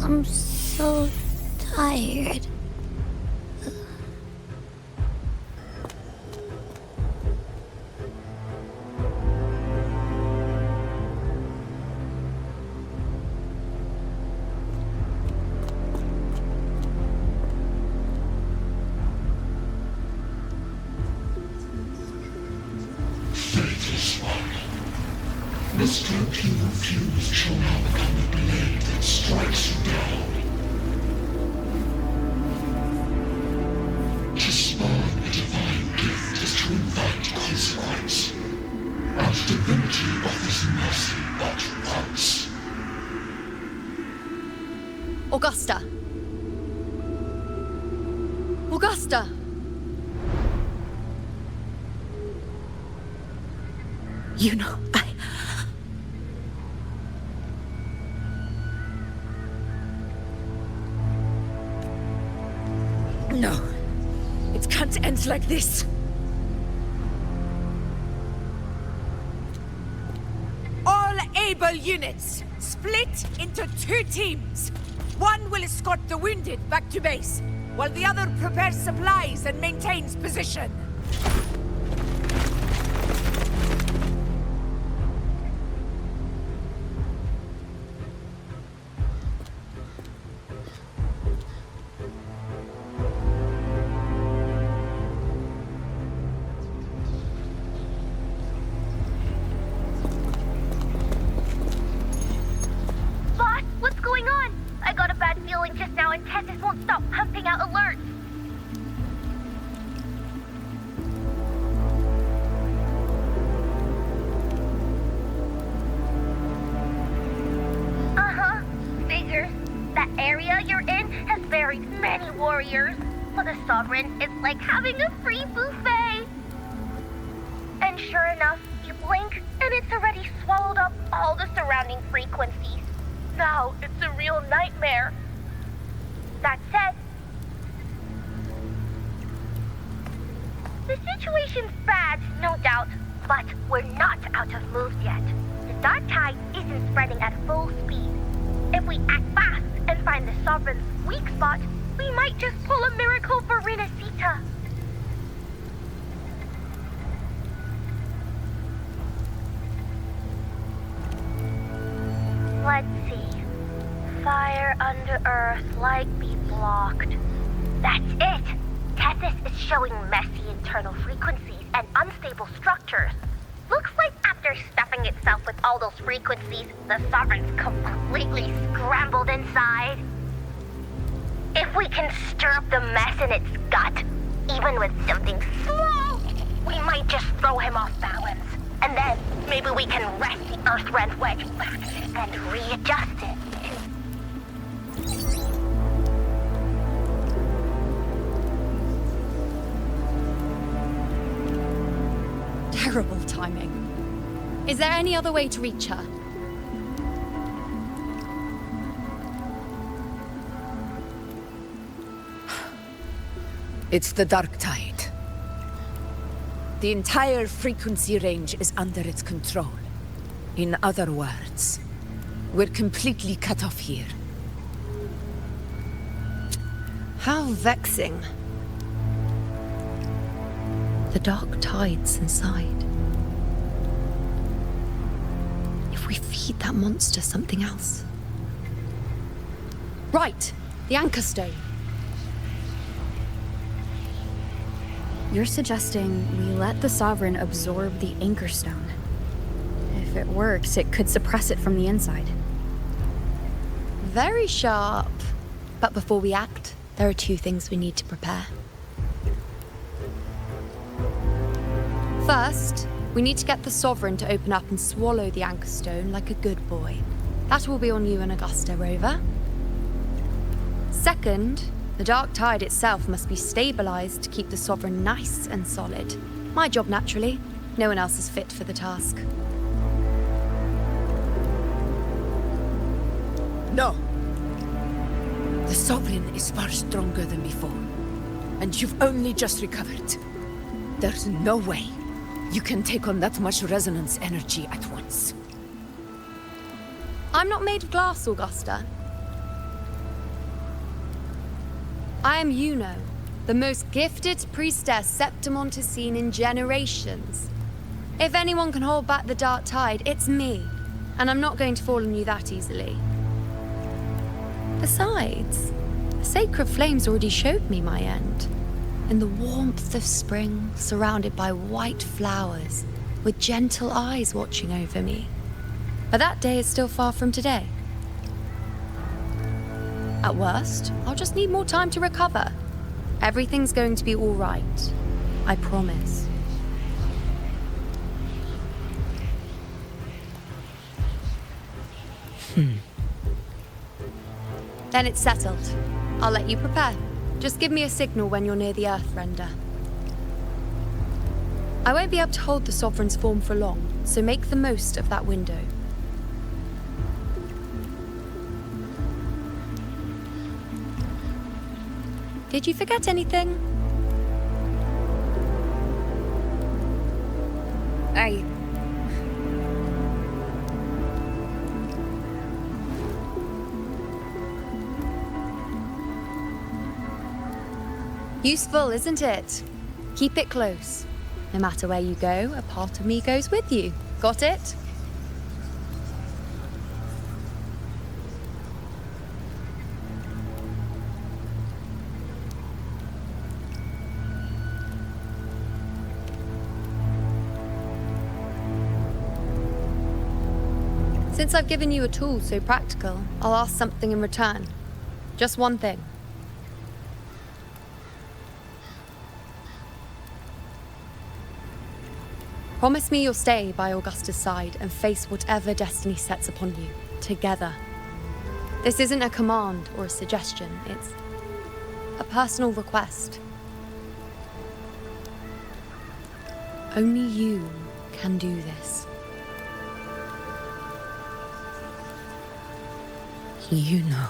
I'm so tired. Faithless one. The stroke you refuse shall now become the blade that strikes you down. To spawn a divine gift is to invite consequence. And divinity offers mercy but once. Augusta! Augusta! You know, No. It can't end like this. All able units, split into 2 teams. One will escort the wounded back to base, while the other prepares supplies and maintains position. Boss, what's going on? I got a bad feeling just now and Tessus won't stop pumping out alerts. Uh-huh. Figures. That area you're in has very many warriors. For the Sovereign, it's like having a free buffet. And sure enough, you blink, and it's already swallowed up all the surrounding frequencies. Now it's a real nightmare. That said, the situation's bad, no doubt, but we're not out of moves yet. The dark tide isn't spreading at full speed. If we act fast and find the Sovereign's weak spot, we might just pull a miracle for Rinascita. Let's see. Fire under earth, light be blocked. That's it! Tessus is showing messy internal frequencies and unstable structures. Looks like after stuffing itself with all those frequencies, the Sovereign's completely scrambled inside. If we can stir up the mess in its gut, even with something small, we might just throw him off balance. And then maybe we can wrest the Earthrend wedge back and readjust it. Terrible timing. Is there any other way to reach her? It's the dark tide. The entire frequency range is under its control. In other words, we're completely cut off here. How vexing. The dark tide's inside. If we feed that monster something else. Right, the anchor stone. You're suggesting we let the Sovereign absorb the Anchor Stone. If it works, it could suppress it from the inside. Very sharp. But before we act, there are 2 things we need to prepare. First, we need to get the Sovereign to open up and swallow the Anchor Stone like a good boy. That will be on you and Augusta, Rover. Second, the dark tide itself must be stabilized to keep the Sovereign nice and solid. My job, naturally. No one else is fit for the task. No. The Sovereign is far stronger than before. And you've only just recovered. There's no way you can take on that much resonance energy at once. I'm not made of glass, Augusta. I am Yuno, the most gifted priestess Septimont has seen in generations. If anyone can hold back the dark tide, it's me. And I'm not going to fall on you that easily. Besides, the sacred flames already showed me my end. In the warmth of spring, surrounded by white flowers, with gentle eyes watching over me. But that day is still far from today. At worst, I'll just need more time to recover. Everything's going to be all right. I promise. Then it's settled. I'll let you prepare. Just give me a signal when you're near the Earthrender. I won't be able to hold the Sovereign's form for long, so make the most of that window. Did you forget anything? Useful, isn't it? Keep it close. No matter where you go, a part of me goes with you. Got it? Since I've given you a tool so practical, I'll ask something in return. Just one thing. Promise me you'll stay by Augusta's side and face whatever destiny sets upon you, together. This isn't a command or a suggestion, it's a personal request. Only you can do this. You know.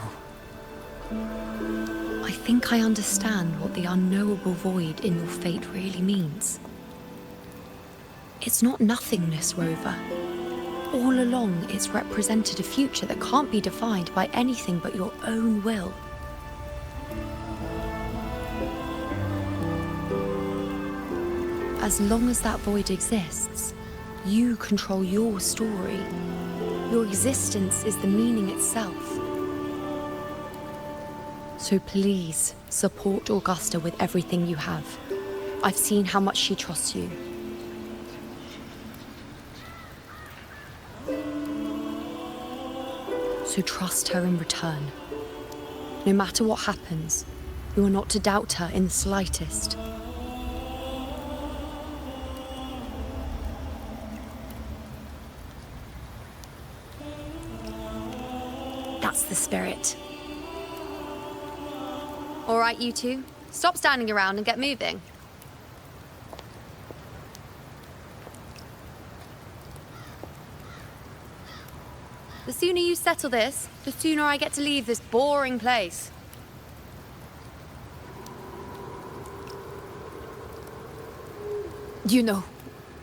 I think I understand what the unknowable void in your fate really means. It's not nothingness, Rover. All along, it's represented a future that can't be defined by anything but your own will. As long as that void exists, you control your story. Your existence is the meaning itself. So please, support Augusta with everything you have. I've seen how much she trusts you. So trust her in return. No matter what happens, you are not to doubt her in the slightest. That's the spirit. All right, you two. Stop standing around and get moving. The sooner you settle this, the sooner I get to leave this boring place. You know,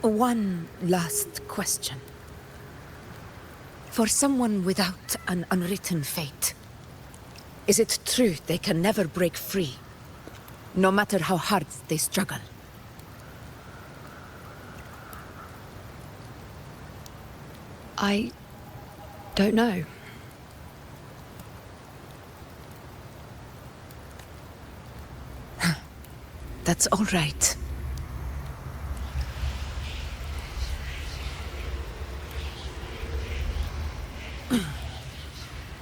one last question. For someone without an unwritten fate, is it true they can never break free, no matter how hard they struggle? I don't know. That's all right.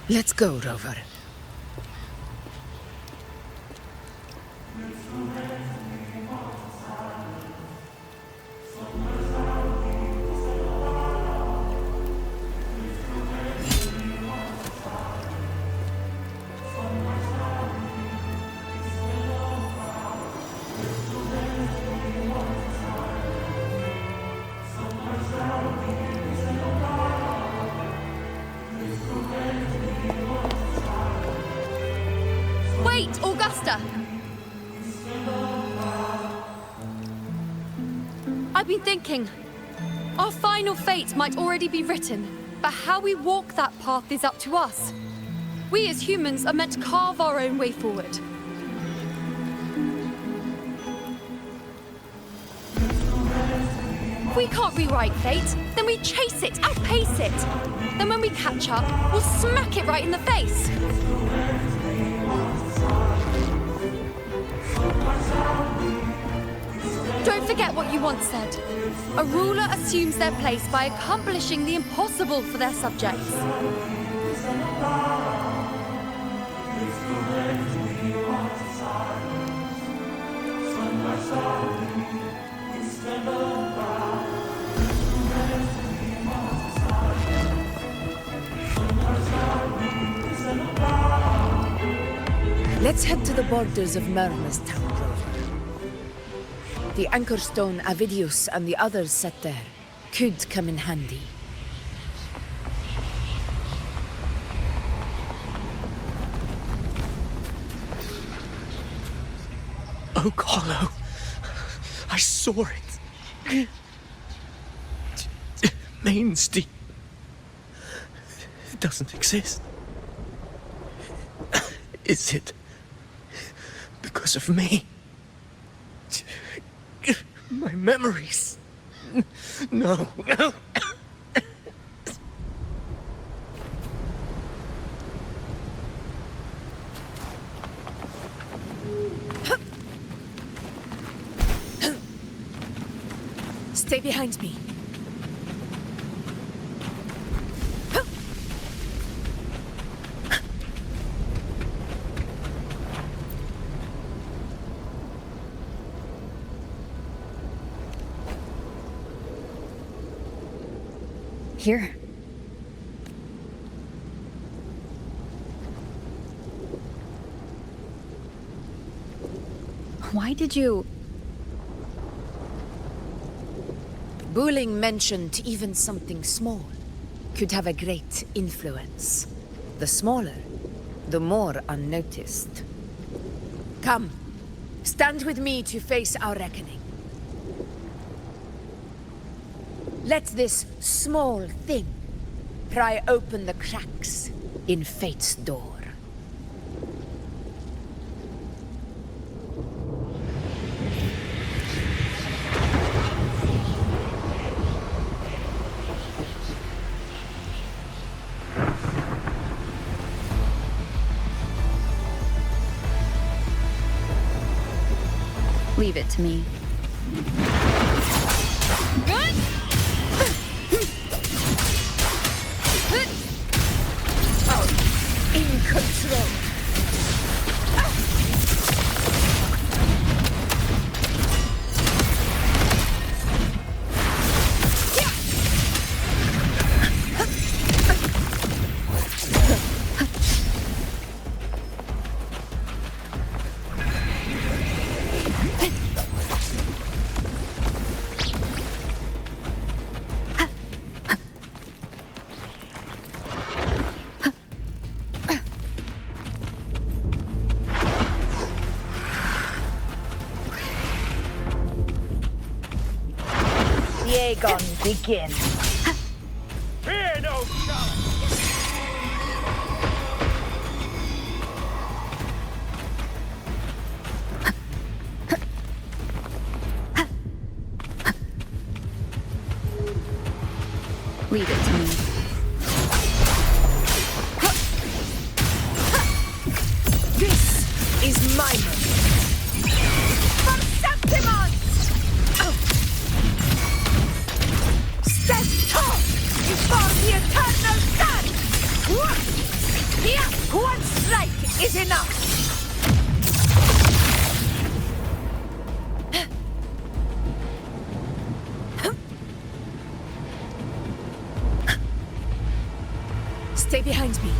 Let's go, Rover. Wait, Augusta! I've been thinking. Our final fate might already be written, but how we walk that path is up to us. We as humans are meant to carve our own way forward. If we can't rewrite fate, then we chase it, outpace it. Then when we catch up, we'll smack it right in the face. Don't forget what you once said. A ruler assumes their place by accomplishing the impossible for their subjects. Let's head to the borders of Myrna's town, Rover. The anchor stone Avidius and the others set there could come in handy. Oak Hollow. I saw it. Main Deep. It doesn't exist. Is it because of me? My memories. No. Stay behind me. Here. Why did you... Buling mentioned even something small could have a great influence. The smaller, the more unnoticed. Come, stand with me to face our reckoning. Let this small thing pry open the cracks in fate's door. Leave it to me. In control. Aegon begin. Fear no challenge! Leave it to me. This is my moment. For Septimon! Stand tall before the eternal sun! Here, one strike is enough! Stay behind me.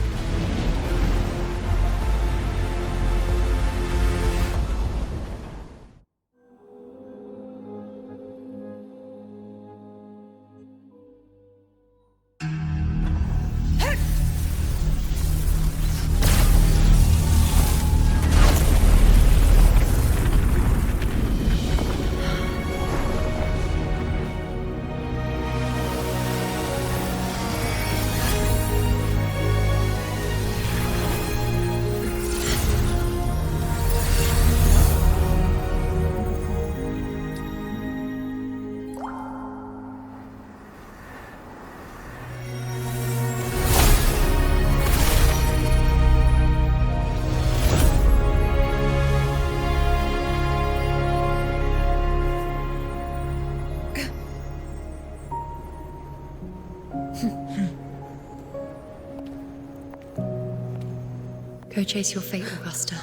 Go chase your fate, Augusta.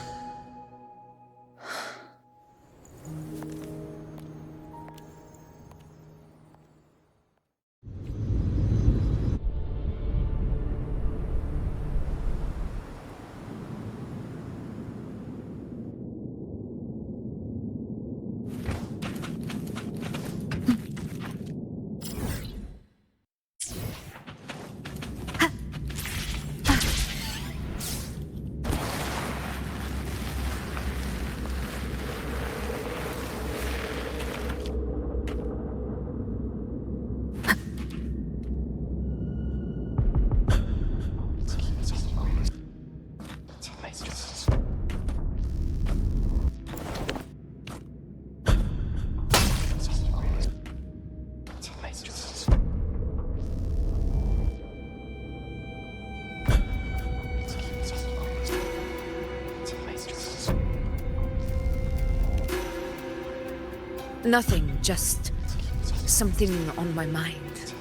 Nothing, just something on my mind.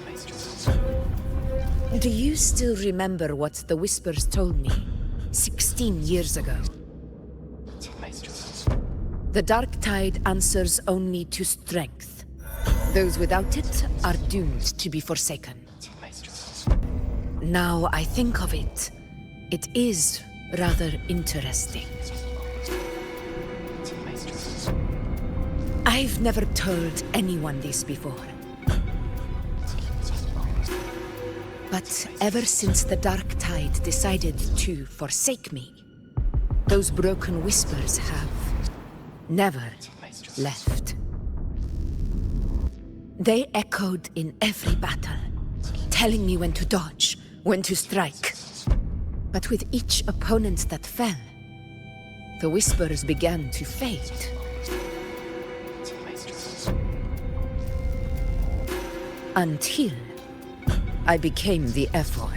Do you still remember what the Whispers told me 16 years ago? The Dark Tide answers only to strength. Those without it are doomed to be forsaken. Now I think of it, it is rather interesting. I've never told anyone this before. But ever since the Dark Tide decided to forsake me, those broken whispers have never left. They echoed in every battle, telling me when to dodge, when to strike. But with each opponent that fell, the whispers began to fade. Until I became the F-Word.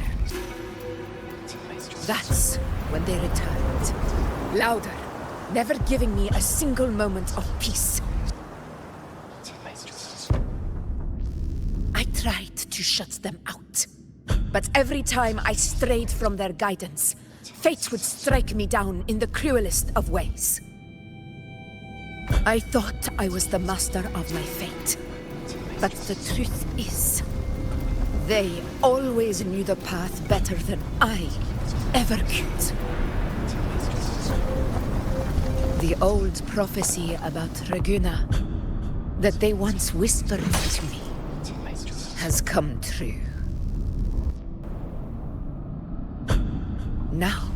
That's when they returned. Louder, never giving me a single moment of peace. I tried to shut them out. But every time I strayed from their guidance, fate would strike me down in the cruelest of ways. I thought I was the master of my fate. But the truth is, they always knew the path better than I ever could. The old prophecy about Raguna, that they once whispered to me, has come true. Now,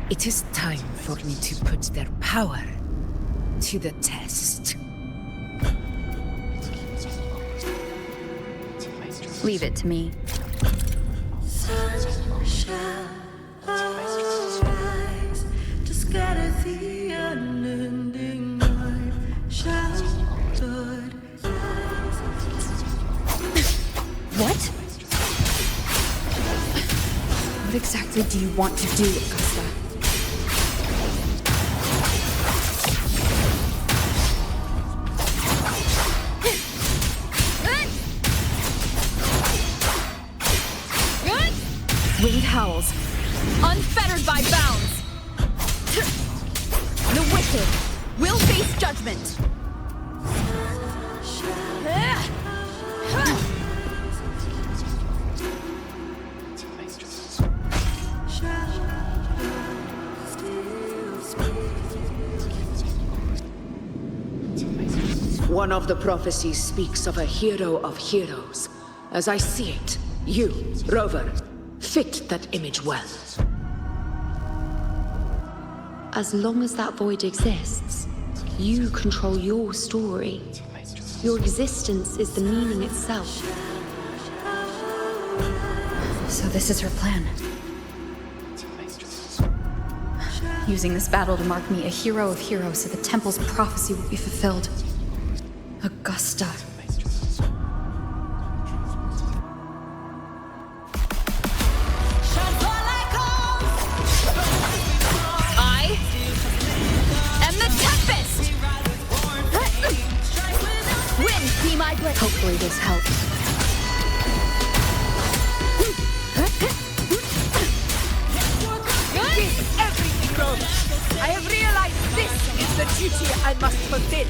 it is time for me to put their power to the test. Leave it to me. Sun shall arise to scatter the unending night. Sheltered What? What exactly do you want to do, Augusta? Winged howls, unfettered by bounds. The wicked will face judgment. One of the prophecies speaks of a hero of heroes. As I see it, you, Rover, fit that image well. As long as that void exists, you control your story. Your existence is the meaning itself. So this is her plan. Using this battle to mark me a hero of heroes so the temple's prophecy will be fulfilled. Augusta. I am the Tempest! Wind, be my blade. Hopefully this helps. I have realized this is the duty I must fulfill.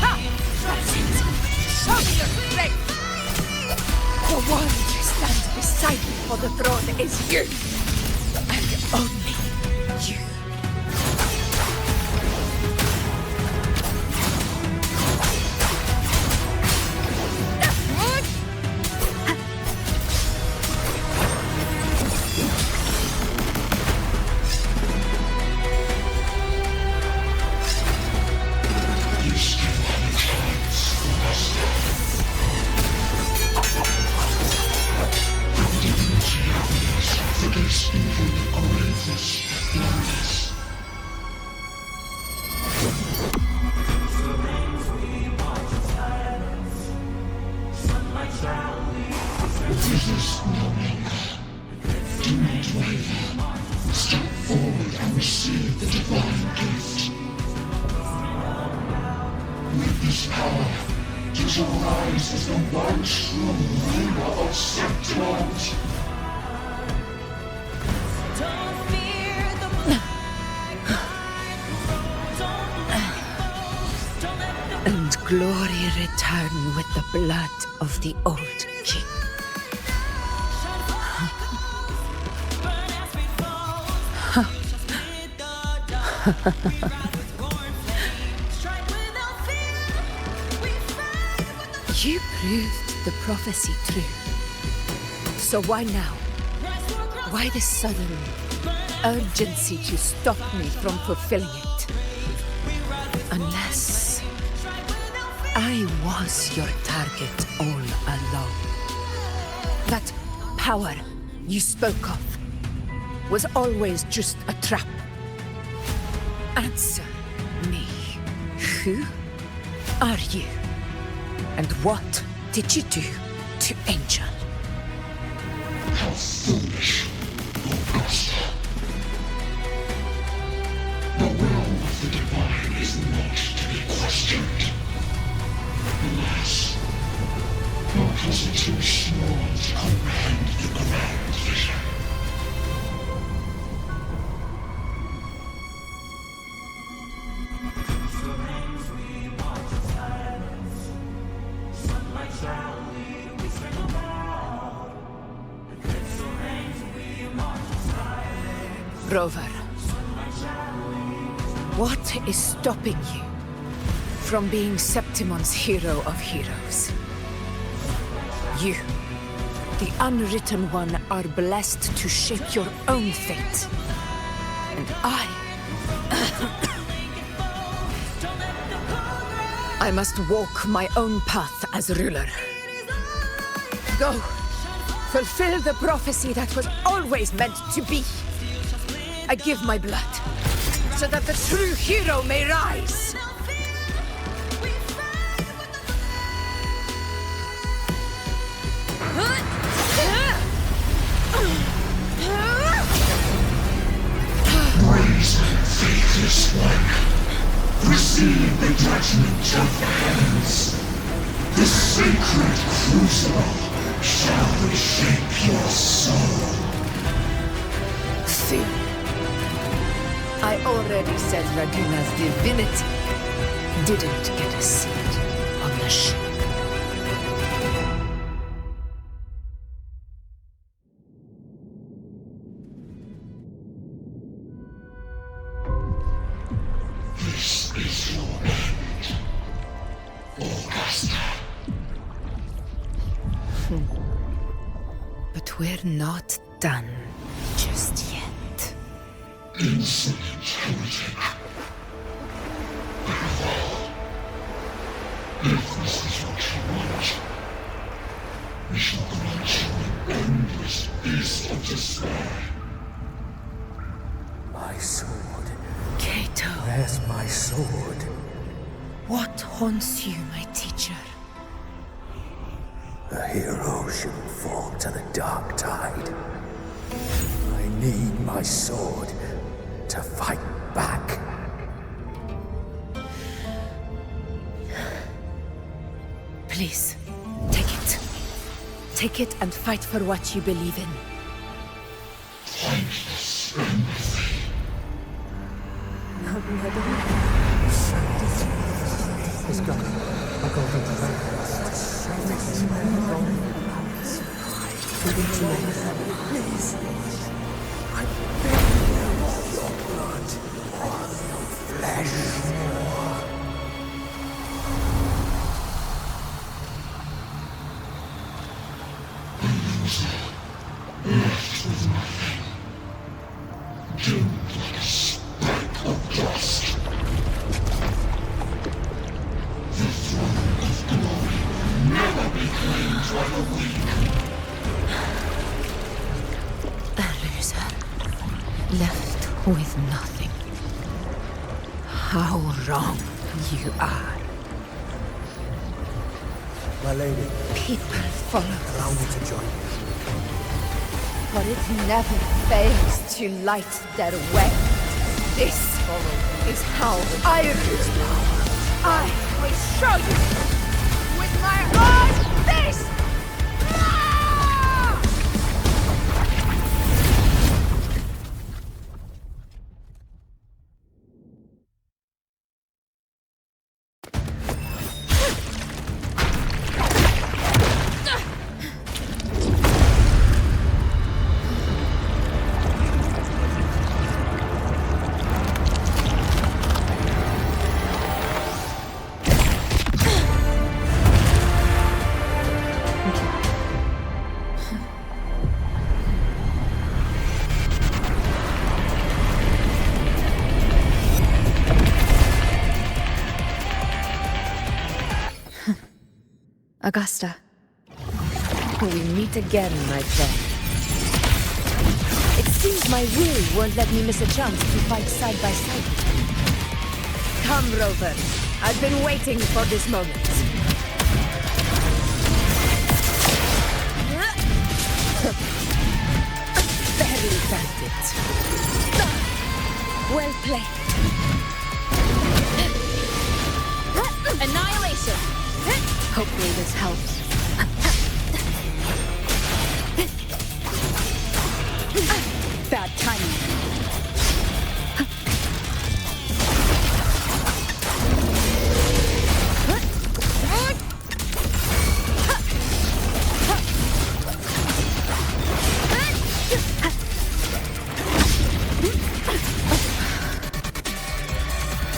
Ha! That's it! Show me your strength! The one to stand beside me for the throne is you! And only you. And glory return with the blood of the old king. You proved the prophecy true. So why now? Why this sudden urgency to stop me from fulfilling it? Unless I was your target all along. That power you spoke of was always just a trap. Answer me. Who are you? And what did you do to Angel? How foolish, Augusta. The will of the divine is not to be questioned. Alas, not was it too small to comprehend the grand vision. Rover, what is stopping you from being Septimon's hero of heroes? You, the unwritten one, are blessed to shape your own fate. And I must walk my own path as ruler. Go, fulfill the prophecy that was always meant to be. I give my blood, so that the true hero may rise! Brazen, faithless one, receive the judgment of the heavens. The sacred crucible shall reshape your soul. Soon. I already said Raguna's divinity didn't get a seat on the ship. This is your end, Augusta. But we're not done just yet. Insolent heretic. Farewell. If this is what you want, we shall grant you an endless peace of despair. My sword. Cato. Where's my sword? What haunts you, my teacher? A hero shouldn't fall to the dark tide. I need my sword to fight back. Please, take it. Take it and fight for what you believe in. Thankless empathy. It's gone. A golden plate. Please. I beg you, your blood, your flesh. Left with nothing. Doomed like a speck of dust. The throne of glory will never be claimed by the weak. A loser. Left with nothing. How wrong you are. My lady. People follow Allow me to join you. But it never fails to light their way. This is how I use power. I will show you with my own fist! Augusta. We meet again, my friend. It seems my will won't let me miss a chance to fight side by side. Come, Rover. I've been waiting for this moment. Barely felt it. Well played. Annihilation! Hopefully this helps. Bad timing.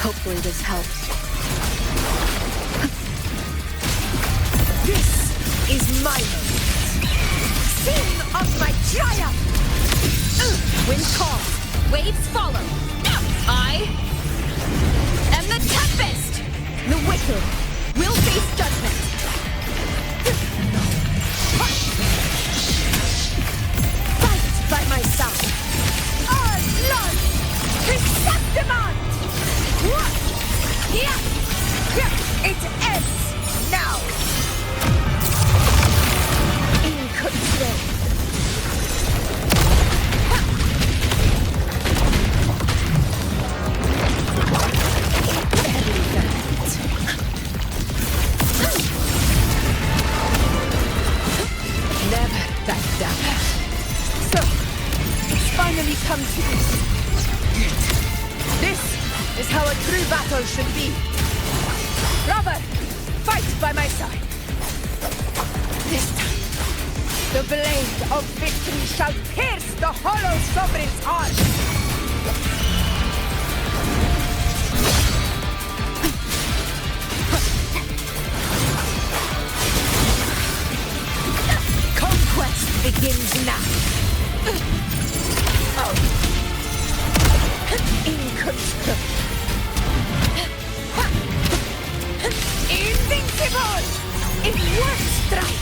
Hopefully this helps. This is my moment. Sing of my triumph! Wind calls, waves follow. I am the Tempest! The wicked will face judgment. Fight by my side. Our blood! Receptimont! Here! It ends now! In control. Never back down. So, it's finally come to this. This is how a true battle should be. Robert, fight by my side. This time, the blade of victory shall pierce the hollow sovereign's heart. Conquest begins now. Inconceivable. Invincible! In one strike!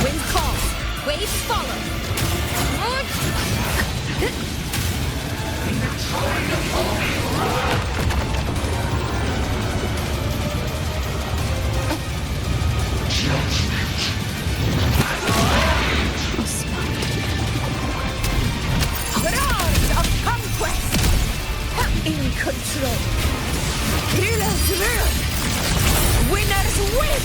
Wind calls, waves follow. Roars of conquest! In control. Rulers rule! Winners win!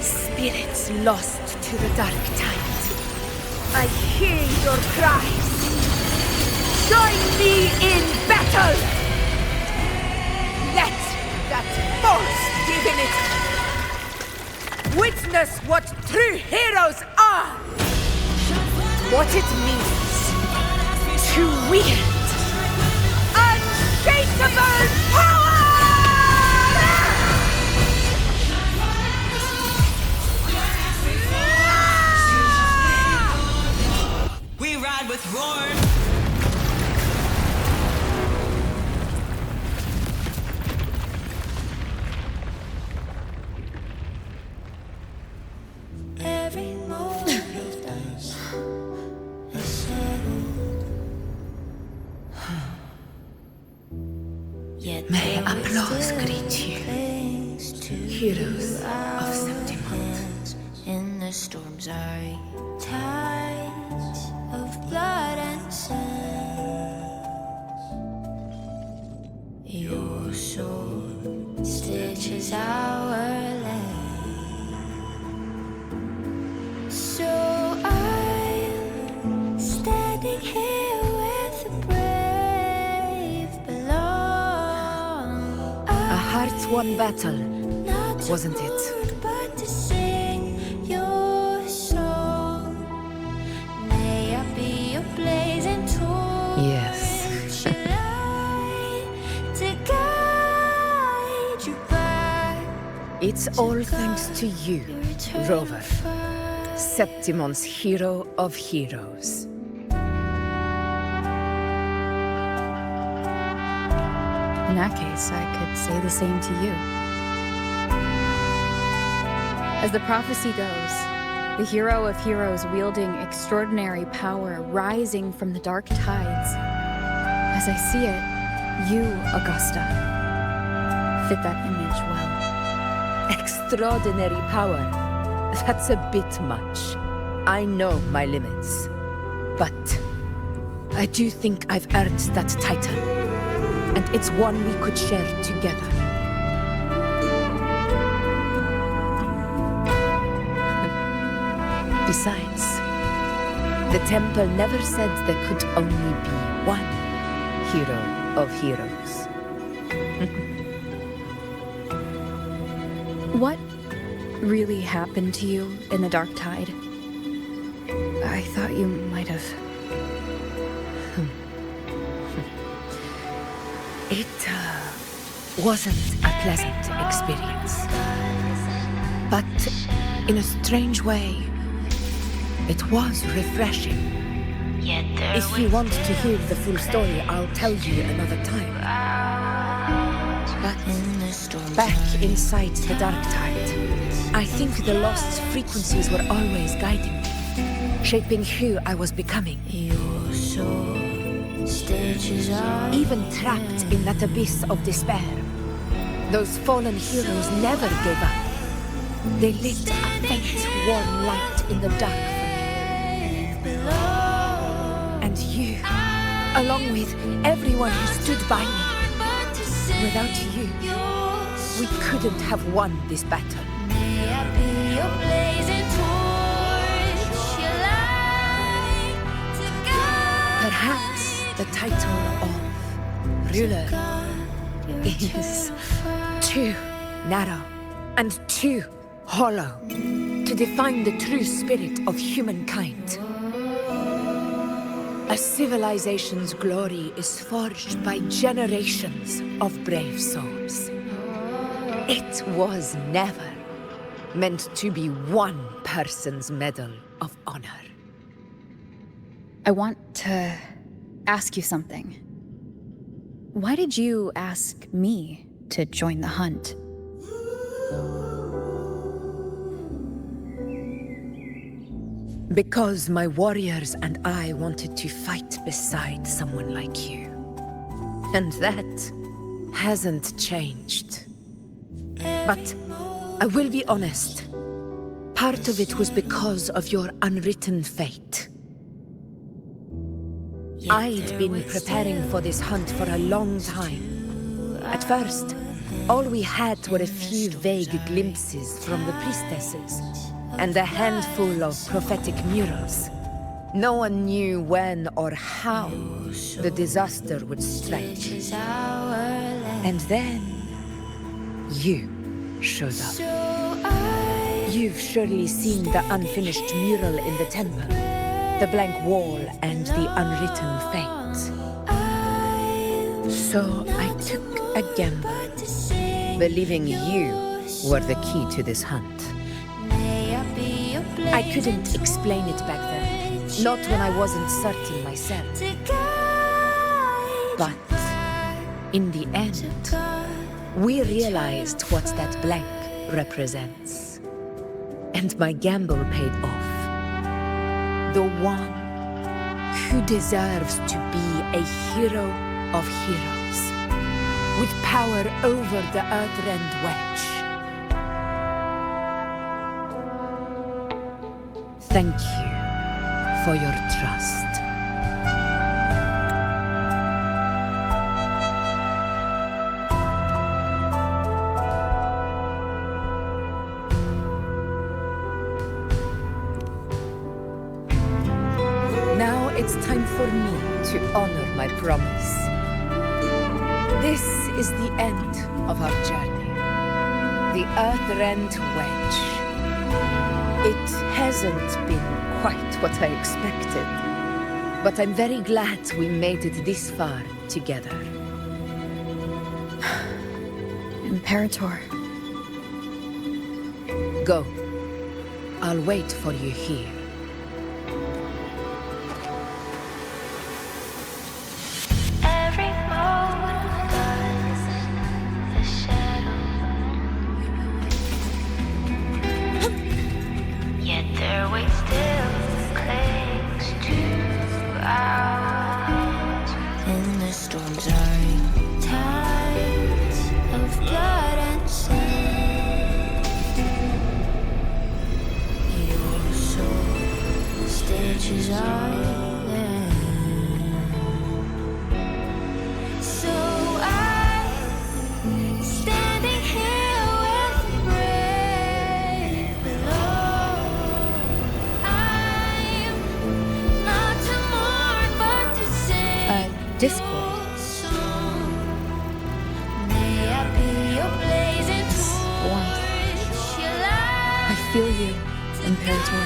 Spirits lost to the dark tide. I hear your cries. Join me in battle! Let that false divinity witness what true heroes are! What it means to wield unshakable power! We ride with roar. Every moment is settled. Yet May applause greet you, heroes of Septimont. In the storms are tides of blood and sand. Your sword stitches our land. So I'm standing here with the brave belong. A heart-won battle, wasn't it? But to sing your song. May I be a blazing torch. Yes. To guide you back. It's all thanks to you, Rover, Septimon's hero of heroes. In that case, I could say the same to you. As the prophecy goes, the hero of heroes wielding extraordinary power rising from the dark tides. As I see it, you, Augusta, fit that image well. Extraordinary power. That's a bit much. I know my limits. But I do think I've earned that title. And it's one we could share together. Besides, the temple never said there could only be one hero of heroes. What really happened to you in the dark tide? I thought you might have... It wasn't a pleasant experience. But in a strange way, it was refreshing. If you want to hear the full story, I'll tell you another time. But back inside the dark tide, I think the lost frequencies were always guiding me, shaping who I was becoming. Even trapped in that abyss of despair, those fallen heroes never gave up. They lit a faint, warm light in the dark for me. And you, along with everyone who stood by me. Without you, we couldn't have won this battle. Perhaps the title of ruler is too narrow and too hollow to define the true spirit of humankind. A civilization's glory is forged by generations of brave souls. It was never meant to be one person's medal of honor. I want to ask you something. Why did you ask me to join the hunt? Because my warriors and I wanted to fight beside someone like you. And that hasn't changed. But I will be honest. Part of it was because of your unwritten fate. I'd been preparing for this hunt for a long time. At first, all we had were a few vague glimpses from the priestesses, and a handful of prophetic murals. No one knew when or how the disaster would strike. And then, you showed up. You've surely seen the unfinished mural in the temple, the blank wall and the unwritten fate. So I took a gamble, believing you were the key to this hunt. I couldn't explain it back then, not when I wasn't certain myself. But in the end, we realized what that blank represents. And my gamble paid off. The one who deserves to be a hero of heroes, with power over the Earthrend Wedge. Thank you for your trust. Now it's time for me to honor my promise. This is the end of our journey. The Earthrend Wedge. It hasn't been quite what I expected, but I'm very glad we made it this far together. Imperator. Go. I'll wait for you here. Every moment does the shadow, yet their weight still clings to ours. And the storms are tides of blood and sand. Your soul stitches are Discord. Warmth. I feel you, Imperator.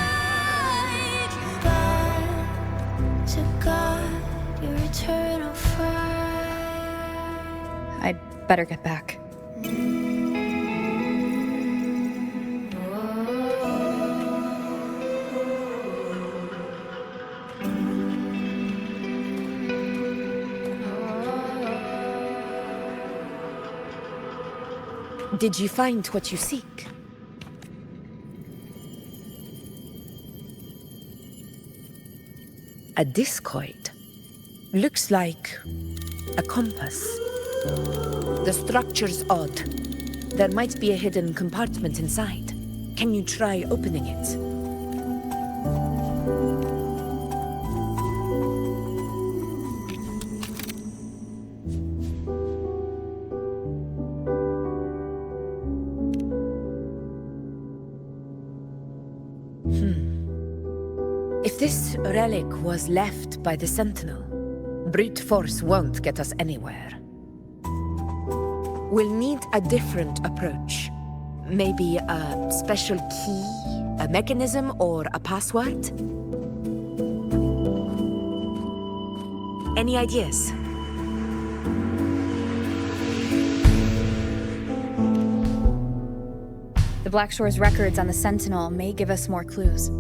I'd better get back. Did you find what you seek? A discoid. Looks like a compass. The structure's odd. There might be a hidden compartment inside. Can you try opening it? If this relic was left by the Sentinel, brute force won't get us anywhere. We'll need a different approach. Maybe a special key, a mechanism, or a password? Any ideas? The Blackshore's records on the Sentinel may give us more clues.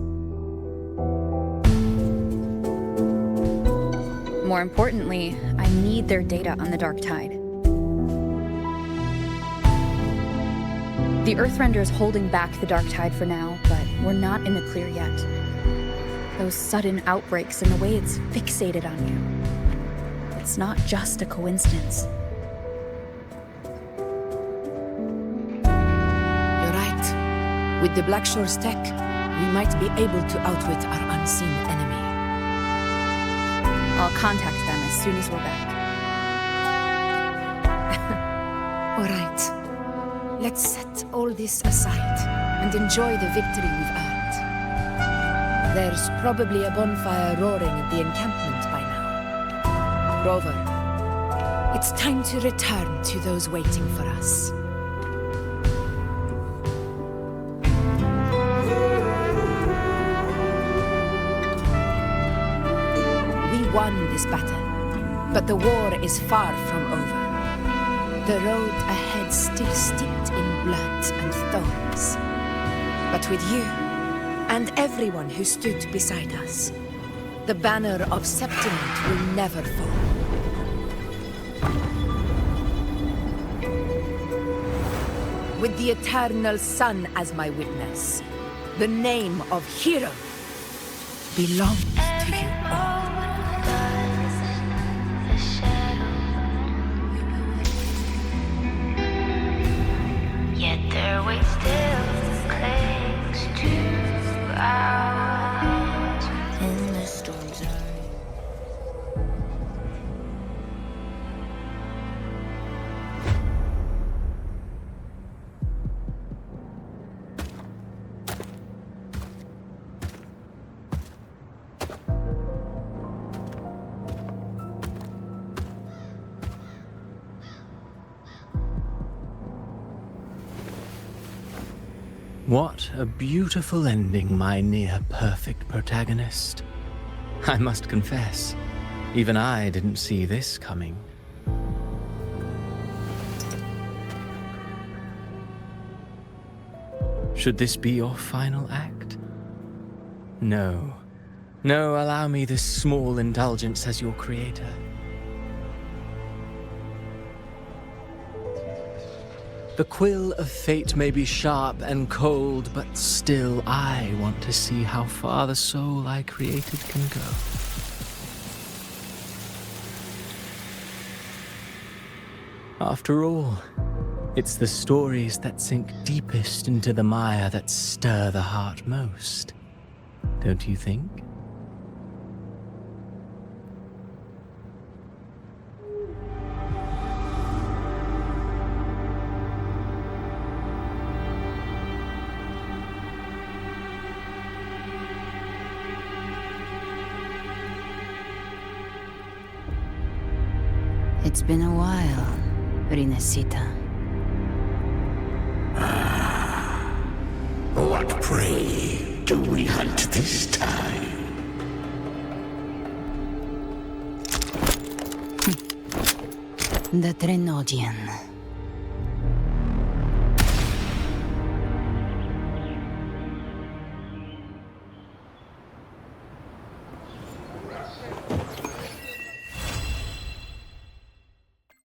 More importantly, I need their data on the Dark Tide. The Earthrender's holding back the Dark Tide for now, but we're not in the clear yet. Those sudden outbreaks and the way it's fixated on you. It's not just a coincidence. You're right. With the Blackshore's tech, we might be able to outwit our unseen enemy. I'll contact them as soon as we're back. All right. Let's set all this aside and enjoy the victory we've earned. There's probably a bonfire roaring at the encampment by now. Grover, it's time to return to those waiting for us. We won this battle, but the war is far from over. The road ahead still steeped in blood and thorns. But with you, and everyone who stood beside us, the banner of Septiment will never fall. With the eternal sun as my witness, the name of hero belongs to you all. Yet their weight still clings to ours in the storm zone. What a beautiful ending, my near-perfect protagonist. I must confess, even I didn't see this coming. Should this be your final act? No. No, allow me this small indulgence as your creator. The quill of fate may be sharp and cold, but still I want to see how far the soul I created can go. After all, it's the stories that sink deepest into the mire that stir the heart most, don't you think? It's been a while, Rinascita. What prey do we hunt this time? The Trenodian.